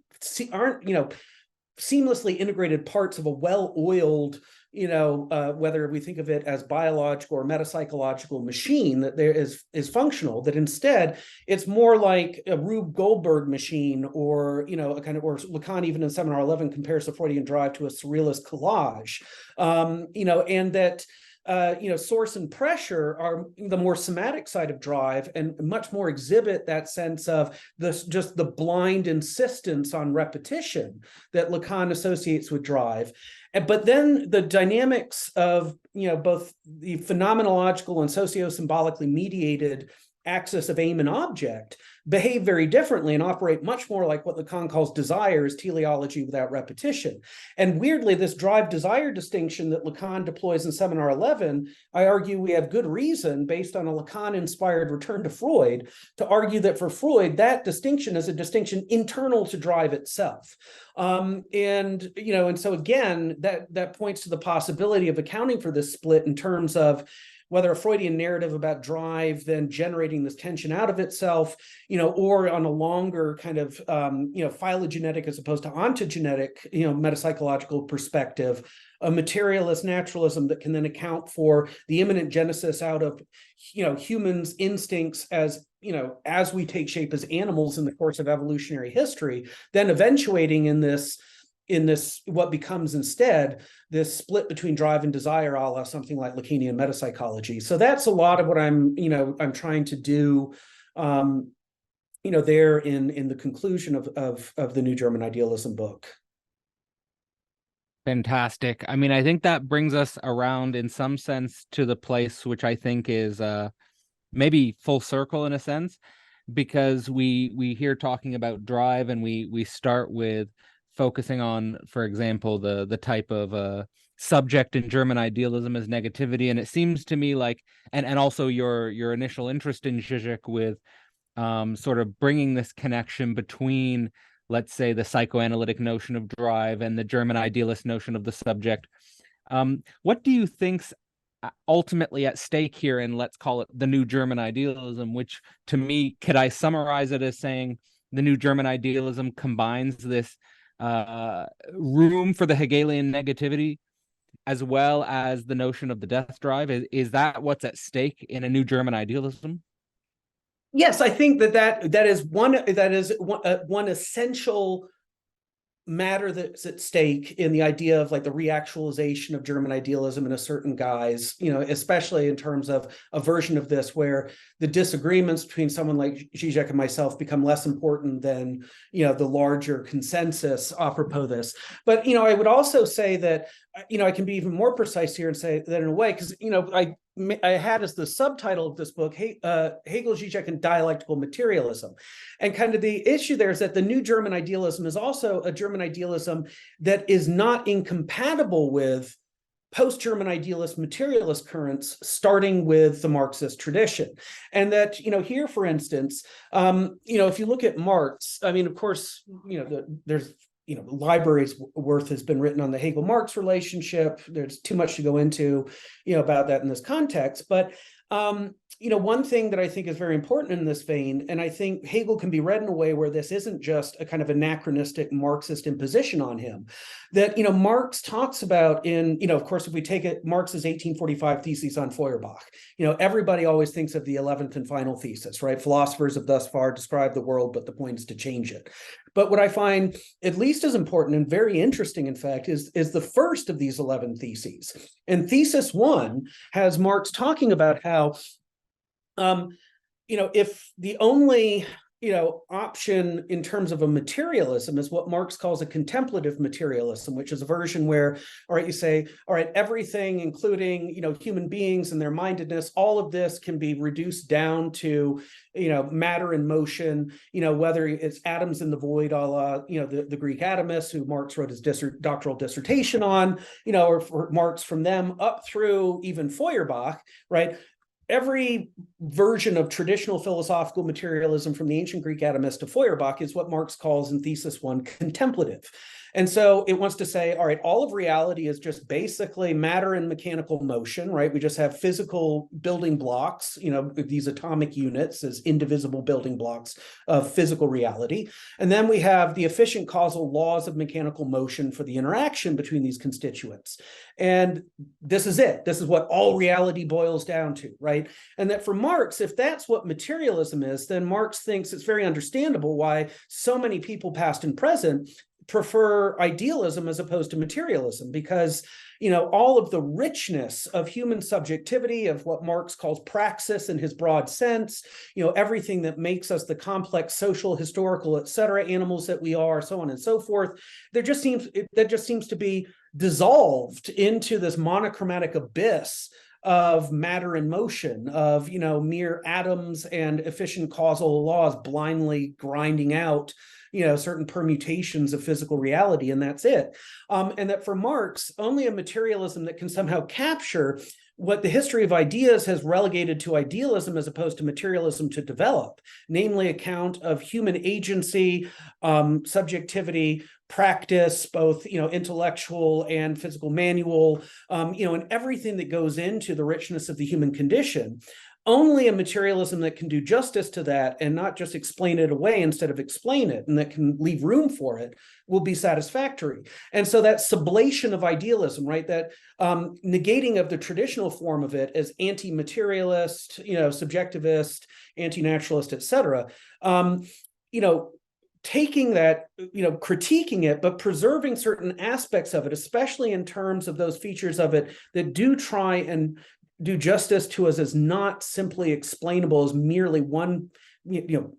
[SPEAKER 2] seamlessly integrated parts of a well-oiled, whether we think of it as biological or metapsychological machine that there is functional, that instead it's more like a Rube Goldberg machine, or, a kind of, or Lacan even in Seminar 11 compares the Freudian drive to a surrealist collage, and that source and pressure are the more somatic side of drive and much more exhibit that sense of this, just the blind insistence on repetition that Lacan associates with drive. But then the dynamics of, both the phenomenological and socio-symbolically mediated axis of aim and object behave very differently and operate much more like what Lacan calls desires, teleology without repetition. And weirdly, this drive-desire distinction that Lacan deploys in Seminar 11, I argue we have good reason, based on a Lacan-inspired return to Freud, to argue that for Freud, that distinction is a distinction internal to drive itself. And so again, that points to the possibility of accounting for this split in terms of whether a Freudian narrative about drive then generating this tension out of itself, or on a longer kind of, phylogenetic as opposed to ontogenetic, metapsychological perspective, a materialist naturalism that can then account for the immanent genesis out of, humans' instincts as we take shape as animals in the course of evolutionary history, then eventuating in this what becomes instead this split between drive and desire, a la something like Lacanian metapsychology. So that's a lot of what I'm trying to do there in the conclusion of the New German Idealism book.
[SPEAKER 1] Fantastic. I mean, I think that brings us around in some sense to the place which I think is maybe full circle in a sense, because we hear talking about drive and we start with focusing on, for example, the type of subject in German idealism as negativity. And it seems to me like, and also your initial interest in Zizek with sort of bringing this connection between, let's say, the psychoanalytic notion of drive and the German idealist notion of the subject. What do you think's ultimately at stake here in, let's call it, the New German Idealism, which to me, could I summarize it as saying the New German Idealism combines this room for the Hegelian negativity as well as the notion of the death drive? Is that what's at stake in a New German Idealism?
[SPEAKER 2] Yes, I think that is one essential matter that's at stake in the idea of like the reactualization of German idealism in a certain guise, especially in terms of a version of this where the disagreements between someone like Zizek and myself become less important than, the larger consensus apropos this. But, I would also say that, I can be even more precise here and say that in a way, because, I had as the subtitle of this book, Hegel, Zizek, and dialectical materialism. And kind of the issue there is that the New German Idealism is also a German idealism that is not incompatible with post-German idealist materialist currents, starting with the Marxist tradition. And that, here, for instance, if you look at Marx, I mean, of course, there's libraries worth has been written on the Hegel-Marx relationship. There's too much to go into, about that in this context. But, one thing that I think is very important in this vein, and I think Hegel can be read in a way where this isn't just a kind of anachronistic Marxist imposition on him, that, Marx talks about in, of course, if we take it, Marx's 1845 thesis on Feuerbach, everybody always thinks of the 11th and final thesis, right? Philosophers have thus far described the world, but the point is to change it. But what I find at least as important and very interesting, in fact, is the first of these 11 theses. And thesis 1 has Marx talking about how, if the only, option in terms of a materialism is what Marx calls a contemplative materialism, which is a version where, all right, you say, all right, everything, including, human beings and their mindedness, all of this can be reduced down to, matter and motion, whether it's atoms in the void, a la, the Greek atomists who Marx wrote his doctoral dissertation on, or for Marx from them up through even Feuerbach, right? Every version of traditional philosophical materialism from the ancient Greek atomist to Feuerbach is what Marx calls in thesis 1 contemplative. And so it wants to say, all right, all of reality is just basically matter and mechanical motion, right? We just have physical building blocks, these atomic units as indivisible building blocks of physical reality. And then we have the efficient causal laws of mechanical motion for the interaction between these constituents. And this is it. This is what all reality boils down to, right? And that for Marx, if that's what materialism is, then Marx thinks it's very understandable why so many people, past and present, prefer idealism as opposed to materialism, because all of the richness of human subjectivity, of what Marx calls praxis in his broad sense, everything that makes us the complex social, historical, etc., animals that we are, so on and so forth, that just seems to be dissolved into this monochromatic abyss of matter and motion, of, mere atoms and efficient causal laws blindly grinding out, certain permutations of physical reality, and that's it. And that for Marx, only a materialism that can somehow capture what the history of ideas has relegated to idealism as opposed to materialism to develop, namely account of human agency, subjectivity, practice, both intellectual and physical manual, and everything that goes into the richness of the human condition. Only a materialism that can do justice to that and not just explain it away instead of explain it, and that can leave room for it, will be satisfactory. And so that sublation of idealism, right, that negating of the traditional form of it as anti-materialist, subjectivist, anti-naturalist, etc., taking that, critiquing it, but preserving certain aspects of it, especially in terms of those features of it that do try and do justice to us as not simply explainable as merely one,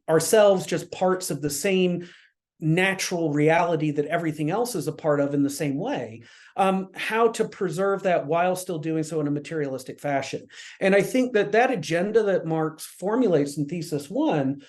[SPEAKER 2] ourselves just parts of the same natural reality that everything else is a part of in the same way, how to preserve that while still doing so in a materialistic fashion. And I think that agenda that Marx formulates in Thesis 1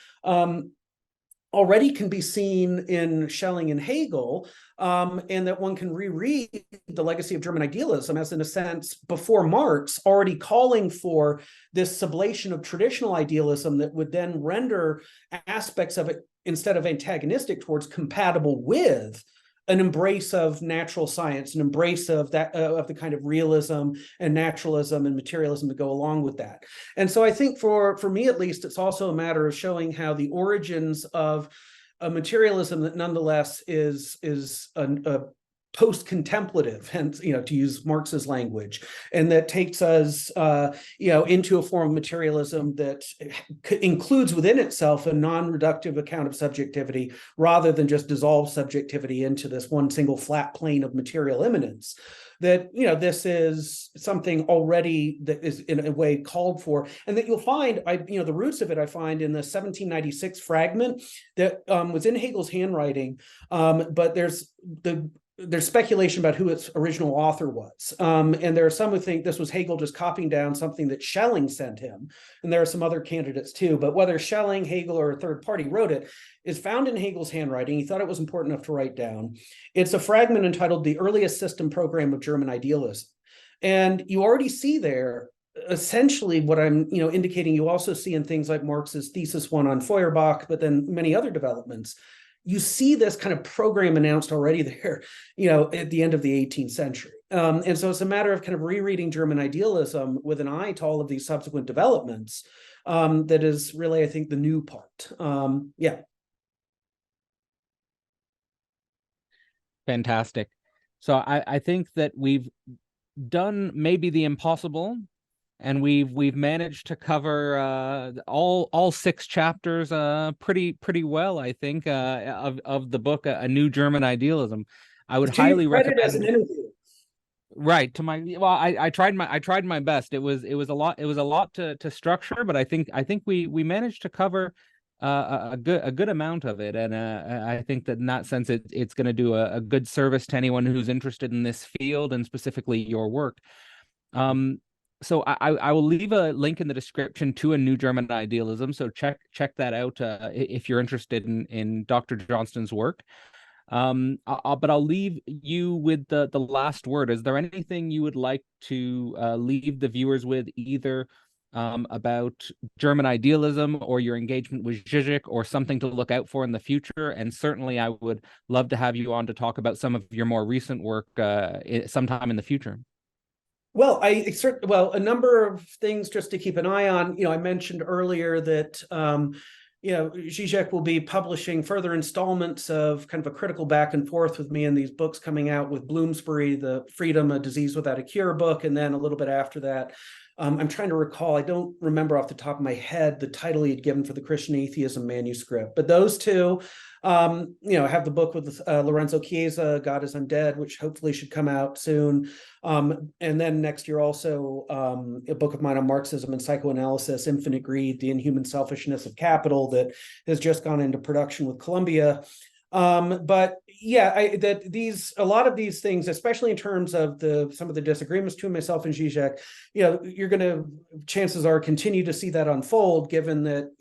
[SPEAKER 2] already can be seen in Schelling and Hegel, and that one can reread The Legacy of German Idealism as, in a sense, before Marx, already calling for this sublation of traditional idealism that would then render aspects of it, instead of antagonistic towards, compatible with an embrace of natural science, an embrace of that of the kind of realism and naturalism and materialism that go along with that. And so I think for me, at least, it's also a matter of showing how the origins of a materialism that nonetheless is a post-contemplative, hence, to use Marx's language, and that takes us, into a form of materialism that includes within itself a non-reductive account of subjectivity, rather than just dissolve subjectivity into this one single flat plane of material immanence. That, this is something already that is in a way called for, and that you'll find, the roots of it I find in the 1796 fragment that was in Hegel's handwriting, but there's speculation about who its original author was. And there are some who think this was Hegel just copying down something that Schelling sent him. And there are some other candidates too, but whether Schelling, Hegel, or a third party wrote it is found in Hegel's handwriting. He thought it was important enough to write down. It's a fragment entitled The Earliest System Program of German Idealism. And you already see there essentially what I'm indicating you also see in things like Marx's Thesis 1 on Feuerbach, but then many other developments. You see this kind of program announced already there, at the end of the 18th century. And so it's a matter of kind of rereading German idealism with an eye to all of these subsequent developments. That is really, I think, the new part. Yeah.
[SPEAKER 1] Fantastic. So I think that we've done maybe the impossible, and we've managed to cover all 6 chapters pretty well, I think, of the book, A New German Idealism. I would highly recommend
[SPEAKER 2] it as an interview.
[SPEAKER 1] Right, to my I tried my best. It was a lot to structure, but I think we managed to cover a good amount of it, and I think that in that sense it's going to do a good service to anyone who's interested in this field and specifically your work. So I will leave a link in the description to A New German Idealism. So check that out if you're interested in Dr. Johnston's work. But I'll leave you with the last word. Is there anything you would like to leave the viewers with, either about German idealism or your engagement with Zizek, or something to look out for in the future? And certainly I would love to have you on to talk about some of your more recent work sometime in the future.
[SPEAKER 2] Well, a number of things just to keep an eye on. I mentioned earlier that Zizek will be publishing further installments of kind of a critical back and forth with me in these books coming out with Bloomsbury, the Freedom, A Disease Without a Cure book, and then a little bit after that. I'm trying to recall, I don't remember off the top of my head the title he had given for the Christian Atheism manuscript, but those two, have the book with Lorenzo Chiesa, God is Undead, which hopefully should come out soon. And then next year also a book of mine on Marxism and psychoanalysis, Infinite Greed, The Inhuman Selfishness of Capital, that has just gone into production with Columbia. But a lot of these things, especially in terms of some of the disagreements between myself and Zizek, you're going to, chances are, continue to see that unfold, given that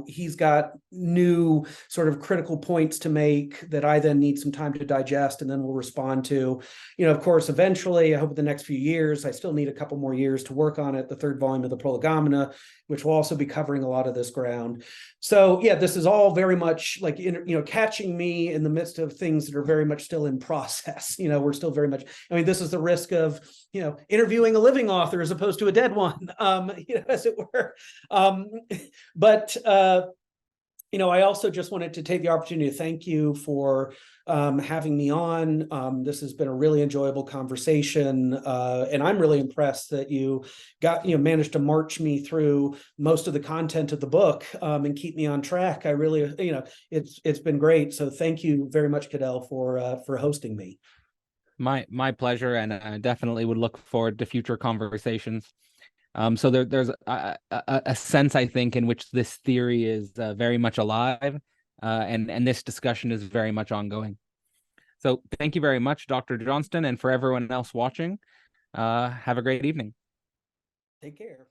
[SPEAKER 2] he's got new sort of critical points to make that I then need some time to digest, and then we'll respond to. Of course, eventually, I hope in the next few years, I still need a couple more years to work on it, the third volume of the Prolegomena, which will also be covering a lot of this ground. So yeah, this is all very much like catching me in the midst of things that are very much still in process. We're still very much, this is the risk of interviewing a living author as opposed to a dead one, as it were. But I also just wanted to take the opportunity to thank you for having me on. This has been a really enjoyable conversation, and I'm really impressed that you managed to march me through most of the content of the book and keep me on track. I really, it's been great. So thank you very much, Cadell, for hosting me.
[SPEAKER 1] My pleasure, and I definitely would look forward to future conversations. So there's a sense, I think, in which this theory is very much alive, and this discussion is very much ongoing. So thank you very much, Dr. Johnston, and for everyone else watching, have a great evening.
[SPEAKER 2] Take care.